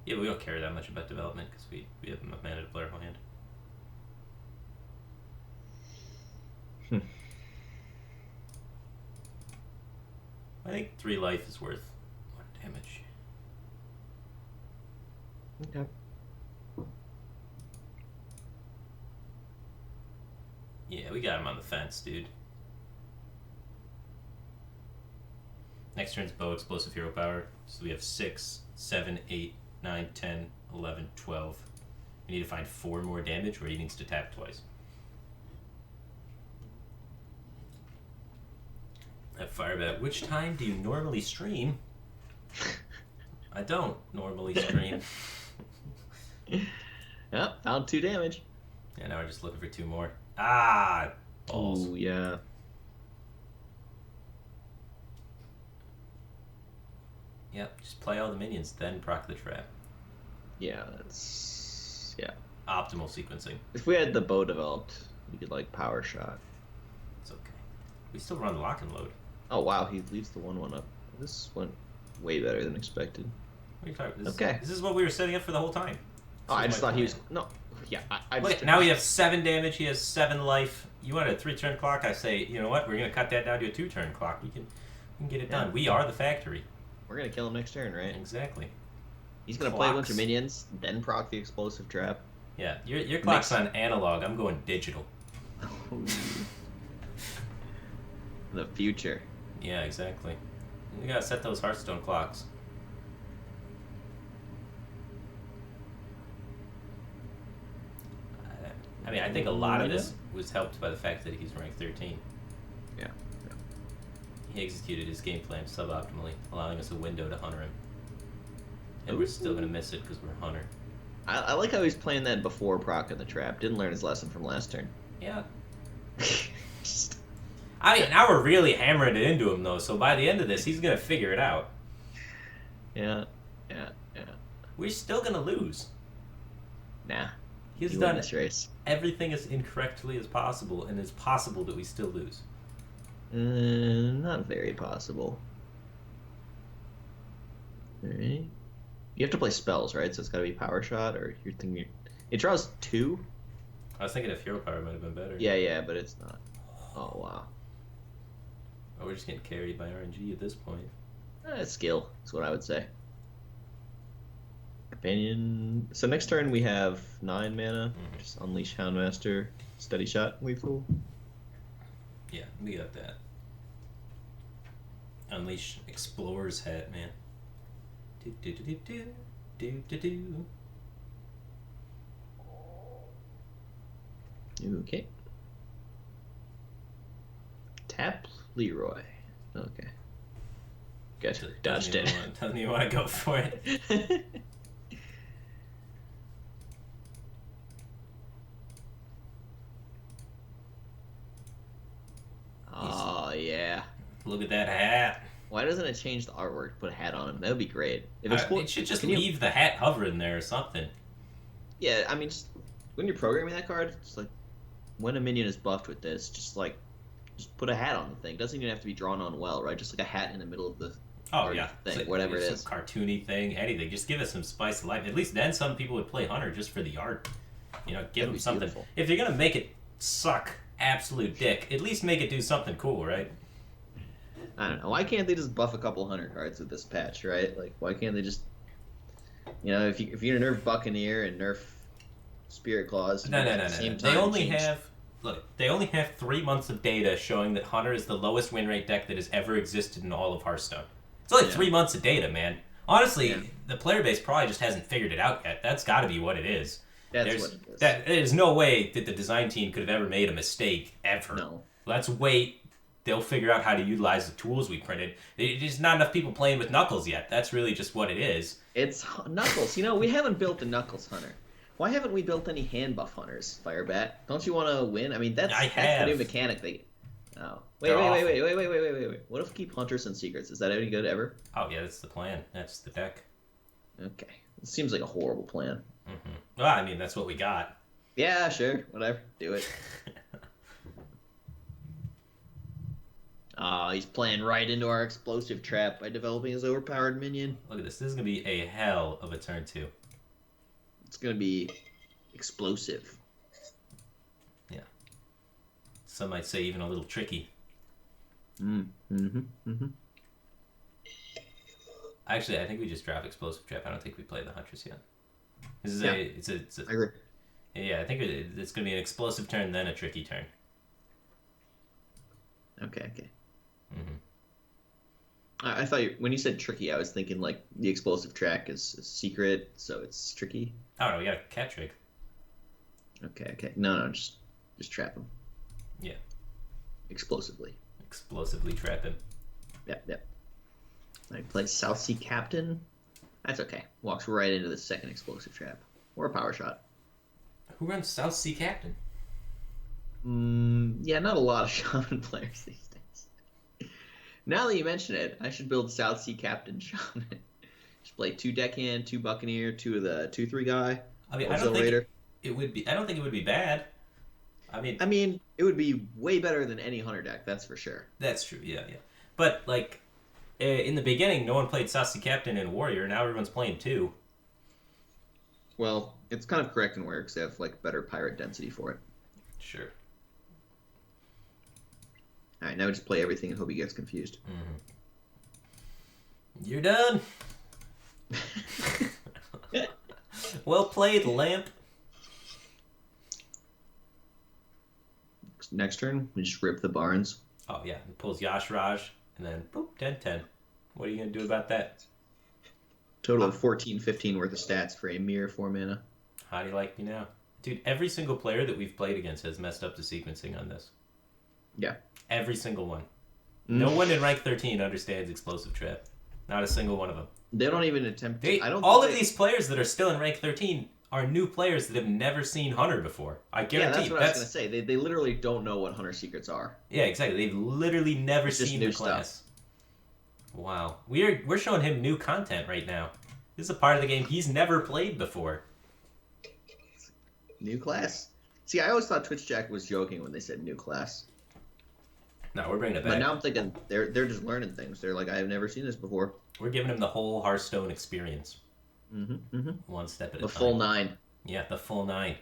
Yeah, but we don't care that much about development because we have enough mana to play our whole hand. I think 3 life is worth 1 damage. Okay. Yeah, we got him on the fence, dude. Next turn's bow, explosive hero power. So we have 6, 7, 8, 9, 10, 11, 12. We need to find 4 more damage, or he needs to tap twice. At Firebat, which time do you normally stream? I don't normally stream. Yep, found 2 damage. Yeah, now we're just looking for 2 more. Ah! Balls. Oh, yeah. Yep, just play all the minions, then proc the trap. Yeah, that's... Yeah. Optimal sequencing. If we had the bow developed, we could, like, power shot. It's okay. We still run lock and load. Oh, wow, he leaves the 1/1 up. This went way better than expected. What are you talking about? Okay. This is what we were setting up for the whole time. Oh, I just thought he was... No. Yeah, I just... Look, now we have 7 damage, he has 7 life. You want a 3-turn clock? I say, you know what? We're going to cut that down to a 2-turn clock. We can get it done. We are the factory. We're going to kill him next turn, right? Exactly. He's going to play a bunch of minions, then proc the explosive trap. Yeah, your clock's on analog. I'm going digital. The future. Yeah, exactly. You gotta set those Hearthstone clocks. I mean, I think a lot of this was helped by the fact that he's ranked 13. Yeah. He executed his game plan suboptimally, allowing us a window to hunter him. And we're still gonna miss it because we're hunter. I like how he's playing that before proc in the trap. Didn't learn his lesson from last turn. Yeah. I mean, now we're really hammering it into him, though, so by the end of this, he's going to figure it out. Yeah. We're still going to lose. Nah. He's done this race. Everything as incorrectly as possible, and it's possible that we still lose. Not very possible. Alright. You have to play spells, right? So it's got to be power shot, or you're thinking... It draws 2? I was thinking if hero power might have been better. Yeah, but it's not. Oh, wow. Oh, we're just getting carried by RNG at this point. Skill is what I would say. Companion. So next turn we have 9 mana. Just unleash Houndmaster, steady shot, lethal. Yeah, we got that. Unleash Explorer's Hat, man. Do. Okay. Tap Leroy. Okay. Good. Dodged it. Doesn't even want to go for it. Oh, yeah. Look at that hat. Why doesn't it change the artwork? Put a hat on him. That would be great. If it should just leave the hat hovering there or something. Yeah, I mean, just when you're programming that card, it's like when a minion is buffed with this, just put a hat on the thing. Doesn't even have to be drawn on well, right? Just like a hat in the middle of the thing, like, whatever it is. A cartoony thing, anything. Just give us some spice of life. At least then some people would play Hunter just for the art. You know, give them something. Beautiful. If you're gonna make it suck absolute dick, at least make it do something cool, right? I don't know. Why can't they just buff a couple Hunter cards with this patch, right? Like, why can't they just, you know, if you're gonna nerf Buccaneer and nerf Spirit Claws, no. They only have 3 months of data showing that Hunter is the lowest win rate deck that has ever existed in all of Hearthstone. It's only 3 months of data, man. Honestly, the player base probably just hasn't figured it out yet. That's got to be what it is. There's no way that the design team could have ever made a mistake ever. No. Let's wait. They'll figure out how to utilize the tools we printed. There's not enough people playing with Knuckles yet. That's really just what it is. It's Knuckles. You know, we haven't built a Knuckles Hunter. Why haven't we built any hand buff Hunters, Firebat? Don't you want to win? I mean, that's the new mechanic. Oh. Wait. What if we keep Hunters and Secrets? Is that any good ever? Oh, yeah, that's the plan. That's the deck. Okay. It seems like a horrible plan. Mm-hmm. Well, I mean, that's what we got. Yeah, sure. Whatever. Do it. He's playing right into our explosive trap by developing his overpowered minion. Look at this. This is going to be a hell of a turn 2. It's going to be explosive. Yeah. Some might say even a little tricky. Actually, I think we just drop explosive trap. I don't think we play the Huntress yet. This is I agree. Yeah, I think it's going to be an explosive turn, then a tricky turn. Okay. I thought when you said tricky, I was thinking like the explosive track is a secret, so it's tricky. Oh no, we got a cat trick. Okay. No, just trap him. Yeah. Explosively Trap him. Yep. I play South Sea Captain. That's okay. Walks right into the second explosive trap. Or a power shot. Who runs South Sea Captain? Yeah, not a lot of Shaman players these days. Now that you mention it, I should build South Sea Captain Shaman. Just play 2 Deckhand, 2 Buccaneer, 2 of the 2/3 guy. I mean, I don't think it would be bad. I mean, it would be way better than any Hunter deck, that's for sure. That's true, yeah. But, like, in the beginning, no one played South Sea Captain and Warrior. Now everyone's playing 2. Well, it's kind of correct in Warrior because they have, like, better pirate density for it. Sure. Alright, now we just play everything and hope he gets confused. You're done. Well played, Lamp. Next turn, we just rip the Barnes. Oh, yeah. He pulls Yash Raj, and then, boop, 10-10. What are you going to do about that? Total of 14-15 worth of stats for a mere 4 mana. How do you like me now? Dude, every single player that we've played against has messed up the sequencing on this. Yeah. Every single one. No one in rank 13 understands explosive trap. Not a single one of them. They don't even attempt to. All of these players that are still in rank 13 are new players that have never seen Hunter before. I guarantee. Yeah, that's what I was going to say. They literally don't know what Hunter secrets are. Yeah, exactly. They've literally never seen the class. Stuff. Wow. We're showing him new content right now. This is a part of the game he's never played before. New class? See, I always thought Twitch Jack was joking when they said new class. No, we're bringing it back. But now I'm thinking they're just learning things. They're like, I have never seen this before. We're giving him the whole Hearthstone experience. One step at a time. The full 9. Yeah, the full 9.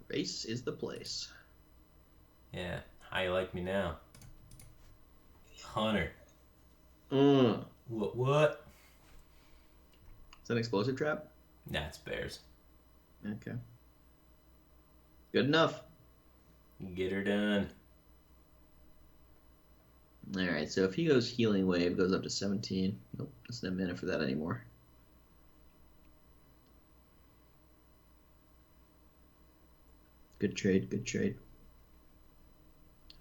Race is the place. Yeah, how you like me now? Hunter. What? Is that an explosive trap? Nah, it's bears. Okay. Good enough. Get her done. Alright, so if he goes Healing Wave, goes up to 17. Nope, doesn't have mana for that anymore. Good trade.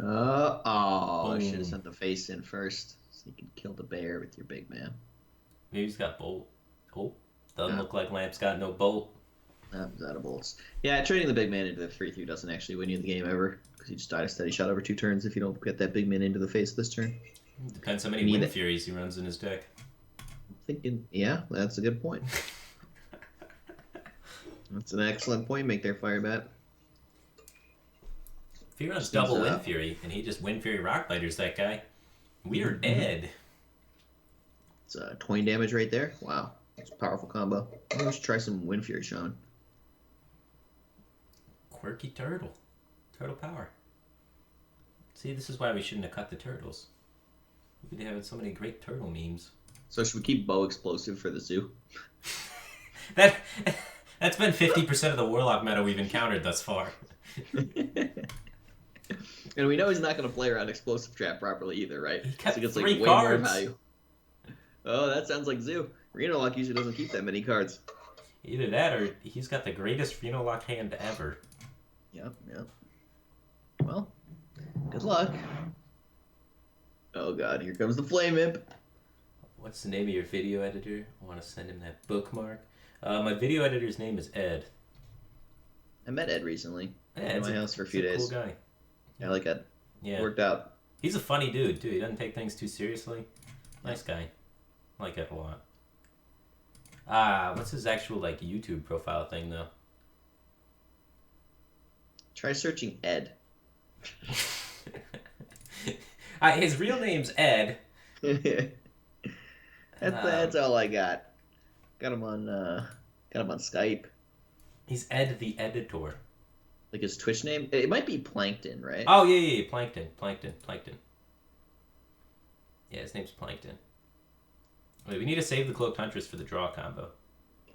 I should have sent the face in first, so you can kill the bear with your big man. Maybe he's got bolt. Oh, doesn't look like Lamp's got no bolt. He's out of bolts. Yeah, trading the big man into the 3/3 doesn't actually win you the game ever, because you just die a steady shot over 2 turns if you don't get that big man into the face this turn. Depends how many Wind Furies he runs in his deck. I'm thinking, yeah, that's a good point. That's an excellent point make there, Firebat. If he runs double Wind Fury and he just Wind Fury Rockbiters that guy, we are dead. It's 20 damage right there. Wow, that's a powerful combo. Maybe we should try some Wind Fury, Shaman. Quirky turtle. Turtle power. See, this is why we shouldn't have cut the turtles. We could have so many great turtle memes. So should we keep bow explosive for the zoo? That's been 50% of the Warlock meta we've encountered thus far. And we know he's not going to play around explosive trap properly either, right? He kept so he gets 3 way cards. More value. Oh, that sounds like Zoo. Reno Lock usually doesn't keep that many cards. Either that or he's got the greatest Reno Lock hand ever. Yep. Well, good luck. Oh god, here comes the Flame Imp. What's the name of your video editor? I want to send him that bookmark. My video editor's name is Ed. I met Ed recently. Yeah, at my house for a few days. Cool guy. Yeah, I like Ed. Yeah. Worked out. He's a funny dude, too. He doesn't take things too seriously. Nice guy. I like Ed a lot. What's his actual like YouTube profile thing though? Try searching Ed. His real name's Ed. That's all I got. Got him on Skype. He's Ed the Editor. Like his Twitch name? It might be Plankton, right? Oh yeah, Plankton. Yeah, his name's Plankton. Wait, we need to save the Cloaked Huntress for the draw combo.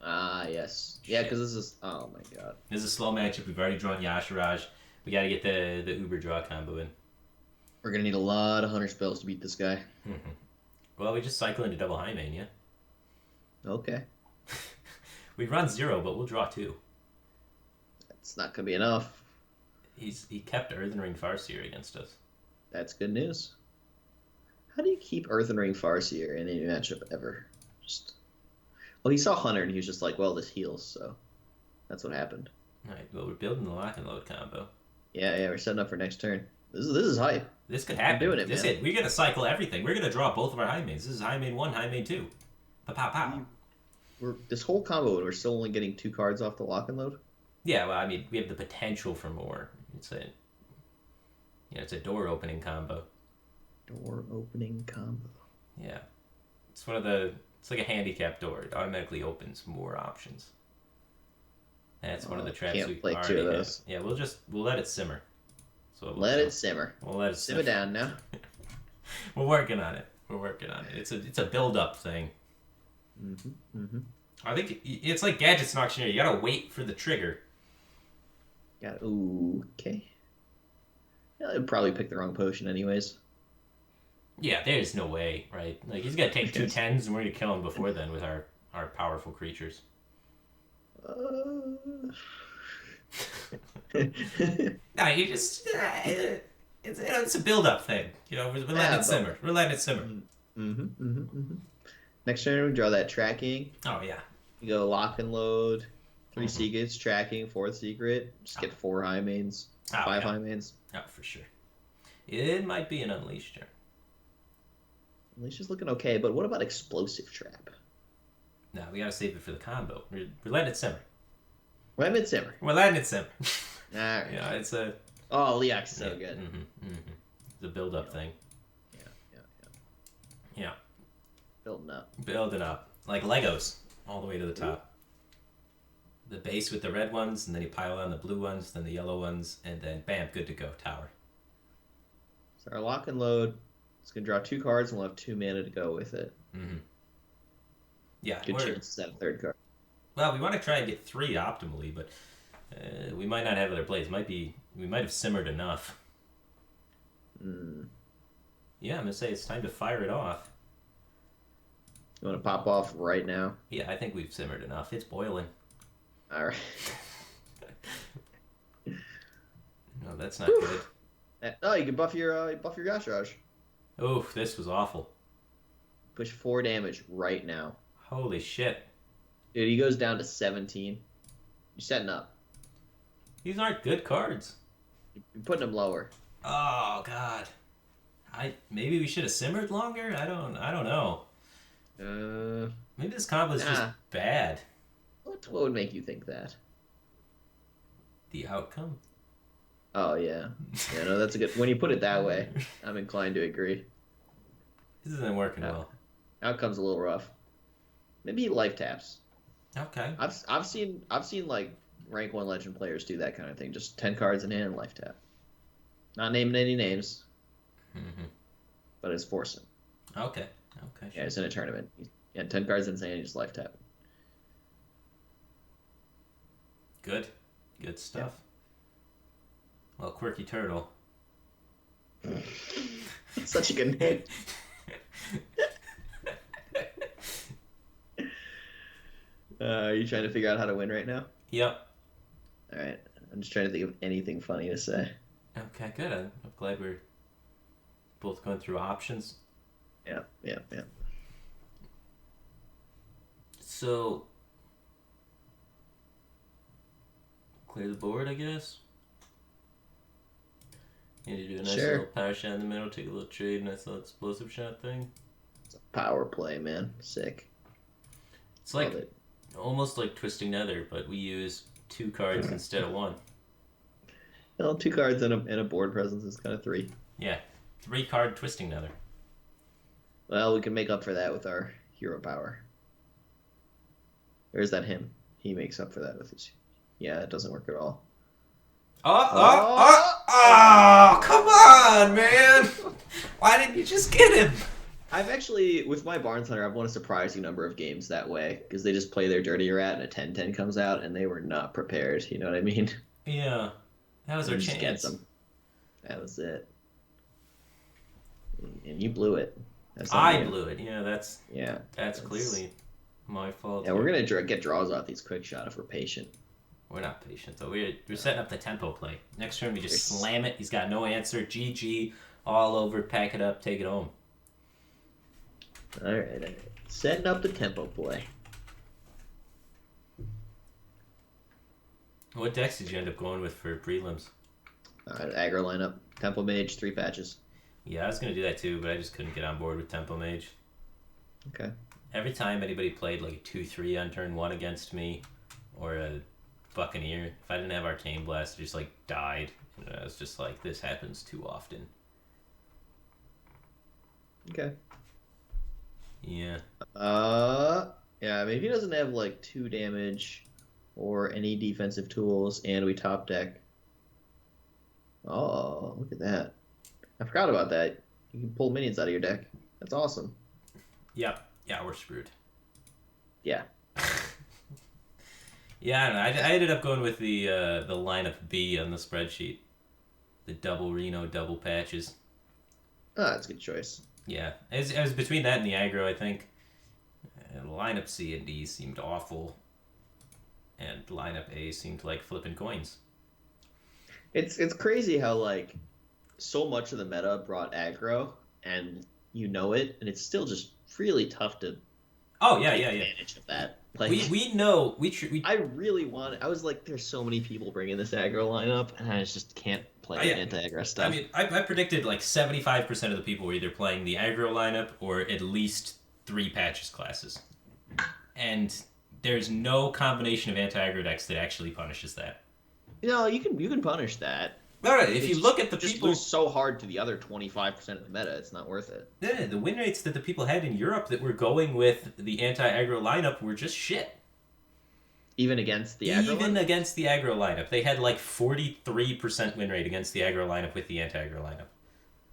Ah, yes. Yeah, because this is... Oh, my God. This is a slow matchup. We've already drawn Yashiraj. We got to get the Uber draw combo in. We're going to need a lot of Hunter spells to beat this guy. Well, we just cycle into double high main, yeah? Okay. We run 0, but we'll draw 2. That's not going to be enough. He kept Earthen Ring Farseer against us. That's good news. How do you keep Earthen Ring Farseer in any matchup ever? Well, he saw Hunter and he was just like, well, this heals, so that's what happened. Alright, well, we're building the lock and load combo. Yeah, we're setting up for next turn. This is hype. This could happen. We're doing it, man. We're going to cycle everything. We're going to draw both of our high mains. This is high main 1, high main 2. Pow. This whole combo, and we're still only getting 2 cards off the lock and load? Yeah, well, I mean, we have the potential for more. It's a door opening combo. Door opening combo. Yeah. It's like a handicap door. It automatically opens more options. That's one of the traps we play already 2 of have. those. Yeah, we'll let it simmer. So Let it simmer. We'll let it simmer down now. We're working on it. It's a build up thing. I think it's like Gadget's an auctioneer. You gotta wait for the trigger. Okay. Yeah, I'd probably pick the wrong potion anyways. Yeah, there's no way, right? Like he's gonna take 2 10s and we're gonna kill him before then with our powerful creatures. No, you just it's a build up thing. You know, we're letting it simmer. We're letting it simmer. Next turn we draw that tracking. Oh yeah. You go lock and load. 3 secrets, tracking, 4th secret. Just get 4 high mains. 5 high mains. Oh, for sure. It might be an Unleashed turn. Unleashed is looking okay, but what about Explosive Trap? No, we gotta save it for the combo. We're letting it simmer. Letting it simmer. We're letting it simmer. Alright. Yeah, it's a... Oh, Leok's so good. It's a build-up thing. Yeah. Building up. Like Legos. All the way to the top. The base with the red ones, and then you pile on the blue ones, then the yellow ones, and then bam, good to go. Tower. So our lock and load, it's going to draw 2 cards, and we'll have 2 mana to go with it. Yeah. Good chance to have a 3rd card. Well, we want to try and get 3 optimally, but we might not have other plays. We might have simmered enough. Yeah, I'm going to say it's time to fire it off. You want to pop off right now? Yeah, I think we've simmered enough. It's boiling. All right. No, that's not good. Oh, you can buff your Yashiraj. Oof, this was awful. Push 4 damage right now. Holy shit. Dude, he goes down to 17. You're setting up. These aren't good cards. You're putting him lower. Oh god. Maybe we should have simmered longer? I don't know. Maybe this combo is just bad. What would make you think that? The outcome? Oh yeah. Yeah, no, that's a good when you put it that way, I'm inclined to agree. This isn't working well. Outcome's a little rough. Maybe life taps. Okay. I've seen like rank 1 legend players do that kind of thing. Just 10 cards in hand and life tap. Not naming any names. But it's forcing. Okay. Yeah, it's in a tournament. Yeah, 10 cards in hand, you just life tap. Good stuff. Yeah. Well, Quirky Turtle. Such a good name. Are you trying to figure out how to win right now? Yep. All right. I'm just trying to think of anything funny to say. Okay, good. I'm glad we're both going through options. Yeah. So, clear the board, I guess. Need to do a nice little power shot in the middle, take a little trade, nice little explosive shot thing. It's a power play, man. Sick. It's like Almost like Twisting Nether, but we use 2 cards instead of 1. Well, 2 cards and a board presence is kind of 3. Yeah, 3-card Twisting Nether. Well, we can make up for that with our hero power. Or is that him? He makes up for that with his... Yeah, it doesn't work at all. Oh, come on, man! Why didn't you just get him? I've actually, with my Barnes Hunter, I've won a surprising number of games that way, because they just play their Dirty Rat and a 10-10 comes out, and they were not prepared, you know what I mean? Yeah, that was our You just get chance. them. That was it. And you blew it. I blew it, yeah, that's that's clearly my fault. Yeah, we're going to get draws off these quick shot if we're patient. We're not patient, though. We're setting up the tempo play. Next turn, we just slam it. He's got no answer. GG. All over. Pack it up. Take it home. All right. Setting up the tempo play. What decks did you end up going with for prelims? Aggro lineup. Tempo Mage, 3 patches. Yeah, I was going to do that too, but I just couldn't get on board with Tempo Mage. Okay. Every time anybody played like a 2-3 on turn 1 against me, or a Buccaneer, if I didn't have Arcane Blast, it just like died. And I was just like, this happens too often. Okay. Yeah. Yeah, I mean, if he doesn't have like 2 damage or any defensive tools, and we top deck. Oh, look at that. I forgot about that. You can pull minions out of your deck. That's awesome. Yep. Yeah, we're screwed. Yeah. Yeah, I don't know. I ended up going with the lineup B on the spreadsheet. The double Reno, double patches. Oh, that's a good choice. Yeah. It was between that and the aggro, I think. Lineup C and D seemed awful. And lineup A seemed like flipping coins. It's crazy how, like, so much of the meta brought aggro, and you know it, and it's still just really tough to take advantage of that. Like, we know I really want. I was like, there's so many people bringing this aggro lineup, and I just can't play anti-aggro stuff. I mean, I predicted like 75% of the people were either playing the aggro lineup or at least 3 patches classes, and there's no combination of anti-aggro decks that actually punishes that. No, you can punish that. All right, if you look at the people, lose so hard to the other 25% of the meta, it's not worth it. Yeah, the win rates that the people had in Europe that were going with the anti-aggro lineup were just shit. Even against the aggro Even lineup? against the aggro lineup. They had like 43% win rate against the aggro lineup with the anti-aggro lineup.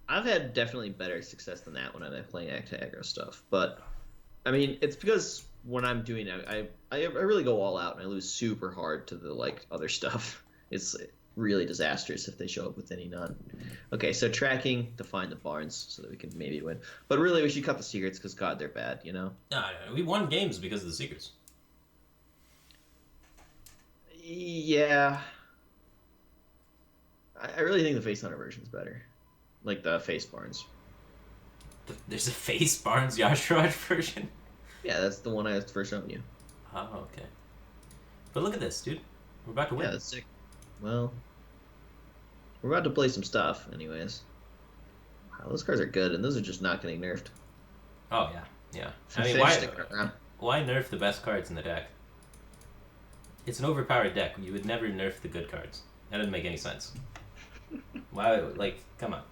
I've had definitely better success than that when I'm playing anti-aggro stuff. But, I mean, it's because when I'm doing it, I really go all out and I lose super hard to the, like, other stuff. It's really disastrous if they show up with any none. Okay, so tracking to find the barns so that we can maybe win. But really, we should cut the secrets because, God, they're bad, you know? No, we won games because of the secrets. Yeah. I really think the Face Hunter version's better. Like the Face Barns. There's a Face Barnes Yashraj version? Yeah, that's the one I was first showing you. Oh, okay. But look at this, dude. We're about to win. Yeah, that's sick. Well, we're about to play some stuff, anyways. Wow, those cards are good, and those are just not getting nerfed. Oh, yeah. Yeah. I mean, why nerf the best cards in the deck? It's an overpowered deck. You would never nerf the good cards. That doesn't make any sense. Why? Like, come on.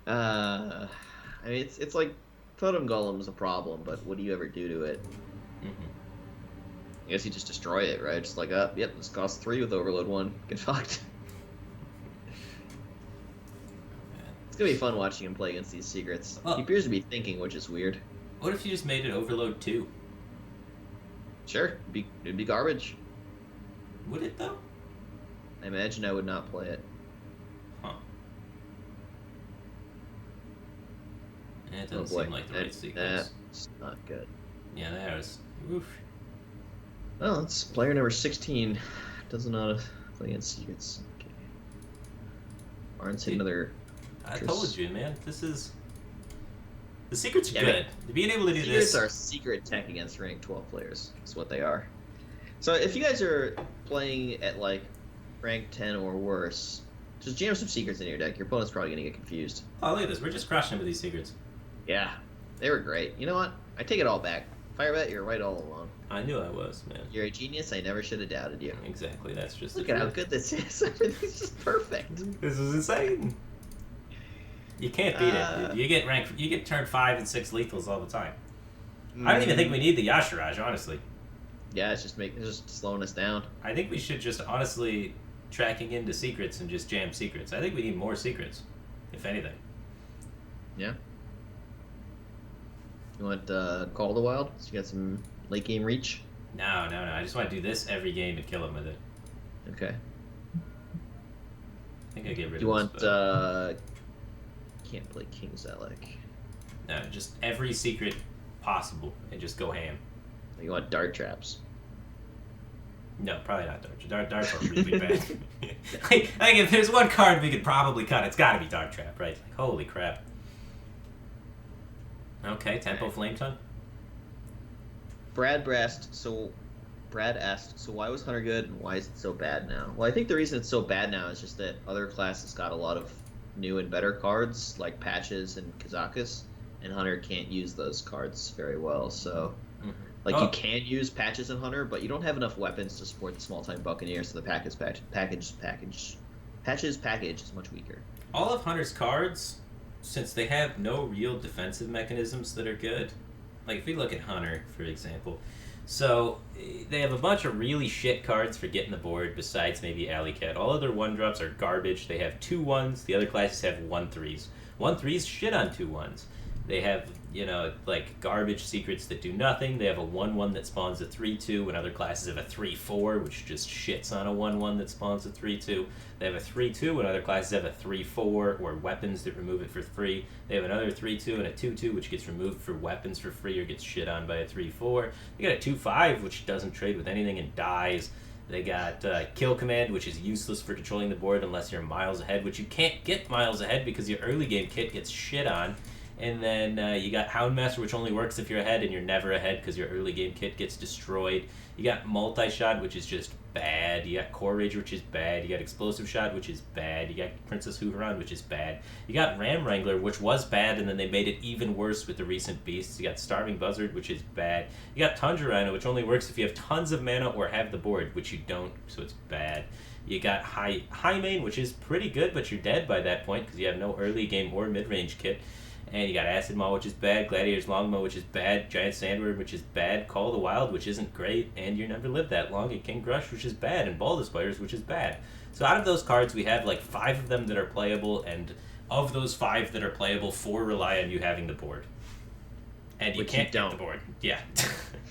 I mean, it's like Totem Golem's a problem, but what do you ever do to it? Mm-hmm. I guess you just destroy it, right? Just like, yep, this costs 3 with Overload 1. Get fucked. It's gonna be fun watching him play against these secrets. Well, he appears to be thinking, which is weird. What if you just made it Overload 2? Sure, it'd be garbage. Would it, though? I imagine I would not play it. Huh. Yeah, it doesn't seem like the right sequence. That's not good. Yeah, that was... Oof. Well, it's player number 16. Doesn't know how to play against secrets. Okay. Barnes hit another... I told you, man. This is... The secrets are good. Being able to do secrets this... are secret tech against rank 12 players. That's what they are. So if you guys are playing at, like, rank 10 or worse, just jam some secrets in your deck. Your opponent's probably going to get confused. Oh, look at this. We're just crushing with these secrets. Yeah. They were great. You know what? I take it all back. Firebat, you're right all along. I knew I was, man. You're a genius. I never should have doubted you. Exactly. That's just Look the at how truth. good this is. Everything's just perfect. This is insane. You can't beat it, dude. You get turned 5 and 6 lethals all the time. I don't even think we need the Yashiraj, honestly. Yeah, it's just slowing us down. I think we should just honestly tracking into secrets and just jam secrets. I think we need more secrets, if anything. Yeah. You want Call of the Wild? So you got some late game reach? No. I just want to do this every game and kill him with it. Okay. I think I get rid Do you of want this, can't play King Zalae. no, just every secret possible and just go ham. You want dart traps? No, probably not Dart. Darts are really bad. Like if there's one card we could probably cut, it's got to be Dart Trap, right? Like, holy crap. Okay, Tempo Flame Tongue. Brad asked, so why was Hunter good and why is it so bad now? Well, I think the reason it's so bad now is just that other classes got a lot of new and better cards, like Patches and Kazakus, and Hunter can't use those cards very well, so... You can use Patches and Hunter, but you don't have enough weapons to support the small-time Buccaneer, so the Patches package is much weaker. All of Hunter's cards, since they have no real defensive mechanisms that are good, like if we look at Hunter, for example, so they have a bunch of really shit cards for getting the board besides maybe Alley Cat. All of their 1-drops are garbage. They have 2-1s. The other classes have 1-3s. 1-3s shit on 2-1s. They have, like garbage secrets that do nothing. They have a 1-1 that spawns a 3-2, and other classes have a 3-4, which just shits on a 1-1 that spawns a 3-2. They have a 3-2, and other classes have a 3-4, or weapons that remove it for free. They have another 3-2 and a 2-2, which gets removed for weapons for free or gets shit on by a 3-4. They got a 2-5, which doesn't trade with anything and dies. They got Kill Command, which is useless for controlling the board unless you're miles ahead, which you can't get miles ahead because your early game kit gets shit on. And then you got Houndmaster, which only works if you're ahead, and you're never ahead because your early game kit gets destroyed. You got Multi-Shot, which is just bad. You got Core Rager, which is bad. You got Explosive Shot, which is bad. You got Princess Hooveron, which is bad. You got Ram Wrangler, which was bad, and then they made it even worse with the recent beasts. You got Starving Buzzard, which is bad. You got Tundra Rhino, which only works if you have tons of mana or have the board, which you don't, so it's bad. You got High Main, which is pretty good, but you're dead by that point because you have no early game or mid-range kit. And you got Acid Maw, which is bad, Gladiator's Longbow, which is bad, Giant Sandward, which is bad, Call of the Wild, which isn't great, and you never live that long, and King Grush, which is bad, and Ball Spiders, which is bad. So out of those cards, we have like 5 of them that are playable, and of those 5 that are playable, 4 rely on you having the board. And you can't get the board. Yeah.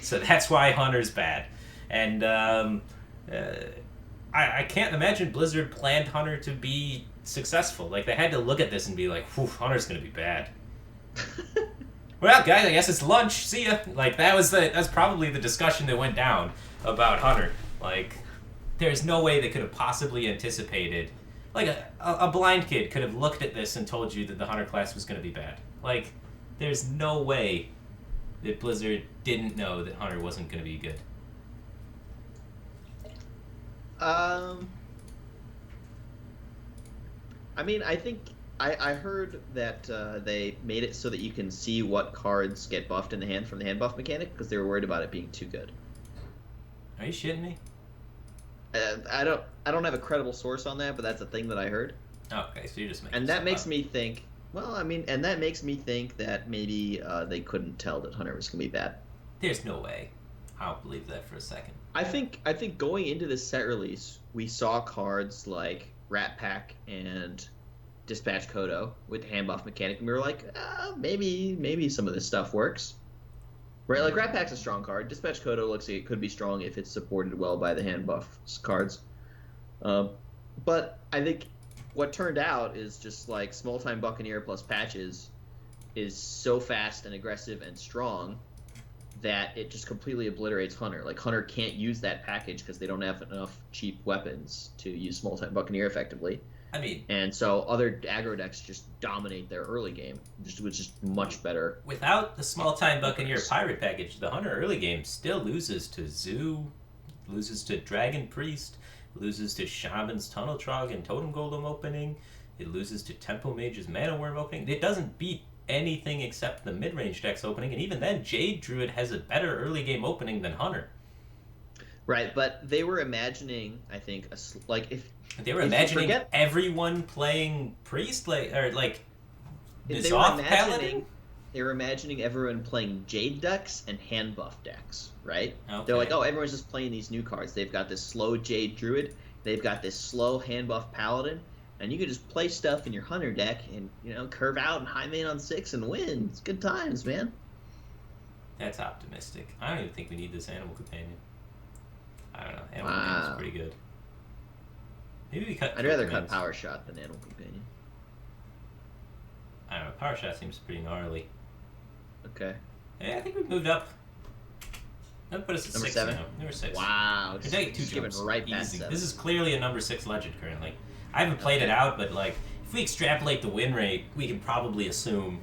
So that's why Hunter's bad. And I can't imagine Blizzard planned Hunter to be successful. Like, they had to look at this and be like, whew, Hunter's going to be bad. Well, guys, I guess it's lunch. See ya. Like, that's probably the discussion that went down about Hunter. Like, there's no way they could have possibly anticipated. Like, a blind kid could have looked at this and told you that the Hunter class was going to be bad. Like, there's no way that Blizzard didn't know that Hunter wasn't going to be good. I mean, I think I heard that they made it so that you can see what cards get buffed in the hand from the hand buff mechanic because they were worried about it being too good. Are you shitting me? I don't have a credible source on that, but that's a thing that I heard. Okay, so you're just making. And that makes me think. Well, I mean, and that makes me think that maybe they couldn't tell that Hunter was gonna be bad. There's no way. I don't believe that for a second. I think going into this set release, we saw cards like Rat Pack and Dispatch Kodo with the hand buff mechanic, and we were like, maybe some of this stuff works. Right, like Rat Pack's a strong card. Dispatch Kodo looks like it could be strong if it's supported well by the hand buff cards. But I think what turned out is just like Small Time Buccaneer plus Patches is so fast and aggressive and strong that it just completely obliterates Hunter. Like, Hunter can't use that package because they don't have enough cheap weapons to use Small Time Buccaneer effectively. I mean, and so other aggro decks just dominate their early game, which is just much better. Without the Small Time Buccaneer Pirate package, the Hunter early game still loses to Zoo, loses to Dragon Priest, loses to Shaman's Tunnel Trog and Totem Golem opening. It loses to Tempo Mage's Mana Worm opening. It doesn't beat anything except the mid-range decks opening, and even then, Jade Druid has a better early game opening than Hunter. Right, but they were imagining, I think, like They were if you imagining forget everyone playing Priest, or like if Zoth Paladin. they were imagining everyone playing Jade decks and hand buff decks, right? Okay. They're like, oh, everyone's just playing these new cards. They've got this slow Jade Druid, they've got this slow hand buff Paladin, and you can just play stuff in your Hunter deck and curve out and high main on 6 and win. It's good times, man. That's optimistic. I don't even think we need this Animal Companion. I don't know. Animal Companion's pretty good. Maybe we cut. I'd rather cut Power Shot than Animal Companion. I don't know. Power Shot seems pretty gnarly. Okay. Yeah, I think we've moved up. That put us at Number 6 7? now. Number 6. Wow. We're taking 2 jumps. Right past Easy. 7. This is clearly a number 6 legend currently. I haven't played it out, but like, if we extrapolate the win rate, we can probably assume.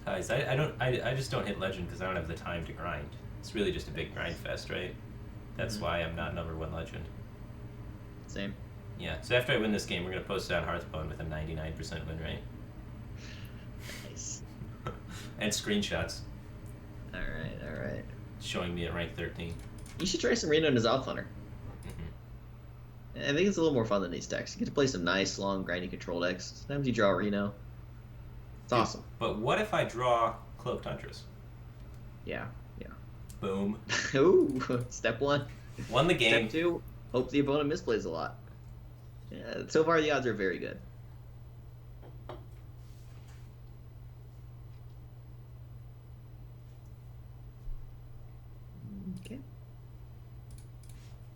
Guys, I just don't hit legend because I don't have the time to grind. It's really just a big grind fest, right? That's why I'm not number 1 legend. Same. Yeah, so after I win this game, we're going to post it on Hearthstone with a 99% win rate. Nice. And screenshots. Alright. Showing me at rank 13. You should try some Reno and Zoth Hunter. I think it's a little more fun than these decks. You get to play some nice, long, grindy control decks. Sometimes you draw Reno. It's awesome. But what if I draw Cloaked Huntress? Yeah. Boom. Ooh, step 1. Won the game. Step 2, hope the opponent misplays a lot. Yeah, so far the odds are very good. Okay.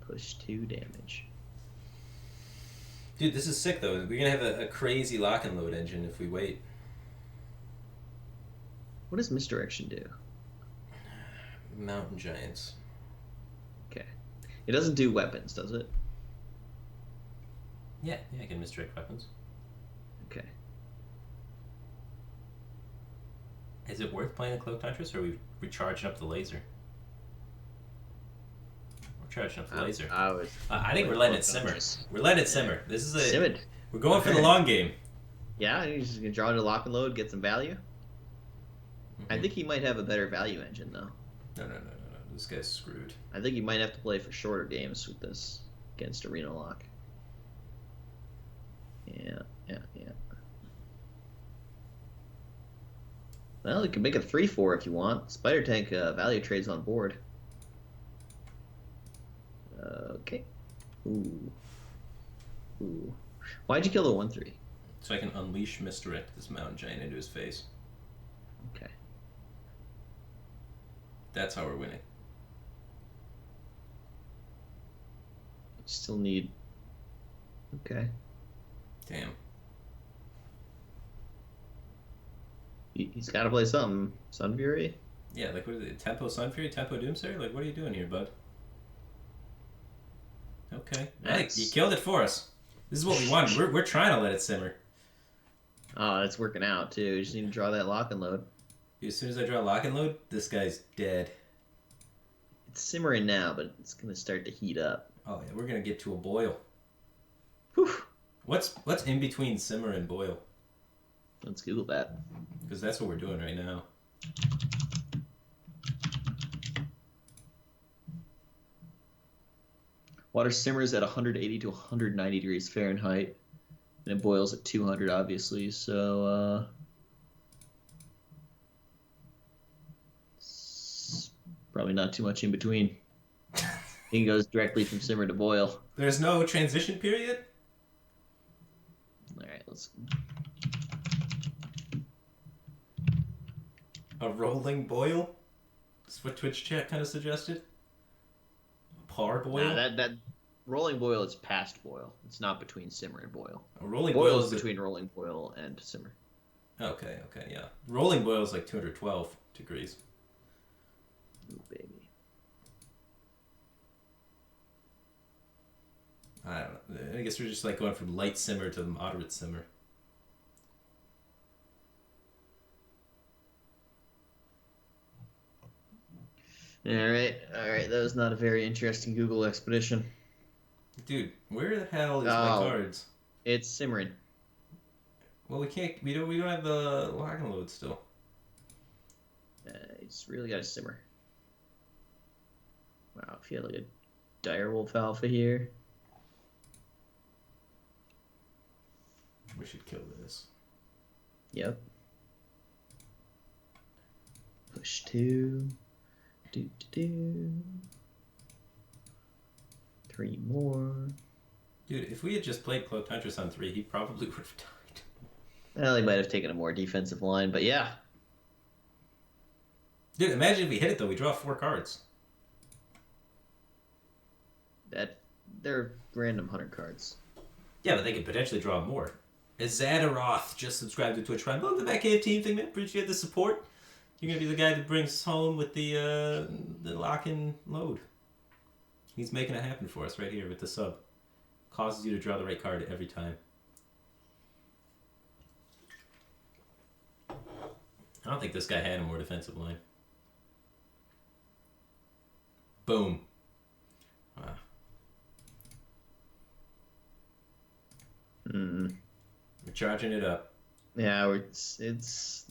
Push 2 damage. Dude, this is sick though. We're gonna have a crazy lock and load engine if we wait. What does Misdirection do? Mountain Giants. Okay. It doesn't do weapons, does it? Yeah, I can misdirect weapons. Okay. Is it worth playing the Cloaked Huntress, or are we recharging up the laser? We're charging up the laser. I think we're letting it simmer. We're letting it simmer. This is Simmered. We're going for the long game. Yeah, he's just gonna draw into lock and load, get some value. I think he might have a better value engine though. No. This guy's screwed. I think he might have to play for shorter games with this against Arena Lock. Yeah. Well, you can make a 3/4 if you want. Spider Tank value trades on board. Okay. Ooh. Why'd you kill the 1/3? So I can unleash misdirect this Mountain Giant into his face. Okay. That's how we're winning. Still need. Okay. Damn. He's got to play something. Sun Fury? Yeah, like what is it? Tempo Sun Fury? Tempo Doomsayer? Like what are you doing here, bud? Okay. Nice. You killed it for us. This is what we wanted. We're trying to let it simmer. Oh, that's working out too. You just need to draw that lock and load. As soon as I draw lock and load, this guy's dead. It's simmering now, but it's gonna start to heat up. Oh yeah, we're gonna get to a boil. Whew. What's in between simmer and boil? Let's Google that. Because that's what we're doing right now. Water simmers at 180 to 190 degrees Fahrenheit, and it boils at 200, obviously. So, probably not too much in between. It goes directly from simmer to boil. There's no transition period? All right, let's. A rolling boil? That's what Twitch chat kind of suggested. Par boil? Nah, that rolling boil is past boil. It's not between simmer and boil. A rolling boil is between rolling boil and simmer. Okay, yeah. Rolling boil is like 212 degrees. Ooh, baby. I don't know. I guess we're just like going from light simmer to moderate simmer. All right. That was not a very interesting Google expedition. Dude, where the hell is my cards? It's simmering. Well, we can't. We don't have the lock and load still. It's really got to simmer. Wow, I feel like a direwolf alpha here. We should kill this. Yep. Push 2. Do. 3 more. Dude, if we had just played Cloak Huntress on 3, he probably would have died. Well, he might have taken a more defensive line, but yeah. Dude, imagine if we hit it though. We draw 4 cards. They're random 100 cards. Yeah, but they could potentially draw more. Zadaroth just subscribed to Twitch Prime. Welcome to the Batcave team thing, man. Appreciate the support. You're gonna be the guy that brings us home with the lock and load. He's making it happen for us right here with the sub. Causes you to draw the right card every time. I don't think this guy had a more defensive line. Boom. Wow. We're charging it up. Yeah, it's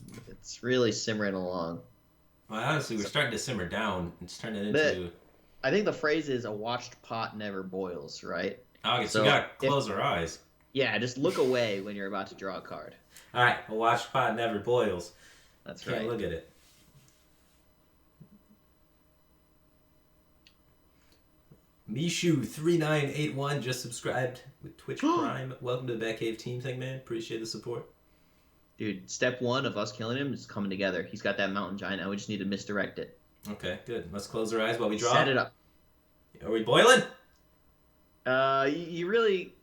really simmering along. Well, honestly, we're starting to simmer down. It's turning into... I think the phrase is, a watched pot never boils, right? Okay, so we gotta close our eyes. Yeah, just look away when you're about to draw a card. Alright, a watched pot never boils. That's right. Can't look at it. Mishu3981 just subscribed with Twitch Prime. Welcome to the Batcave team thing, man. Appreciate the support. Dude, step 1 of us killing him is coming together. He's got that mountain giant. Now we just need to misdirect it. Okay, good. Let's close our eyes while we draw. Set it up. Are we boiling? You really...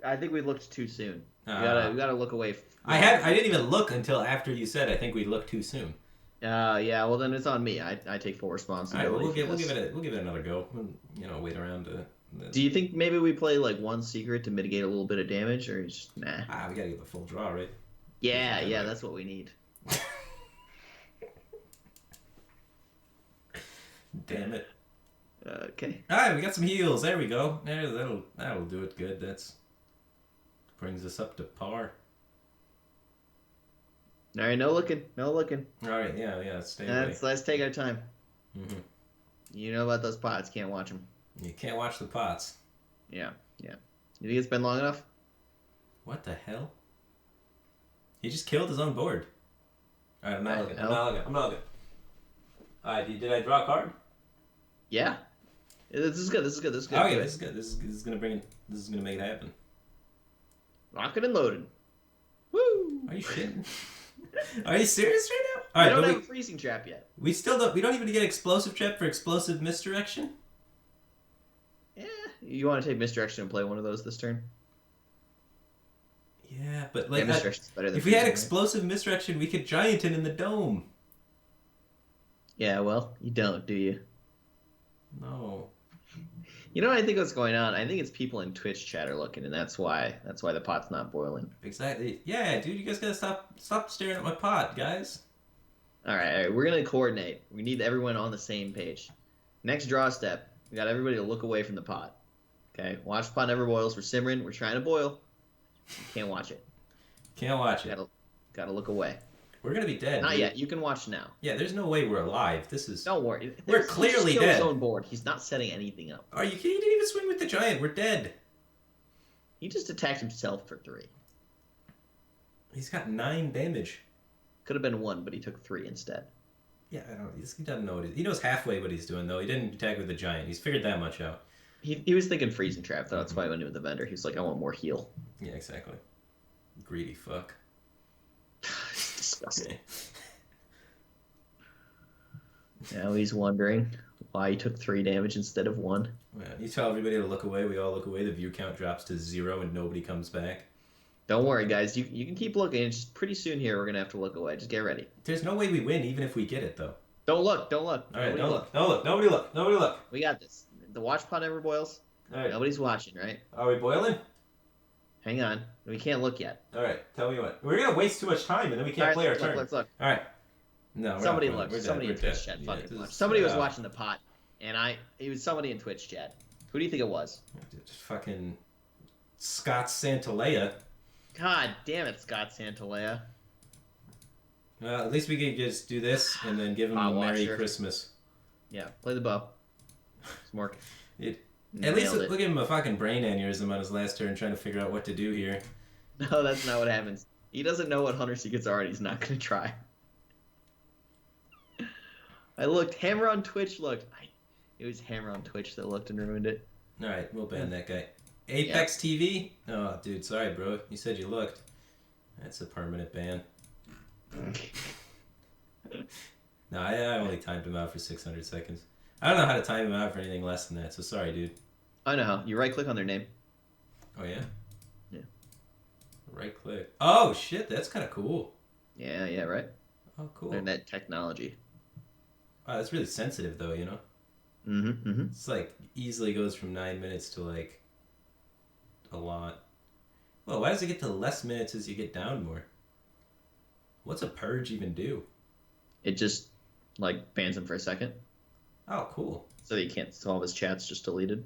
I think we looked too soon. We gotta look away. I didn't even look until after you said I think we looked too soon. Yeah, well then it's on me. I take full responsibility. All right, we'll give it another go. We'll, wait around to... Do you think maybe we play like 1 secret to mitigate a little bit of damage, or just nah? We gotta get the full draw, right? Yeah, that's what we need. Damn it. Okay. Alright, we got some heals. There we go. That'll do it good. That's brings us up to par. Alright, no looking. Alright, yeah, stay away. Let's take our time. Mm-hmm. You know about those pots, can't watch them. You can't watch the pots. Yeah. You think it's been long enough? What the hell? He just killed his own board. Alright, I'm not looking. Alright, did I draw a card? Yeah. This is good. Okay, this is good. This is gonna make it happen. Lock it and loaded. Woo! Are you shitting? Are you serious right now? All right, I don't have a freezing trap yet. We don't even get explosive trap for explosive misdirection? Yeah. You want to take misdirection and play one of those this turn? Yeah, but like misdirection's better than if we had freezing, explosive misdirection, we could giant him in the dome. Yeah, well, you don't, do you? No. You know what I think what's going on? I think it's people in Twitch chat are looking, and that's why the pot's not boiling. Exactly. Yeah, dude, you guys gotta stop staring at my pot, guys. All right, we're gonna coordinate. We need everyone on the same page. Next draw step, we got everybody to look away from the pot. Okay, watch the pot never boils. We're simmering. We're trying to boil. You can't watch it. Can't watch it. Gotta look away. We're gonna be dead. Not dude. yet. You can watch now. Yeah, there's no way we're alive. Don't worry. We're clearly he's dead. His own board. He's not setting anything up. Are you kidding? He didn't even swing with the giant. We're dead. He just attacked himself for 3. He's got 9 damage. Could have been 1, but he took 3 instead. Yeah, I don't. He doesn't know what he knows halfway what he's doing though. He didn't attack with the giant. He's figured that much out. He was thinking freezing trap though. That's why he went in with the vendor. He was like, I want more heal. Yeah, exactly. Greedy fuck. It's disgusting. Now he's wondering why he took 3 damage instead of 1. Yeah, you tell everybody to look away. We all look away. The view count drops to 0 and nobody comes back. Don't worry, guys. You can keep looking. It's just pretty soon here we're gonna have to look away. Just get ready. There's no way we win, even if we get it, though. Don't look. All right, don't look. Nobody look. We got this. The watch pot never boils. All right. Nobody's watching, right? Are we boiling? Hang on. We can't look yet. All right. Tell me what. We're gonna waste too much time, and then we can't play our turn. Let's look. All right. No. Somebody looked. Somebody in Twitch chat. Somebody was watching the pot, and it was somebody in Twitch chat. Who do you think it was? Fucking Scott Santalea. God damn it, Scott Santalea. Well, at least we can just do this and then give him a Merry Christmas. Yeah, play the bow. Smork. At least look at him a fucking brain aneurysm on his last turn trying to figure out what to do here. No, that's not what happens. He doesn't know what Hunter Secrets are and he's not going to try. I looked. Hammer on Twitch looked. It was Hammer on Twitch that looked and ruined it. Alright, we'll ban that guy. Apex TV? Oh, dude, sorry, bro. You said you looked. That's a permanent ban. No, I only timed him out for 600 seconds. I don't know how to time him out for anything less than that, so sorry, dude. I know how. You right-click on their name. Oh, yeah? Yeah. Right-click. Oh, shit, that's kind of cool. Yeah, right? Oh, cool. Learn that technology. Wow, that's really sensitive, though, you know? It's like, easily goes from 9 minutes to, like, a lot. Well, why does it get to less minutes as you get down more? What's a purge even do? It just, like, bans him for a second. Oh, cool. So that he can't, so all of his chat's just deleted.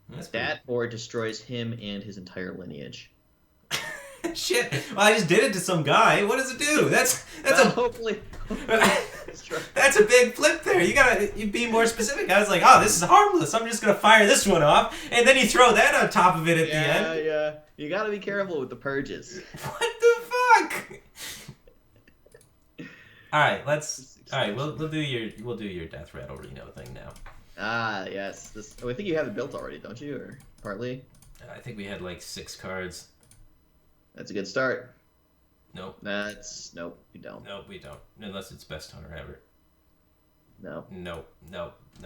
That's that, or it destroys him and his entire lineage. Shit! Well, I just did it to some guy. What does it do? That's hopefully that's a big flip there. You be more specific. I was like, oh, this is harmless. I'm just gonna fire this one off, and then you throw that on top of it at the end. Yeah. You gotta be careful with the purges. What the fuck? All right, we'll do your Death Rattle Reno thing now. Ah, yes. I think you have it built already, don't you, or partly? I think we had like 6 cards. That's a good start. Nope. Nope, you don't. Nope, we don't. Unless it's best hunter ever. No. No.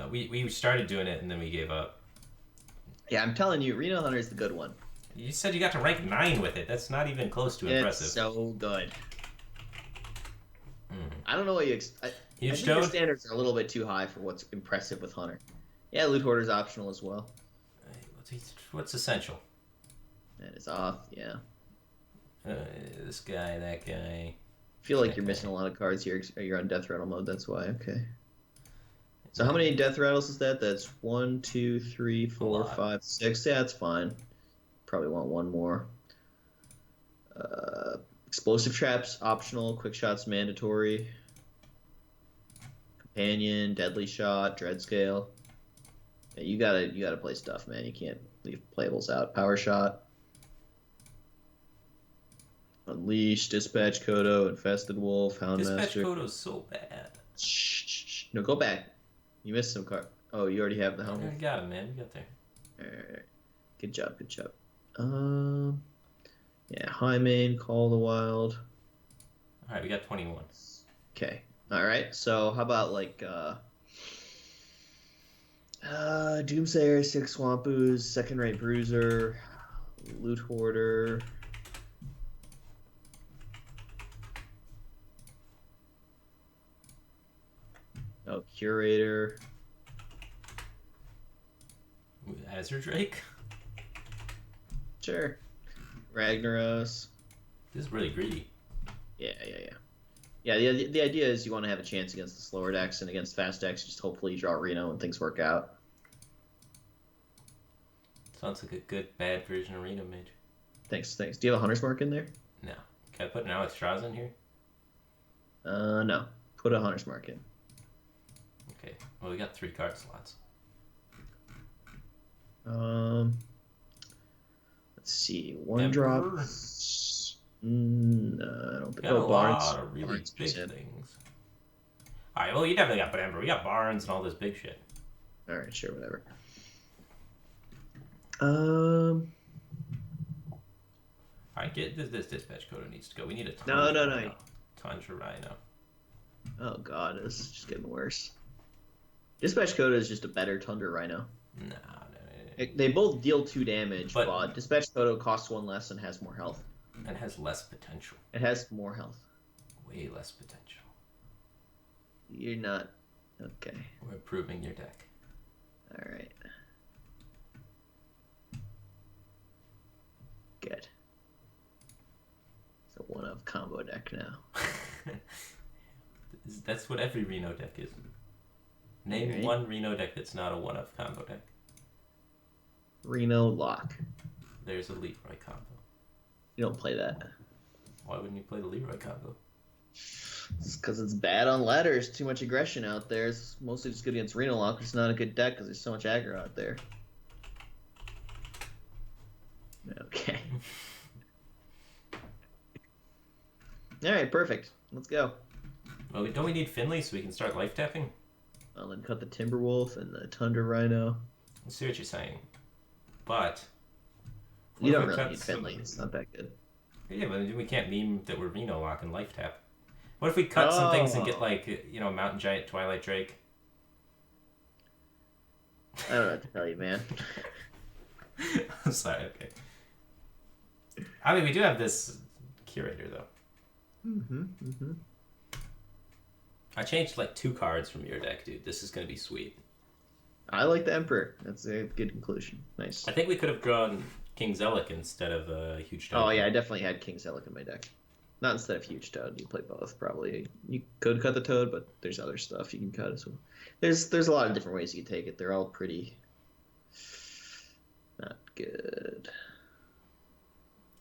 We started doing it and then we gave up. Yeah, I'm telling you, Reno Hunter is the good one. You said you got to rank 9 with it. That's not even close to impressive. It's so good. I don't know what I think your standards are a little bit too high for what's impressive with Hunter. Yeah, Loot Hoarder's optional as well. What's essential? That is off, yeah. This guy, that guy. I feel like you're missing a lot of cards here. You're on Death Rattle mode, that's why. Okay. So how many Death Rattles is that? That's 1, 2, 3, 4, 5, 6. Yeah, that's fine. Probably want one more. Explosive Traps, optional. Quick Shots, mandatory. Companion, Deadly Shot, Dread Scale. Yeah, you gotta play stuff, man. You can't leave playables out. Power Shot. Unleash, Dispatch Kodo, Infested Wolf, Houndmaster. Dispatch Kodo's so bad. Shh. No, go back. You missed some card. Oh, you already have the Hound Wolf. I got him, man. You got there. Alright. Good job. Yeah, Highmane, Call the Wild. Alright, we got 21. Okay. Alright, so how about like Doomsayer, 6 Swampoos, Second Rate Bruiser, Loot Hoarder. Oh, Curator. Azure Drake? Sure. Ragnaros. This is really greedy. Yeah. Yeah, the idea is you want to have a chance against the slower decks, and against fast decks, just hopefully you draw Reno and things work out. Sounds like a good, bad version of Reno Mage. Thanks. Do you have a Hunter's Mark in there? No. Can I put an Alex Strauss in here? No. Put a Hunter's Mark in. Okay. Well, we got 3 card slots. Let's see. One drop. No, I don't think. Got a lot of really big things. Alright, well, you definitely got Ember. We got Barnes and all this big shit. Alright, sure, whatever. Alright, get this Dispatch Kodo needs to go. We need a Tundra. No. Tundra Rhino. Oh god, this is just getting worse. Dispatch Kodo is just a better Tundra Rhino. No. They both deal 2 damage, but Dispatch Kodo costs 1 less and has more health. And has less potential. It has more health. Way less potential. You're not... Okay. We're improving your deck. Alright. Good. It's a one-of combo deck now. That's what every Reno deck is. Name one Reno deck that's not a one-of combo deck. Reno Lock. there's a Leroy combo. You don't play that. Why wouldn't you play the Leroy combo? It's because it's bad on ladders. Too much aggression out there. It's mostly just good against Reno Lock. It's not a good deck because there's so much aggro out there. Okay. All right, perfect. Let's go. Well, don't we need Finley so we can start life tapping? I'll then cut the Timberwolf and the Tundra Rhino. I see what you're saying, but you don't really need Finley. It's not that good. Yeah, but we can't meme that we're Reno Lock and life tap. What if we cut some things and get like Mountain Giant, Twilight Drake? I don't know what to tell you, man. I'm sorry. Okay. I mean, we do have this Curator though. Mm-hmm. I changed like 2 cards from your deck, dude. This is gonna be sweet. I like the Emperor. That's a good conclusion. Nice. I think we could have drawn King Zelic instead of a Huge Toad. Oh yeah, I definitely had King Zelic in my deck. Not instead of Huge Toad. You play both probably. You could cut the Toad, but there's other stuff you can cut as well. There's a lot of different ways you can take it. They're all pretty not good.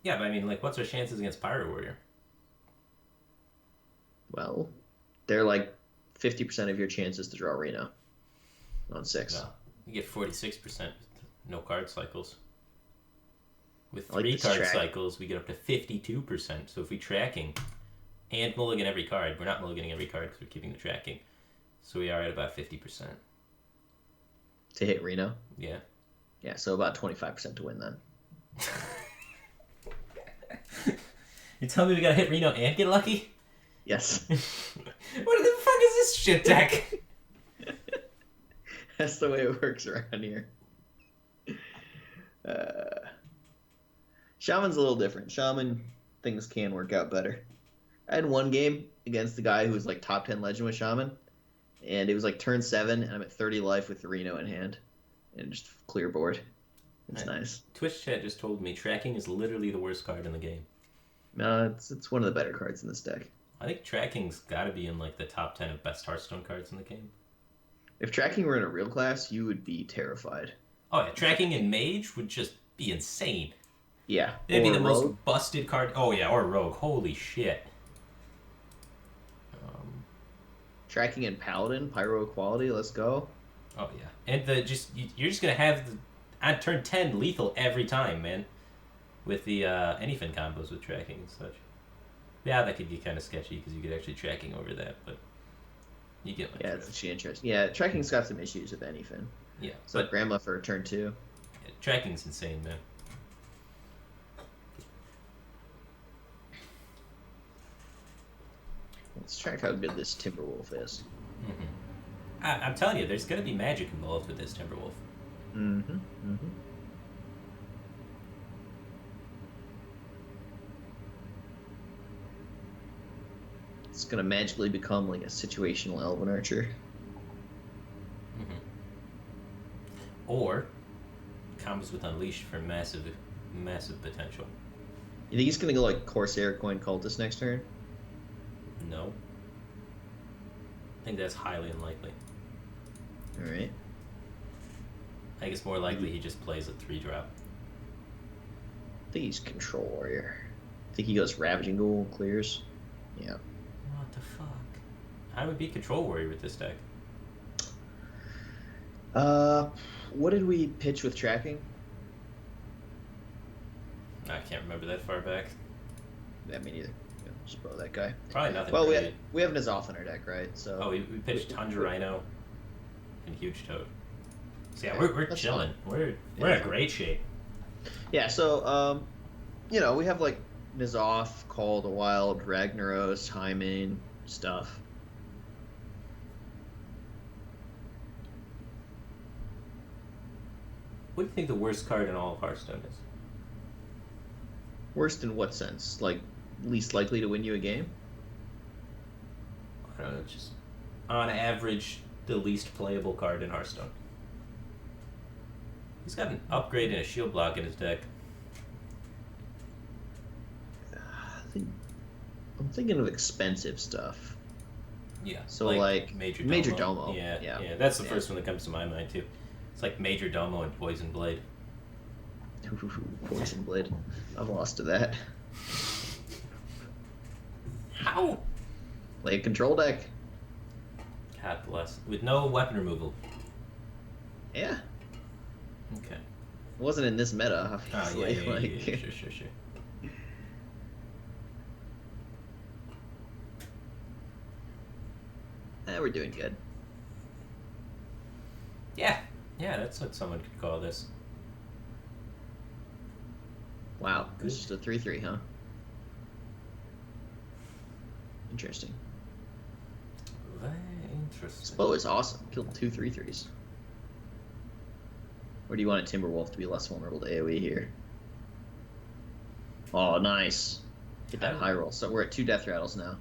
Yeah, but I mean, like, what's our chances against Pyro Warrior? Well, they're like 50% of your chances to draw Reno on 6. No, you get 46% with no card cycles. With I like 3 card track. cycles, we get up to 52%. So if we tracking and mulligan every card, we're not mulliganing every card because we're keeping the tracking. So we are at about 50%. To hit Reno? Yeah. Yeah, so about 25% to win then. You tell me we gotta hit Reno and get lucky? Yes. What the fuck is this shit deck? That's the way it works around here. Shaman's a little different. Shaman, things can work out better. I had one game against the guy who was like top 10 legend with Shaman, and it was like turn 7, and I'm at 30 life with the Reno in hand, and just clear board. It's nice. Twitch chat just told me tracking is literally the worst card in the game. No, it's one of the better cards in this deck. I think tracking's gotta be in like the top 10 of best Hearthstone cards in the game. If tracking were in a real class, you would be terrified. Oh yeah, tracking in Mage would just be insane. Yeah. It'd be the Rogue. most busted card. Oh yeah, or Rogue. Holy shit. Tracking in Paladin, Pyro Equality, let's go. Oh yeah, and you're just gonna have on turn 10 lethal every time, man. With the anyfin combos with tracking and such. Yeah, that could get kind of sketchy because you could actually tracking over that, but you get my Yeah, it's actually interesting. Yeah, tracking's got some issues with anyfin. Yeah, So like Grandma for turn 2. Yeah, tracking's insane, man. Let's track how good this Timberwolf is. Mm-hmm. I'm telling you, there's gonna be magic involved with this Timberwolf. Mm-hmm. It's gonna magically become like a situational Elven Archer. Mm-hmm. Or combos with Unleashed for massive potential. You think he's gonna go like Corsair Coin Cultist next turn? No. I think that's highly unlikely. Alright. I think it's more likely he just plays a 3-drop. I think he's Control Warrior. I think he goes Ravaging Ghoul, clears. Yeah. What the fuck? I would be Control Warrior with this deck. What did we pitch with tracking? I can't remember that far back. Yeah, me neither. Yeah, just blow that guy. Probably nothing. Well, really. we have N'Zoth in our deck, right? So. Oh, we pitched Tundra Rhino and Huge Toad. So yeah, we're chilling. Fun. We're in great shape. Yeah, so we have like N'Zoth, Call of the Wild, Ragnaros, Hymen, stuff. What do you think the worst card in all of Hearthstone is? Worst in what sense? Like least likely to win you a game? I don't know, just on average the least playable card in Hearthstone. He's got an upgrade and a shield block in his deck. I'm thinking of expensive stuff. Yeah. So like Major Domo. Yeah. That's the first one that comes to my mind too. It's like Major Domo and Poison Blade. Poison Blade. I'm lost to that. How? Play a control deck. God bless. With no weapon removal. Yeah. Okay. It wasn't in this meta, obviously. Oh, yeah. Sure. We're doing good. Yeah, that's what someone could call this. Wow, it's just a 3/3, huh? Interesting. Very interesting. This bow is awesome. Killed 2 3/3s. Or do you want a Timberwolf to be less vulnerable to AoE here? Oh, nice. Hit that high roll. So we're at 2 death rattles now.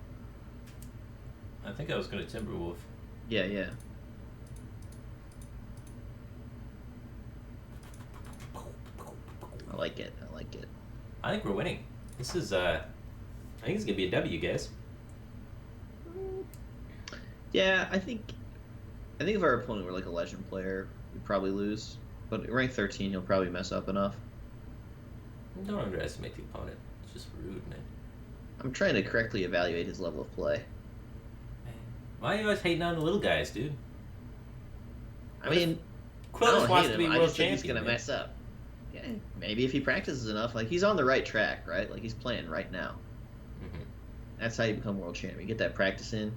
I think I was going to Timberwolf. Yeah. I like it. I think we're winning. This is, I think it's going to be a W, guys. Yeah, I think if our opponent were like a legend player, we'd probably lose. But at rank 13, he'll probably mess up enough. Don't underestimate the opponent. It's just rude, man. I'm trying to correctly evaluate his level of play. Why are you always hating on the little guys, dude? I mean, Quill just wants to be world I just champion. think he's gonna mess up. Yeah, maybe if he practices enough, like he's on the right track, right? Like he's playing right now. Mm-hmm. That's how you become world champion. You get that practice in.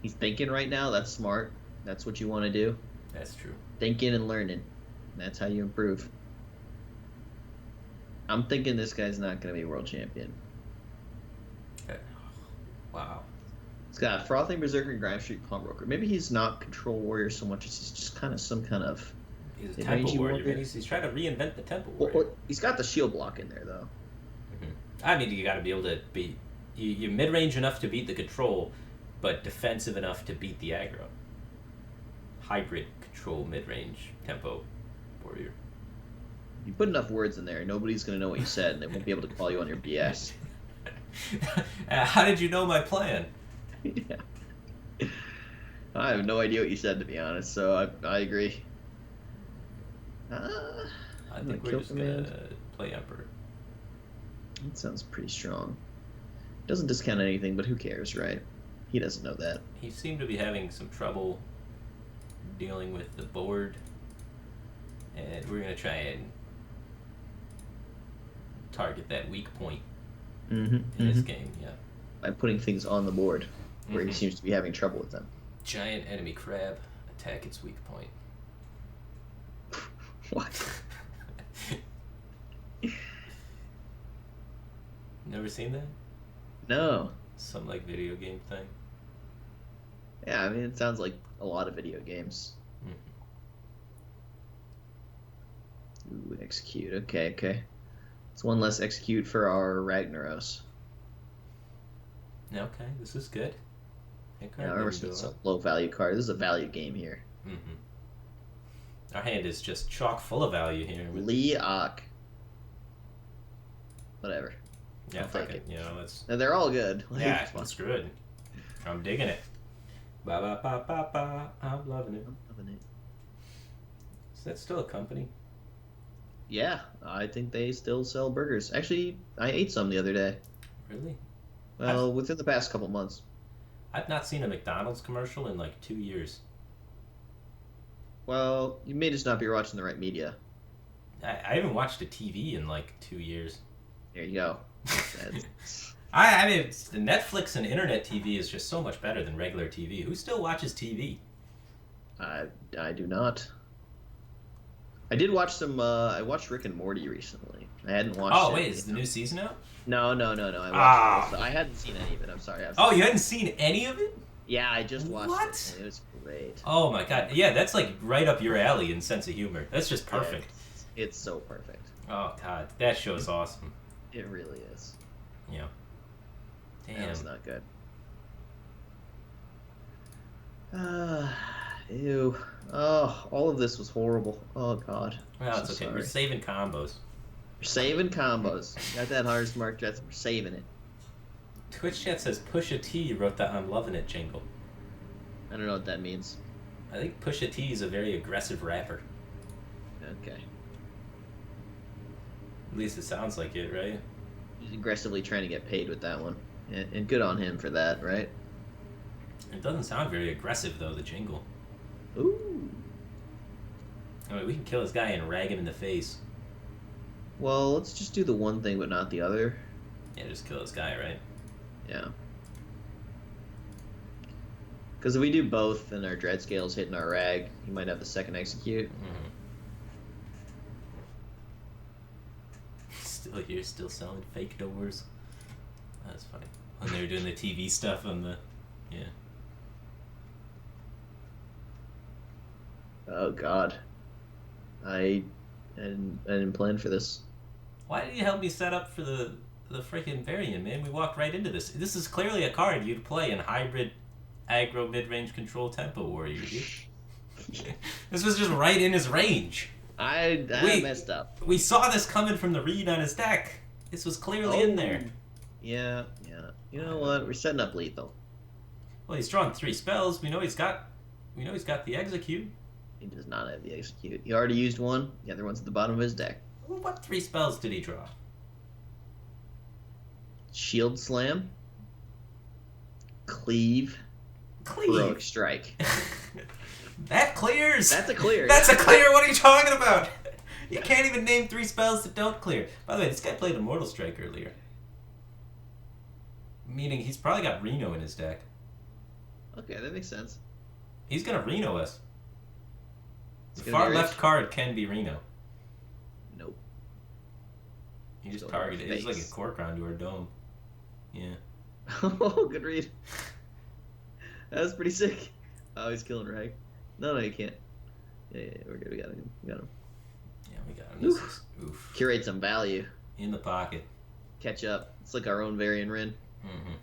He's thinking right now. That's smart. That's what you want to do. That's true. Thinking and learning. That's how you improve. I'm thinking this guy's not gonna be world champion. Okay. Wow. He's got Frothing Berserker and Grime Street Pawnbroker. Maybe he's not Control Warrior so much as he's just kind of some kind of. He's a Temple Warrior. Man. He's trying to reinvent the Temple Warrior. Well, he's got the shield block in there though. Mm-hmm. I mean, you got to be able to beat. You're mid range enough to beat the control, but defensive enough to beat the aggro. Hybrid control mid range tempo warrior. You put enough words in there, nobody's gonna know what you said, and they won't be able to call you on your BS. How did you know my plan? Yeah. I have no idea what you said, to be honest, so I agree. I think we're just going to play Emperor. That sounds pretty strong. Doesn't discount anything, but who cares, right? He doesn't know that. He seemed to be having some trouble dealing with the board, and we're going to try and target that weak point in this game, yeah. By putting things on the board where he seems to be having trouble with them. Giant enemy crab, attack its weak point. What? Never seen that? No. Some like video game thing. Yeah, I mean it sounds like a lot of video games. Ooh, execute. Okay. It's one less execute for our Ragnaros. Okay, this is good. Yeah, it's a low value card. This is a value game here. Our hand is just chock full of value here. Leok. Whatever. Yeah, fuck it. You know, let's. And they're all good. Yeah, it's good. I'm digging it. Ba ba ba ba ba. I'm loving it. Is that still a company? Yeah, I think they still sell burgers. Actually, I ate some the other day. Really? Well, within the past couple months. I've not seen a McDonald's commercial in like 2 years. Well, you may just not be watching the right media. I haven't watched a TV in like 2 years. There you go. I mean, the Netflix and internet TV is just so much better than regular TV. Who still watches TV? I do not. I did watch some. I watched Rick and Morty recently. I hadn't watched. Oh wait, is the new season out? No. I watched. I hadn't seen any of it. I'm sorry. Oh, you hadn't seen any of it? Yeah, I just watched it. It was great. Oh my god. Yeah, that's like right up your alley in sense of humor. That's just perfect. Yeah, it's so perfect. Oh god, that show is awesome. It really is. Yeah. Damn. That's not good. Ew. Oh, all of this was horrible. Oh god. Well, it's okay. Sorry. We're saving combos. We're saving combos. Got that hard smart jets. We're saving it. Twitch chat says Pusha T wrote the "I'm Loving It" jingle. I don't know what that means. I think Pusha T is a very aggressive rapper. Okay. At least it sounds like it, right? He's aggressively trying to get paid with that one. And good on him for that, right? It doesn't sound very aggressive, though, the jingle. Ooh. I mean, we can kill this guy and rag him in the face. Well, let's just do the one thing but not the other. Yeah, just kill this guy, right? Yeah. Because if we do both and our dread scale's hitting our rag, he might have the second execute. Mm-hmm. Still here, still selling fake doors. That's funny. When they were doing the TV stuff on the... Yeah. Oh, God. I didn't plan for this. Why did you help me set up for the freaking variant, man? We walked right into this. This is clearly a card you'd play in hybrid aggro mid-range control tempo warrior, dude. This was just right in his range. I messed up. We saw this coming from the read on his deck. This was clearly in there. Yeah. You know what? We're setting up lethal. Well, he's drawn 3 spells. We know he's got the execute. He does not have the execute. He already used one. The other one's at the bottom of his deck. Well, what 3 spells did he draw? Shield Slam. Cleave. Heroic Strike. That clears. That's a clear. That's a clear. What are you talking about? You can't even name 3 spells that don't clear. By the way, this guy played Immortal Strike earlier. Meaning he's probably got Reno in his deck. Okay, that makes sense. He's gonna Reno us. The far left card can be Reno. Nope. You just target it. It's like a cork round to our dome. Yeah. Oh, good read. That was pretty sick. Oh, he's killing Rag. No, you can't. Yeah, we're good. We got him. Yeah, we got him. This is, oof. Curate some value. In the pocket. Catch up. It's like our own Varian Rin. Mm-hmm.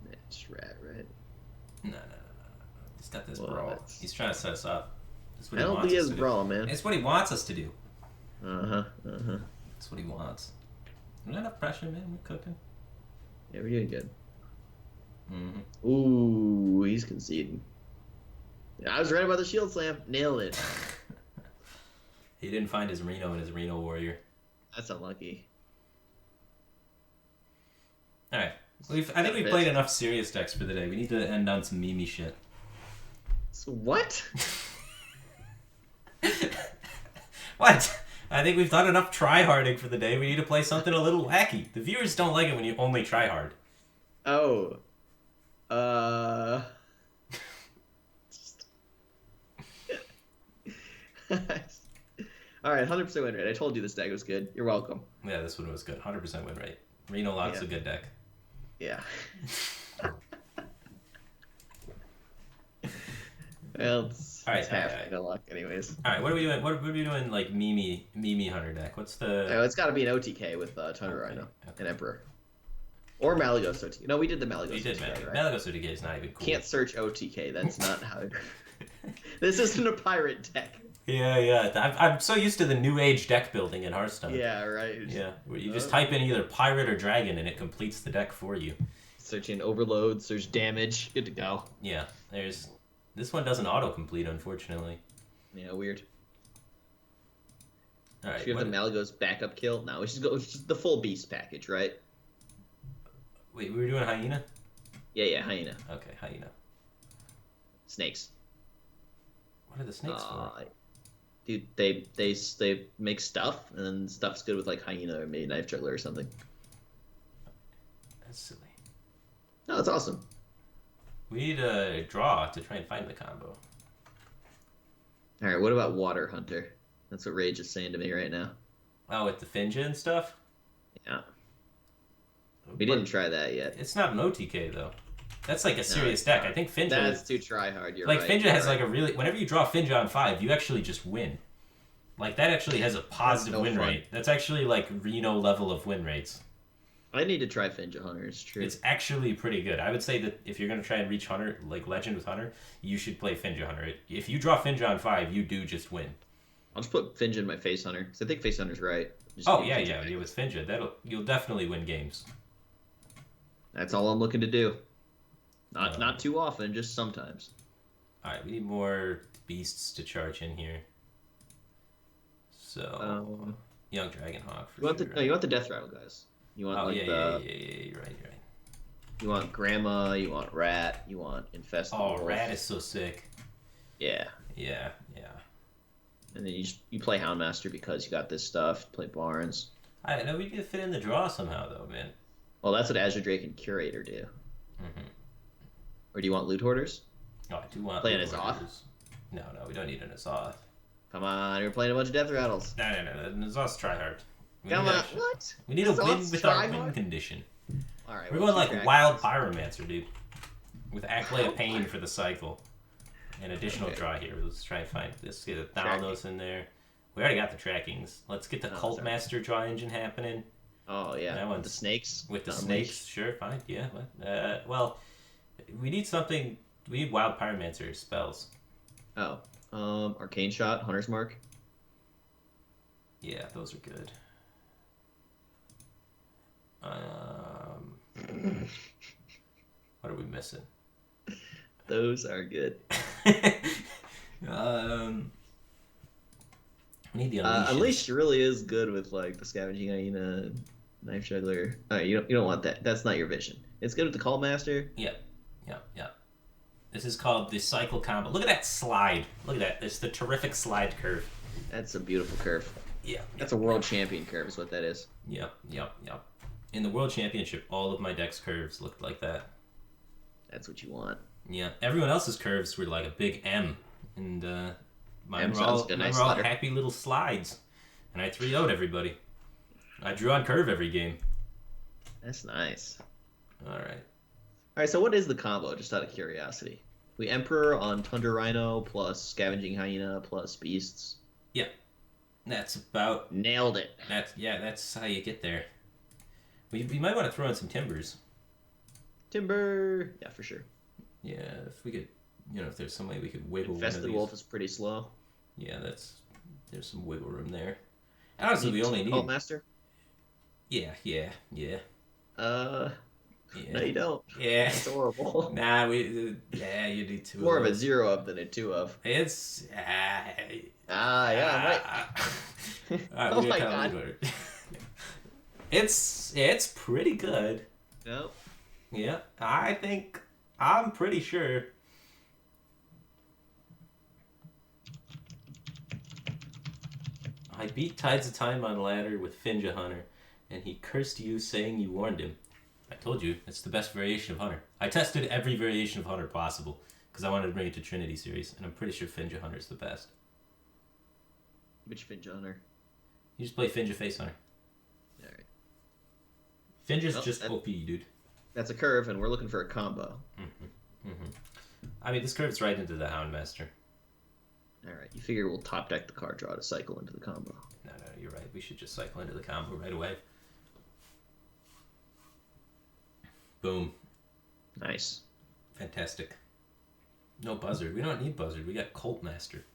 That's right? No. He's got this brawl. He's trying to set us up. That's what I don't think he has brawl, man. It's what he wants us to do. That's what he wants. Not enough pressure, man. We're cooking. Yeah, we're doing good. Mm-hmm. Ooh, he's conceding. Yeah, I was right about the shield slam. Nailed it. He didn't find his Reno in his Reno warrior. That's unlucky. All right. I think we've played enough serious decks for the day. We need to end on some Mimi shit. So what? What? I think we've done enough try-harding for the day. We need to play something a little wacky. The viewers don't like it when you only try hard. Oh. All right, 100% win rate. I told you this deck was good. You're welcome. Yeah, this one was good. 100% win rate. Reno Lock's a good deck. Yeah. Well, it's half Reno Lock anyways. All right, what are we doing? What are we doing? Like Mimi Hunter deck. What's the? Oh, it's got to be an OTK with Thunder Rhino and Emperor. Or Malagos OTK. No, we did the Malagos. We did OTK, right? Malagos OTK is not even cool. Can't search OTK. That's not how. This isn't a pirate deck. Yeah. I'm so used to the new age deck building in Hearthstone. Yeah, right. Yeah, where you just type in either pirate or dragon and it completes the deck for you. Search in overload, search damage, good to go. Yeah, this one doesn't autocomplete, unfortunately. Yeah, weird. All right. Should we have the Malagos backup kill? No, we should go the full beast package, right? Wait, we were doing hyena? Yeah, hyena. Okay, hyena. Snakes. What are the snakes for? Dude, they make stuff, and then stuff's good with like hyena or maybe knife juggler or something. That's silly. No, that's awesome. We need a draw to try and find the combo. Alright, what about Water Hunter? That's what Rage is saying to me right now. Oh, with the Finja and stuff? Yeah. We didn't try that yet. It's not an OTK, though. That's like a serious deck. I think Finja... That's too try-hard, you're like, right. Finja has like a really... Whenever you draw Finja on 5, you actually just win. Like, that actually has a positive win rate. That's actually like Reno level of win rates. I need to try Finja Hunter, it's true. It's actually pretty good. I would say that if you're going to try and reach Hunter, like Legend with Hunter, you should play Finja Hunter. If you draw Finja on 5, you do just win. I'll just put Finja in my Face Hunter, because I think Face Hunter's right. With Finja, you'll definitely win games. That's all I'm looking to do. Not too often, just sometimes. Alright, we need more beasts to charge in here. So, Young Dragonhawk for you want sure. the no, you want the Death Rattle guys. You want Yeah. You're right. You want Grandma. You want Rat. You want Infest the Wolf. Rat is so sick. Yeah. Yeah. And then you play Houndmaster because you got this stuff. Play Barnes. I know we need to fit in the draw somehow, though, man. Well, that's what Azure Drake and Curator do. Mm-hmm. Or do you want Loot Hoarders? Oh, I do want play an Loot Azoth. Hoarders. No, we don't need an Azoth. Come on, you're playing a bunch of Death Rattles. No. An Azoth's try hard. Come on, what? We need a win Azoth's with our try-hard? win condition. All right, We're well, going two like dragons. Wild Pyromancer, dude. With Acolyte of Pain for the cycle. An additional draw here. Let's try and find this. Get a Thalanos in there. We already got the trackings. Let's get the Cult Master draw engine happening. Oh yeah, That with one's the snakes. With the snakes, sure, fine, yeah. Well, we need something. We need Wild Pyromancer spells. Oh, Arcane Shot, Hunter's Mark. Yeah, those are good. What are we missing? Those are good. We need the Unleash really is good with like the Scavenging Hyena, Knife Juggler. You don't want that. That's not your vision. It's good with the Call Master. Yeah. This is called the cycle combo. Look at that slide. Look at that. It's the terrific slide curve. That's a beautiful curve. Yeah. That's a world champion curve is what that is. Yep. In the World Championship, all of my deck's curves looked like that. That's what you want. Yeah. Everyone else's curves were like a big M. And mine were all happy little slides. And I 3-0'd everybody. I drew on curve every game. That's nice. Alright. Alright, so what is the combo, just out of curiosity? We Emperor on Tundra Rhino plus Scavenging Hyena plus Beasts. Yeah. That's about... Nailed it. That's how you get there. We might want to throw in some Timbers. Timber! Yeah, for sure. Yeah, if we could... if there's some way we could wiggle Infested one of these. Wolf is pretty slow. Yeah, there's some wiggle room there. Honestly, we only need... Cult Master? Yeah. No, you don't. Yeah. That's horrible. Nah, you need two More of of a those. 0 of than a 2 of. It's... Yeah, I'm right. Oh my god. It's pretty good. Nope. Yeah, I'm pretty sure. I beat Tides of Time on ladder with Finja Hunter, and he cursed you saying you warned him. I told you, it's the best variation of Hunter. I tested every variation of Hunter possible, because I wanted to bring it to Trinity Series, and I'm pretty sure Finja Hunter's the best. Which Finja Hunter? You just play Finja Face Hunter. Alright. Finja's just OP, dude. That's a curve, and we're looking for a combo. I mean, this curve's right into the Houndmaster. Alright, you figure we'll top deck the card draw to cycle into the combo. No, you're right. We should just cycle into the combo right away. Boom. Nice. Fantastic. No Buzzard. We don't need Buzzard. We got Cult Master.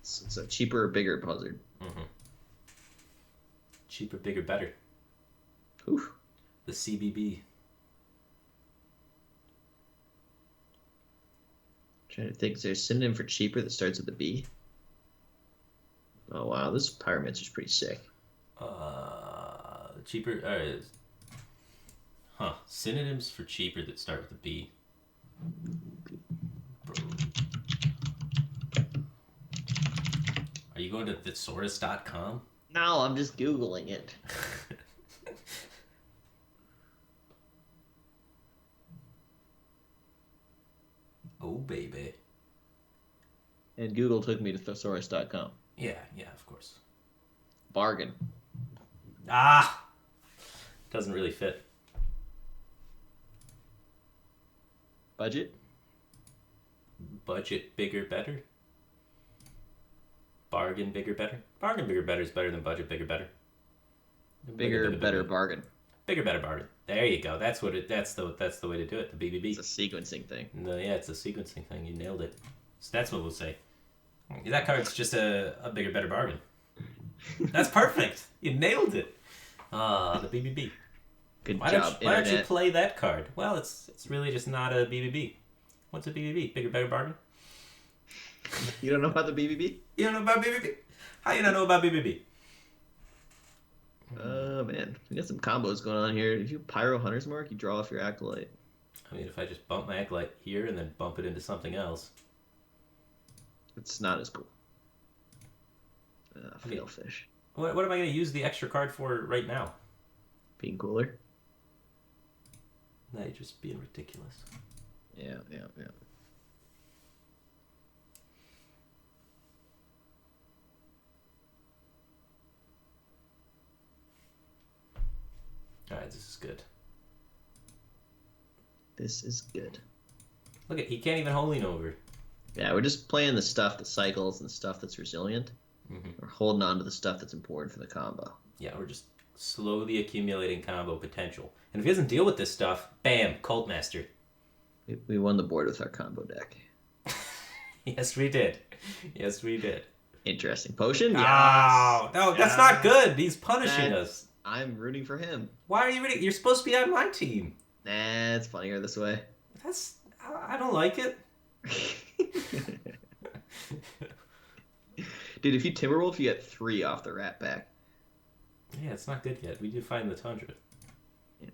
It's a cheaper, bigger buzzard. Cheaper, bigger, better. Oof. The CBB. Trying to think, is there a synonym for cheaper that starts with a B? Oh wow, this Pyromancer's pretty sick. Cheaper. Synonyms for cheaper that start with a B. Are you going to thesaurus.com? No, I'm just Googling it. Oh, baby. And Google took me to thesaurus.com. Yeah, of course. Bargain. Doesn't really fit. Budget? Budget, bigger, better. Bargain, bigger, better. Bargain, bigger, better is better than budget, bigger, better. Bigger, better, bargain. Bigger, better, bargain. There you go. That's what that's the way to do it. The BBB. It's a sequencing thing. No, yeah, it's a sequencing thing. You nailed it. So that's what we'll say. That card's just a bigger, better bargain. That's perfect. You nailed it. The BBB. Good Why job, why don't you Internet. play that card? Well, it's really just not a BBB. What's a BBB? Bigger, better bargain? You don't know about the BBB? You don't know about BBB? How you not know about BBB? Oh man, we got some combos going on here. If you Pyro Hunter's Mark, you draw off your Acolyte. I mean, if I just bump my Acolyte here and then bump it into something else. It's not as cool. Fail fish. What am I going to use the extra card for right now? Being cooler. No, you're just being ridiculous. Yeah. Alright, this is good. This is good. Look at, he can't even Holy over. Yeah, we're just playing the stuff that cycles and stuff that's resilient. Mm-hmm. We're holding on to the stuff that's important for the combo. Yeah, we're just slowly accumulating combo potential. And if he doesn't deal with this stuff, bam, Cult Master. We won the board with our combo deck. Yes, we did. Yes, we did. Interesting. Potion? Yes. Oh, no, that's not good. He's punishing us. I'm rooting for him. Why are you rooting? You're supposed to be on my team. Nah, it's funnier this way. I don't like it. Dude, if you Timberwolf, you get 3 off the Rat Pack. Yeah, it's not good yet. We did find the Tundra. Yeah.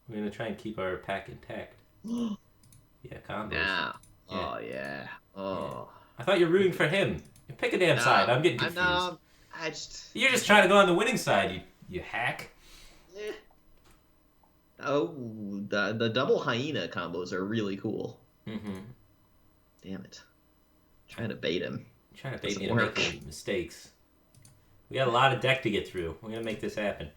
We're going to try and keep our pack intact. Yeah, combos. Nah. Yeah. Oh, yeah. Oh. Yeah. I thought you were rooting for him. You pick a damn side. I'm getting confused. You're just trying to go on the winning side, you hack. Yeah. Oh, the double hyena combos are really cool. Mm-hmm. Damn it. Trying to bait him. Trying to bait me to make mistakes. We got a lot of deck to get through. We're going to make this happen.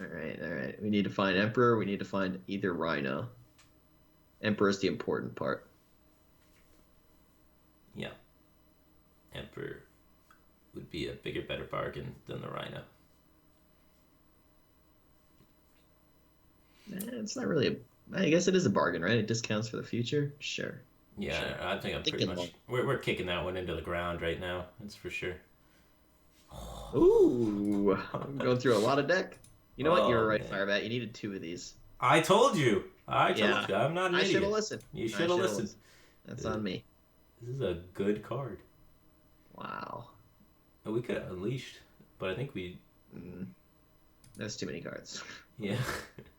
Alright. We need to find Emperor. We need to find either Rhino. Emperor's the important part. Yeah. Emperor would be a bigger, better bargain than the Rhino. It's not really I guess it is a bargain, right? It discounts for the future? Sure. Yeah, sure. I think I'm pretty much... We're kicking that one into the ground right now. That's for sure. Ooh. I'm going through a lot of deck. You know what? You're right, Firebat. You needed 2 of these. I told you. I told you. I'm not an idiot. I should have listened. You should have listened. That's on me. This is a good card. Wow. We could have unleashed, but I think we... That's too many cards. Yeah.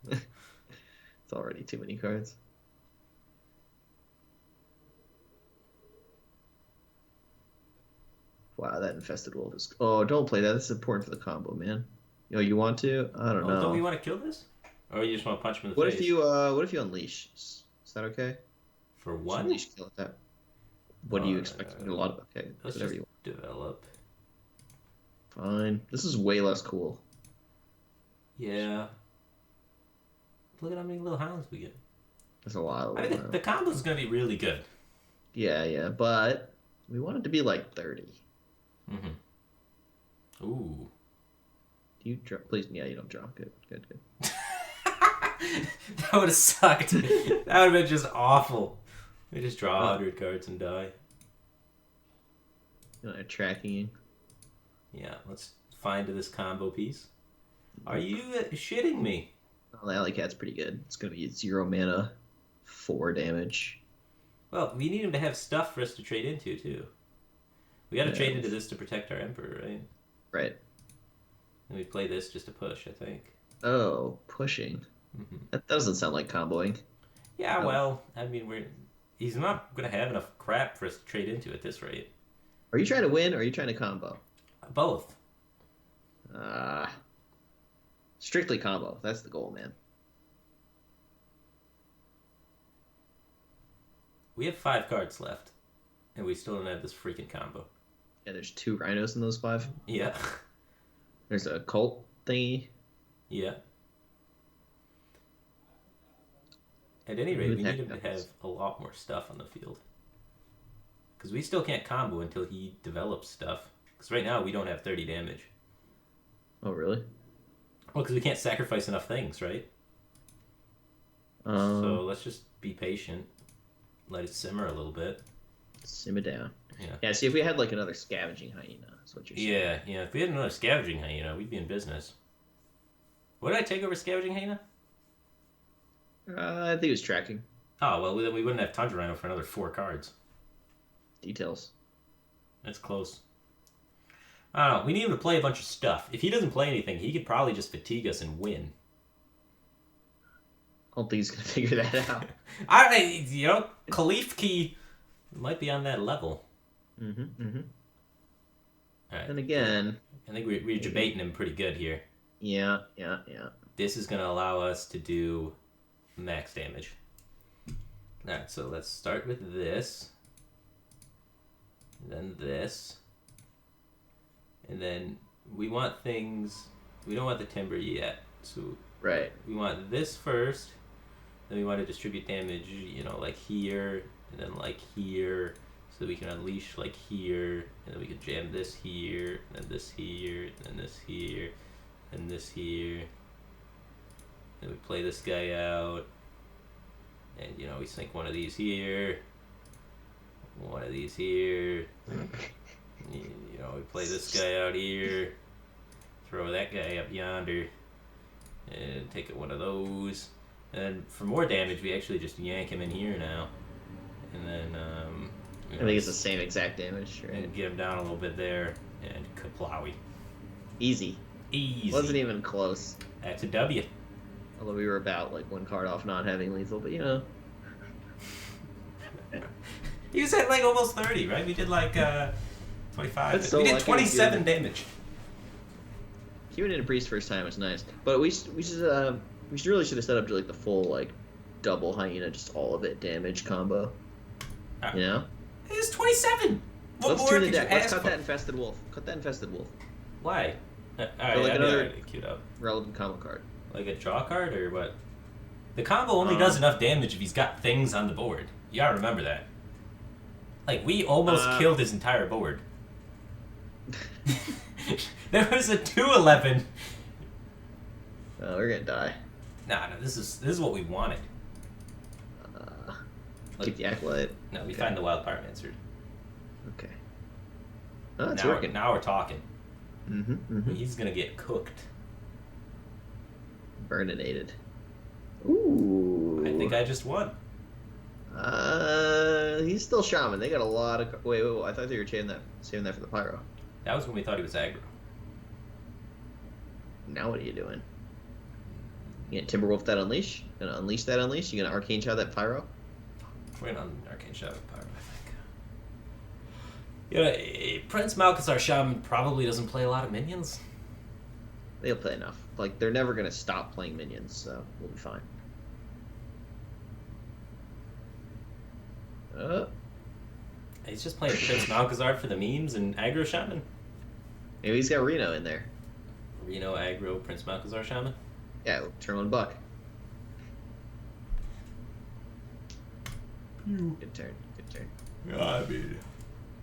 It's already too many cards. Wow, that infested wolf is... Oh, don't play that. This is important for the combo, man. You want to? I don't know. Don't we want to kill this? Or you just want to punch him in the face? What if you unleash? Is that okay? For what? Just unleash, kill that. What do you expect? A lot of... Okay, let's whatever just you want. develop. Fine. This is way less cool. Yeah. Look at how many little hounds we get. There's a lot of I think the combo is going to be really good. Yeah, but we want it to be like 30. Mm-hmm. Ooh. Do you draw? Please, yeah, you don't draw. Good. That would have sucked. That would have been just awful. We just draw 100 cards and die. Tracking. Yeah, let's find this combo piece. Are you shitting me? Oh, the Alley Cat's pretty good. It's going to be 0 mana, 4 damage. Well, we need him to have stuff for us to trade into, too. We got to trade into this to protect our Emperor, right? Right. And we play this just to push, I think. Oh, pushing. Mm-hmm. That doesn't sound like comboing. Yeah, well, I mean, he's not going to have enough crap for us to trade into at this rate. Are you trying to win, or are you trying to combo? Both. Strictly combo. That's the goal, man. We have 5 cards left, and we still don't have this freaking combo. Yeah, there's 2 rhinos in those 5. Yeah. There's a cult thingy. Yeah. At any rate, we need him to have a lot more stuff on the field. Because we still can't combo until he develops stuff. Because right now, we don't have 30 damage. Oh, really? Well, because we can't sacrifice enough things, right? So let's just be patient. Let it simmer a little bit. Simmer down. Yeah. Yeah, see, if we had, like, another scavenging hyena, that's what you're saying. Yeah. If we had another scavenging hyena, we'd be in business. What did I take over scavenging hyena? I think it was tracking. Oh, well, then we wouldn't have Tundra Rhino for another 4 cards. Details. That's close. I don't know. We need him to play a bunch of stuff. If he doesn't play anything, he could probably just fatigue us and win. I don't think he's gonna figure that out. Khalif Key might be on that level. Mm-hmm. All right. And again, I think we're debating him pretty good here. Yeah. This is going to allow us to do max damage. Alright, so let's start with this. Then this. And then we want things... We don't want the timber yet. So right. We want this first. Then we want to distribute damage, like here. And then like here. So we can unleash like here. And then we can jam this here. And then this here. And then this here. And this here. Then we play this guy out. And, we sink one of these here. One of these here. We play this guy out here. Throw that guy up yonder. And take one of those. And for more damage, we actually just yank him in here now. And then, I think it's the same exact damage, right? And get him down a little bit there. And kaplowy. Easy. Wasn't even close. That's a W. Although we were about like one card off not having lethal, but You said like almost 30, right? We did like 25. We did 27 damage. Queuing in a priest first time was nice, but we really should have set up like the full like double hyena, just all of it damage combo. It's 27. What Let's more tune the could deck. you Let's ask cut for? that infested wolf. Cut that infested wolf. Why? Alright, like another queued up. relevant combo card. Like a draw card or what? The combo only does enough damage if he's got things on the board. You gotta remember that. Like, we almost killed his entire board. There was a 2/11. Oh, we're gonna die. Nah, this is what we wanted. Keep the acolyte. No, we find the wild pyromancer. Okay. Oh, it's working. Now we're talking. Mm-hmm. He's gonna get cooked. Burninated. Ooh. I think I just won. He's still shaman. They got a lot of. Wait. I thought they were saving that for the pyro. That was when we thought he was aggro. Now what are you doing? You gonna Timberwolf that unleash? Gonna unleash that unleash? You gonna arcane shot that pyro? We're gonna arcane shot with pyro, I think. Prince Malchus, shaman, probably doesn't play a lot of minions. They'll play enough. Like, they're never gonna stop playing minions, so we'll be fine. He's just playing Prince Malchazar for the memes and aggro shaman. Maybe he's got Reno in there. Reno, aggro, Prince Malchazar shaman. Yeah, turn one buck. Good turn. Yeah, I mean,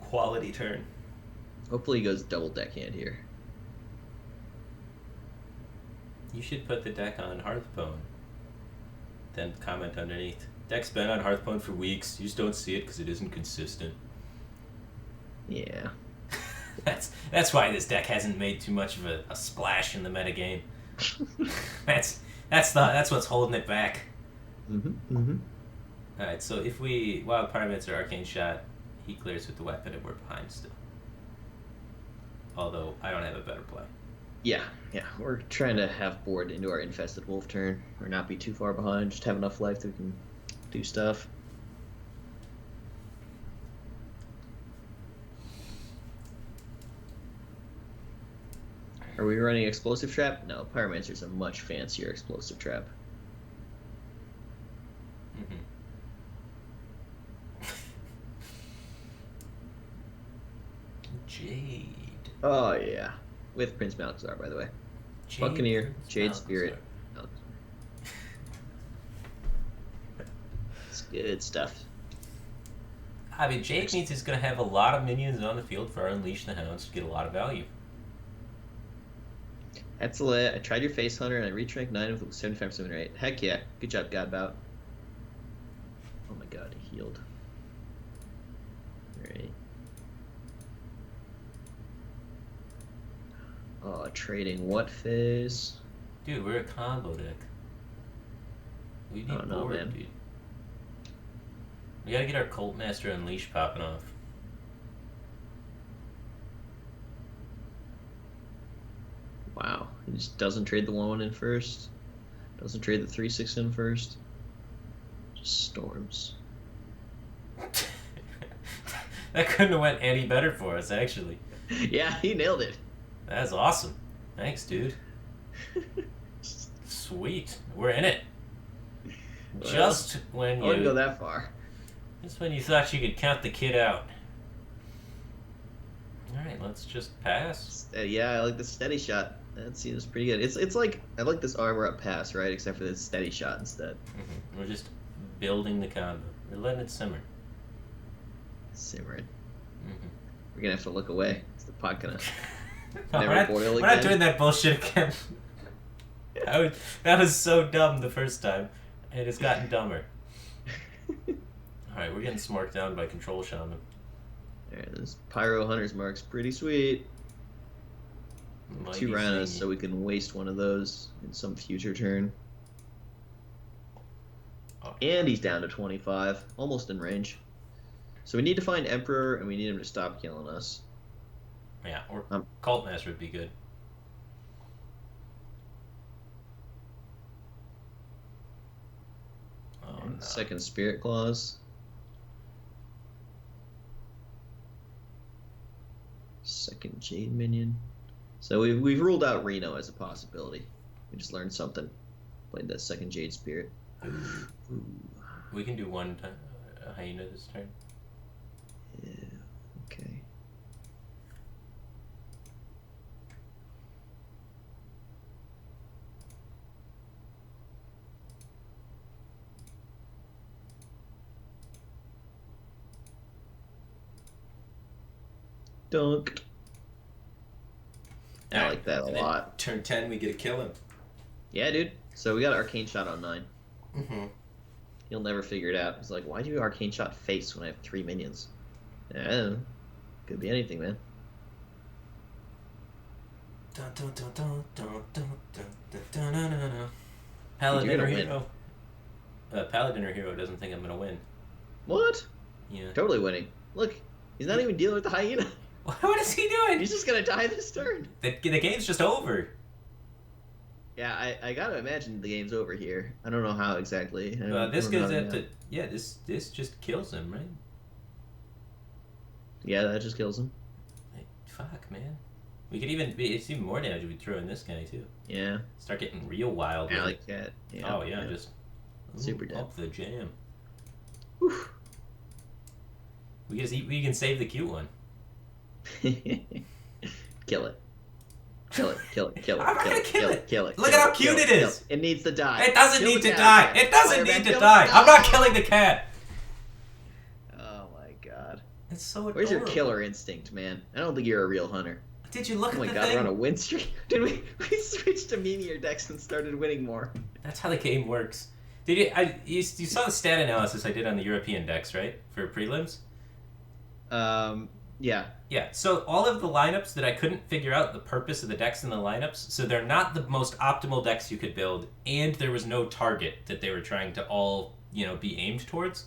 quality turn. Hopefully he goes double deckhand here. You should put the deck on Hearthbone. Then comment underneath. Deck's been on Hearthbone for weeks. You just don't see it because it isn't consistent. Yeah. That's why this deck hasn't made too much of a splash in the metagame. That's what's holding it back. Alright, so if we Wild Pyromancer Arcane Shot, he clears with the weapon and we're behind still. Although I don't have a better play. Yeah. We're trying to have board into our infested wolf turn, or not be too far behind. Just have enough life that we can do stuff. Are we running explosive trap? No, Pyromancer's a much fancier explosive trap. Jade. Oh yeah, with Prince Malchazar, by the way. Buccaneer, Jade Spirit. It's good stuff. I mean, Jade means he's going to have a lot of minions on the field for our Unleash the Hounds to get a lot of value. That's Zalae. I tried your Face Hunter and I reached rank 9 with 75% rate. Heck yeah. Good job, Godbout. Oh my god, he healed. Alright. Oh, trading what phase? Dude, we're a combo deck. We need board, dude. We gotta get our Cult Master Unleash popping off. just doesn't trade the 1/1 in first. Doesn't trade the 3/6 in first. Just storms. That couldn't have went any better for us, actually. Yeah, he nailed it. That's awesome. Thanks, dude. Sweet. We're in it. Well, Just when I wouldn't go you that far. just when you thought you could count the kid out. Alright, let's just pass. Yeah, I like the steady shot. That seems pretty good. It's like I like this armor up pass, right? Except for the steady shot instead. We're just building the combo. We're letting it simmer. Simmering. We're gonna have to look away. Is the pot gonna No, never boil we're again? not doing that bullshit again. That was so dumb the first time, and it's gotten dumber. Alright, we're getting smoked down by Control Shaman. Alright, this Pyro Hunter's Mark's pretty sweet. Mighty 2 Rhinos, thingy. so we can waste one of those in some future turn. Oh. And he's down to 25, almost in range. So we need to find Emperor, and we need him to stop killing us. Yeah, or Cult Master would be good. Oh, no. Second Spirit Claws. Second Jade Minion. So we've ruled out Reno as a possibility. We just learned something. Played that second Jade Spirit. Ooh. We can do one hyena this turn. Yeah, okay. Dunked. I Alright, like that a and then lot. Turn 10, we get to kill him. Yeah, dude. So we got Arcane Shot on 9. Mm-hmm. He'll never figure it out. He's like, why do you Arcane Shot face when I have 3 minions? Yeah, could be anything, man. Dun, dun, dun, dun, dun, dun, dun, dun, dun, dun, dun, dun. Paladin Dude, or you're gonna hero? Paladin or hero doesn't think I'm gonna win. What? Yeah. Totally winning. Look, he's not even dealing with the hyena. What is he doing? He's just gonna die this turn. The game's just over. Yeah, I gotta imagine the game's over here. I don't know how exactly. This I don't goes know into how. this just kills him, right? Yeah, that just kills him. Like, fuck, man. We could even it's even more damage if we throw in this guy too. Yeah. Start getting real wild. Yeah, with like it. that. Yeah, Oh yeah, just Super dead. up the jam. Whew. We can save the cute one. Kill it. Kill it. Kill it. Kill it. I'm not gonna kill it. Kill it. Look kill at how it, cute kill it kill is. It needs to die. It doesn't Kill need the to cat. die. It doesn't Firebat, need to kill die. it. I'm not killing the cat. Oh my god. It's so adorable. Where's your killer instinct, man? I don't think you're a real hunter. Did you look Oh at my the god, thing? we're on a win streak. Did we switched to meteor decks and started winning more? That's how the game works. Did you saw the stat analysis I did on the European decks, right? For prelims? Yeah. Yeah, so all of the lineups that I couldn't figure out the purpose of the decks in the lineups, so they're not the most optimal decks you could build, and there was no target that they were trying to all, be aimed towards.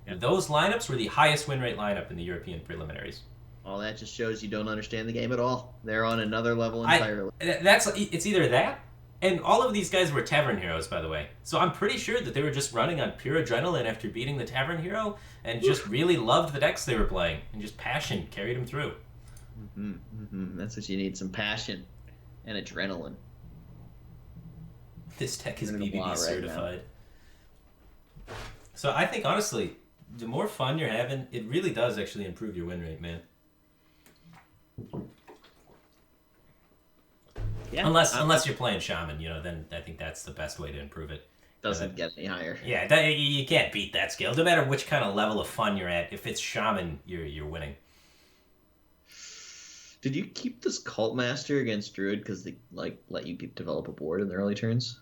Yeah. Those lineups were the highest win rate lineup in the European preliminaries. All that just shows you don't understand the game at all. They're on another level entirely. It's either that, and all of these guys were Tavern Heroes, by the way. So I'm pretty sure that they were just running on pure adrenaline after beating the Tavern Hero, and just really loved the decks they were playing, and just passion carried them through. That's what you need, some passion and adrenaline. This deck is You're in a BBB law right certified. So I think, honestly, the more fun you're having, it really does actually improve your win rate, man. Yeah. Unless you're playing Shaman, then I think that's the best way to improve it. Doesn't get any higher. Yeah, you can't beat that skill. No matter which kind of level of fun you're at, if it's Shaman, you're winning. Did you keep this Cult Master against Druid because they let you develop a board in the early turns?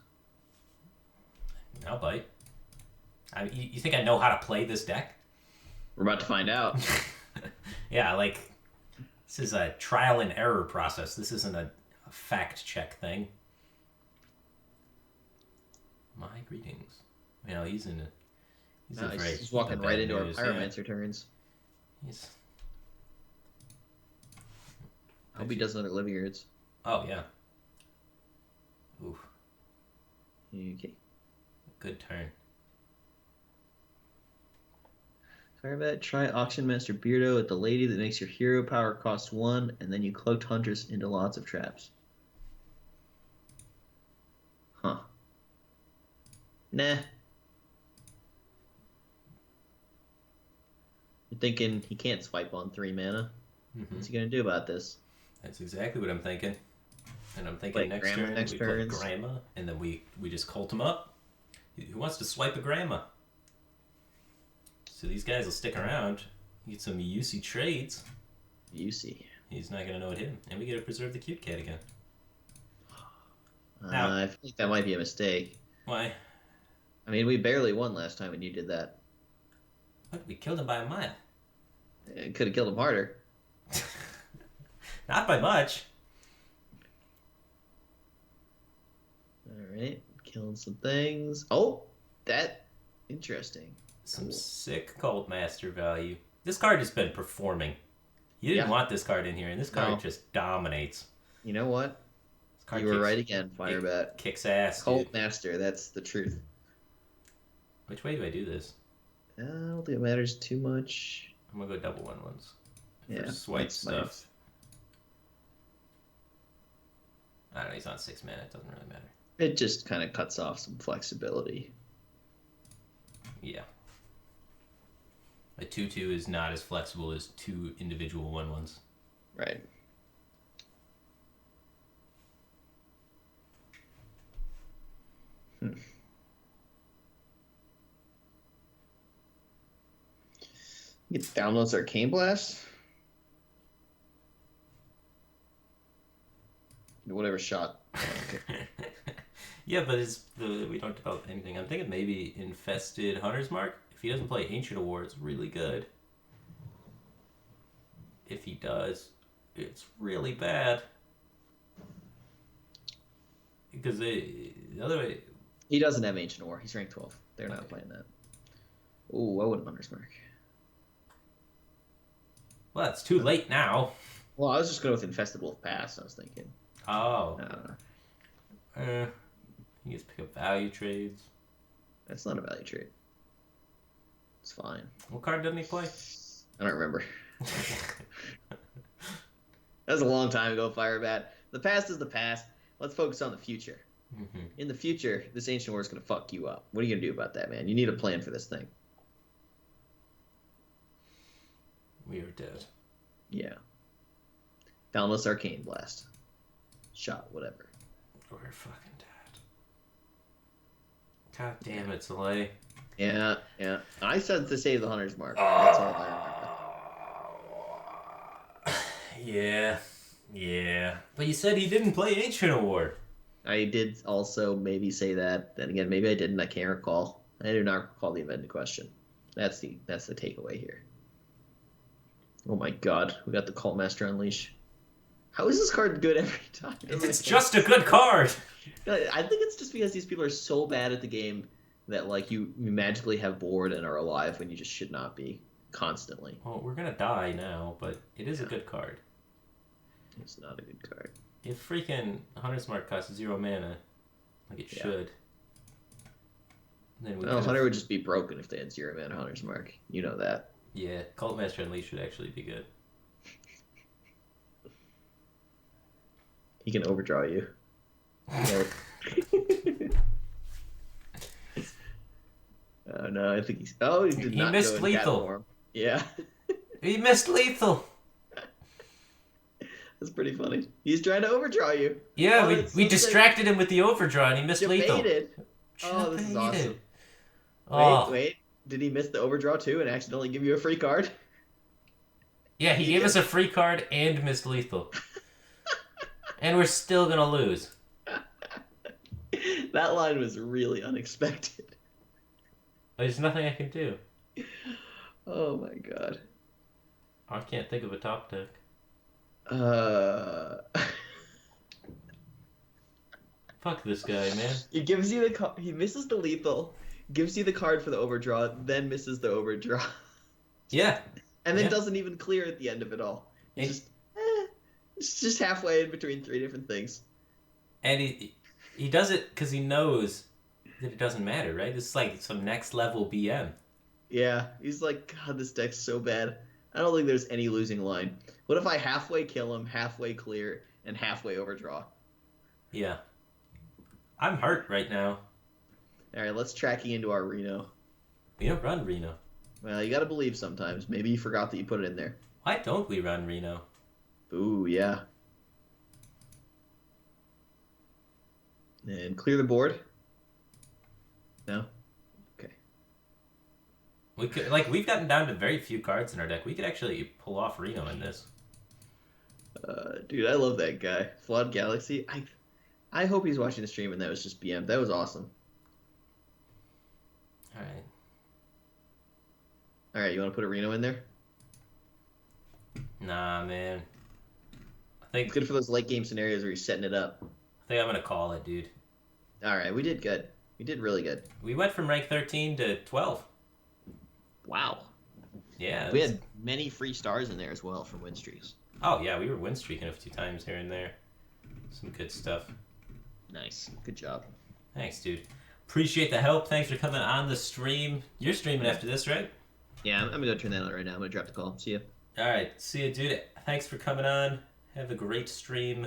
I'll bite. You think I know how to play this deck? We're about to find out. Yeah, this is a trial and error process. This isn't a fact check thing. My greetings. He's in a. He's walking right into our Pyromancer turns. Hope he does another Living Earths. Oh yeah. Ooh, Okay. good turn. Firebat, try Auction Master Beardo with the lady that makes your hero power cost 1, and then you cloaked hunters into lots of traps. Huh. Nah. You're thinking he can't swipe on 3 mana. What's he gonna do about this? That's exactly what I'm thinking. And I'm thinking Play next Grandma turn next we play turns. Grandma, and then we just cult him up. Who wants to swipe a Grandma? So these guys will stick around. Get some UC trades. UC. He's not gonna know it hit him, and we get to preserve the cute cat again. Now, I feel like that might be a mistake. why? I mean, we barely won last time when you did that. What? We killed him by a mile. It could have killed him harder. Not by much. Alright, killing some things. Oh, that interesting. Some Cool. sick Cult Master value. This card has been performing. You didn't want this card in here, and this card just dominates. You know what? This card you were right again, Firebat. Kicks ass, Cult dude. Master, that's the truth. Which way do I do this? I don't think it matters too much. I'm gonna go double 1/1s. Yeah, Swipe stuff. Nice. I don't know, he's on 6 mana, it doesn't really matter. It just kind of cuts off some flexibility. Yeah. A 2/2 is not as flexible as 2 individual 1/1s. Right. You get downloads Arcane Blast. Whatever shot. Okay. Yeah, but we don't develop anything. I'm thinking maybe Infested Hunter's Mark. If he doesn't play Ancient War, it's really good. If he does, it's really bad. Because the other way... He doesn't have Ancient War. He's ranked 12. They're not playing that. Ooh, I wouldn't Hunter's Mark. Well, it's too late now. Well, I was just going with Infested Wolf Pass, I was thinking. Oh. I don't know. You just pick up value trades. That's not a value trade. It's fine. What card doesn't he play? I don't remember. That was a long time ago, Firebat. The past is the past. Let's focus on the future. Mm-hmm. In the future, this Ancient War is going to fuck you up. What are you going to do about that, man? You need a plan for this thing. We are dead. Yeah. Boundless Arcane Blast. Shot, whatever. We're fucking dead. God damn it, Zalae. Yeah, yeah. I said to save the Hunter's Mark. That's all I remember. Yeah. But you said he didn't play Ancient Award. I did also maybe say that. Then again, maybe I didn't. I can't recall. I do not recall the event in question. That's the takeaway here. Oh my god, we got the Cult Master Unleash. How is this card good every time? It's just a good card. I think it's just because these people are so bad at the game that like you magically have board and are alive when you just should not be constantly. Well, we're gonna die now, but it is a good card. It's not a good card. If freaking Hunter's Mark costs 0 mana, like it should, then we Well, Hunter would just be broken if they had 0 mana Hunter's Mark. You know that. Yeah, Cult Master Unleashed should actually be good. He can overdraw you. Oh no, I think he's. Oh, he did He not. missed go in lethal. cat form. Yeah. He missed lethal. That's pretty funny. He's trying to overdraw you. Yeah, Oh, we that's so distracted him with the overdraw and he missed lethal. Debated. Oh, this is awesome. Oh. Wait. Did he miss the overdraw too and accidentally give you a free card? Yeah, he gave us a free card and missed lethal. And we're still gonna lose. That line was really unexpected. There's nothing I can do. Oh my god. I can't think of a top deck. Fuck this guy, man. He gives you he misses the lethal, gives you the card for the overdraw, then misses the overdraw. Yeah. And then doesn't even clear at the end of it all. It's just halfway in between 3 different things. And He does it because he knows that it doesn't matter, right? This is like some next level BM. Yeah, he's like, God, this deck's so bad. I don't think there's any losing line. What if I halfway kill him, halfway clear, and halfway overdraw? Yeah. I'm hurt right now. All right, let's track you into our Reno. We don't run Reno. Well, you gotta believe sometimes. Maybe you forgot that you put it in there. Why don't we run Reno? Ooh, yeah. And clear the board. No? Okay. We could we've gotten down to very few cards in our deck. We could actually pull off Reno in this. Dude, I love that guy. Flawed Galaxy. I hope he's watching the stream and that was just BM. That was awesome. Alright. All right, you want to put a Reno in there? Nah, man. It's good for those late game scenarios where you're setting it up. I think I'm gonna call it, dude. All right, we did good. We did really good. We went from rank 13 to 12. Wow. Yeah. We had many free stars in there as well for win streaks. Oh, yeah, we were win streaking a few times here and there. Some good stuff. Nice. Good job. Thanks, dude. Appreciate the help. Thanks for coming on the stream. You're streaming after this, right? Yeah, I'm gonna go turn that on right now. I'm gonna drop the call. See ya. All right. See you, dude. Thanks for coming on. Have a great stream.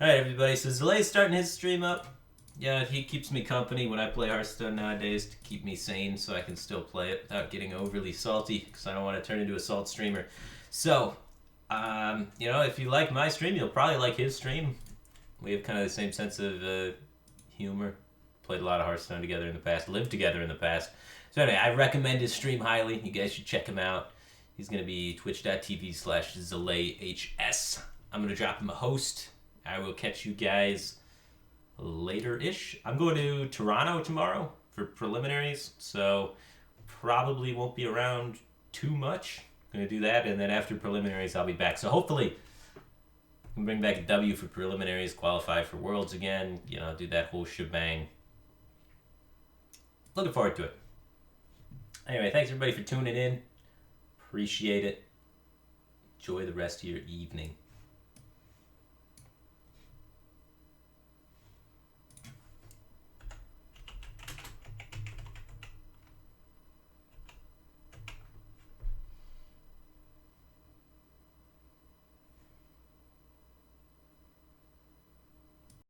All right, everybody. So Zalae's starting his stream up. Yeah, he keeps me company when I play Hearthstone nowadays to keep me sane so I can still play it without getting overly salty because I don't want to turn into a salt streamer. So, if you like my stream, you'll probably like his stream. We have kind of the same sense of humor. Played a lot of Hearthstone together in the past. Lived together in the past. So anyway, I recommend his stream highly. You guys should check him out. He's going to be twitch.tv/ZalaeHS. I'm going to drop him a host. I will catch you guys later-ish. I'm going to Toronto tomorrow for preliminaries, so probably won't be around too much. Going to do that, and then after preliminaries, I'll be back. So hopefully, I can bring back a W for preliminaries, qualify for Worlds again, do that whole shebang. Looking forward to it. Anyway, thanks everybody for tuning in. Appreciate it. Enjoy the rest of your evening.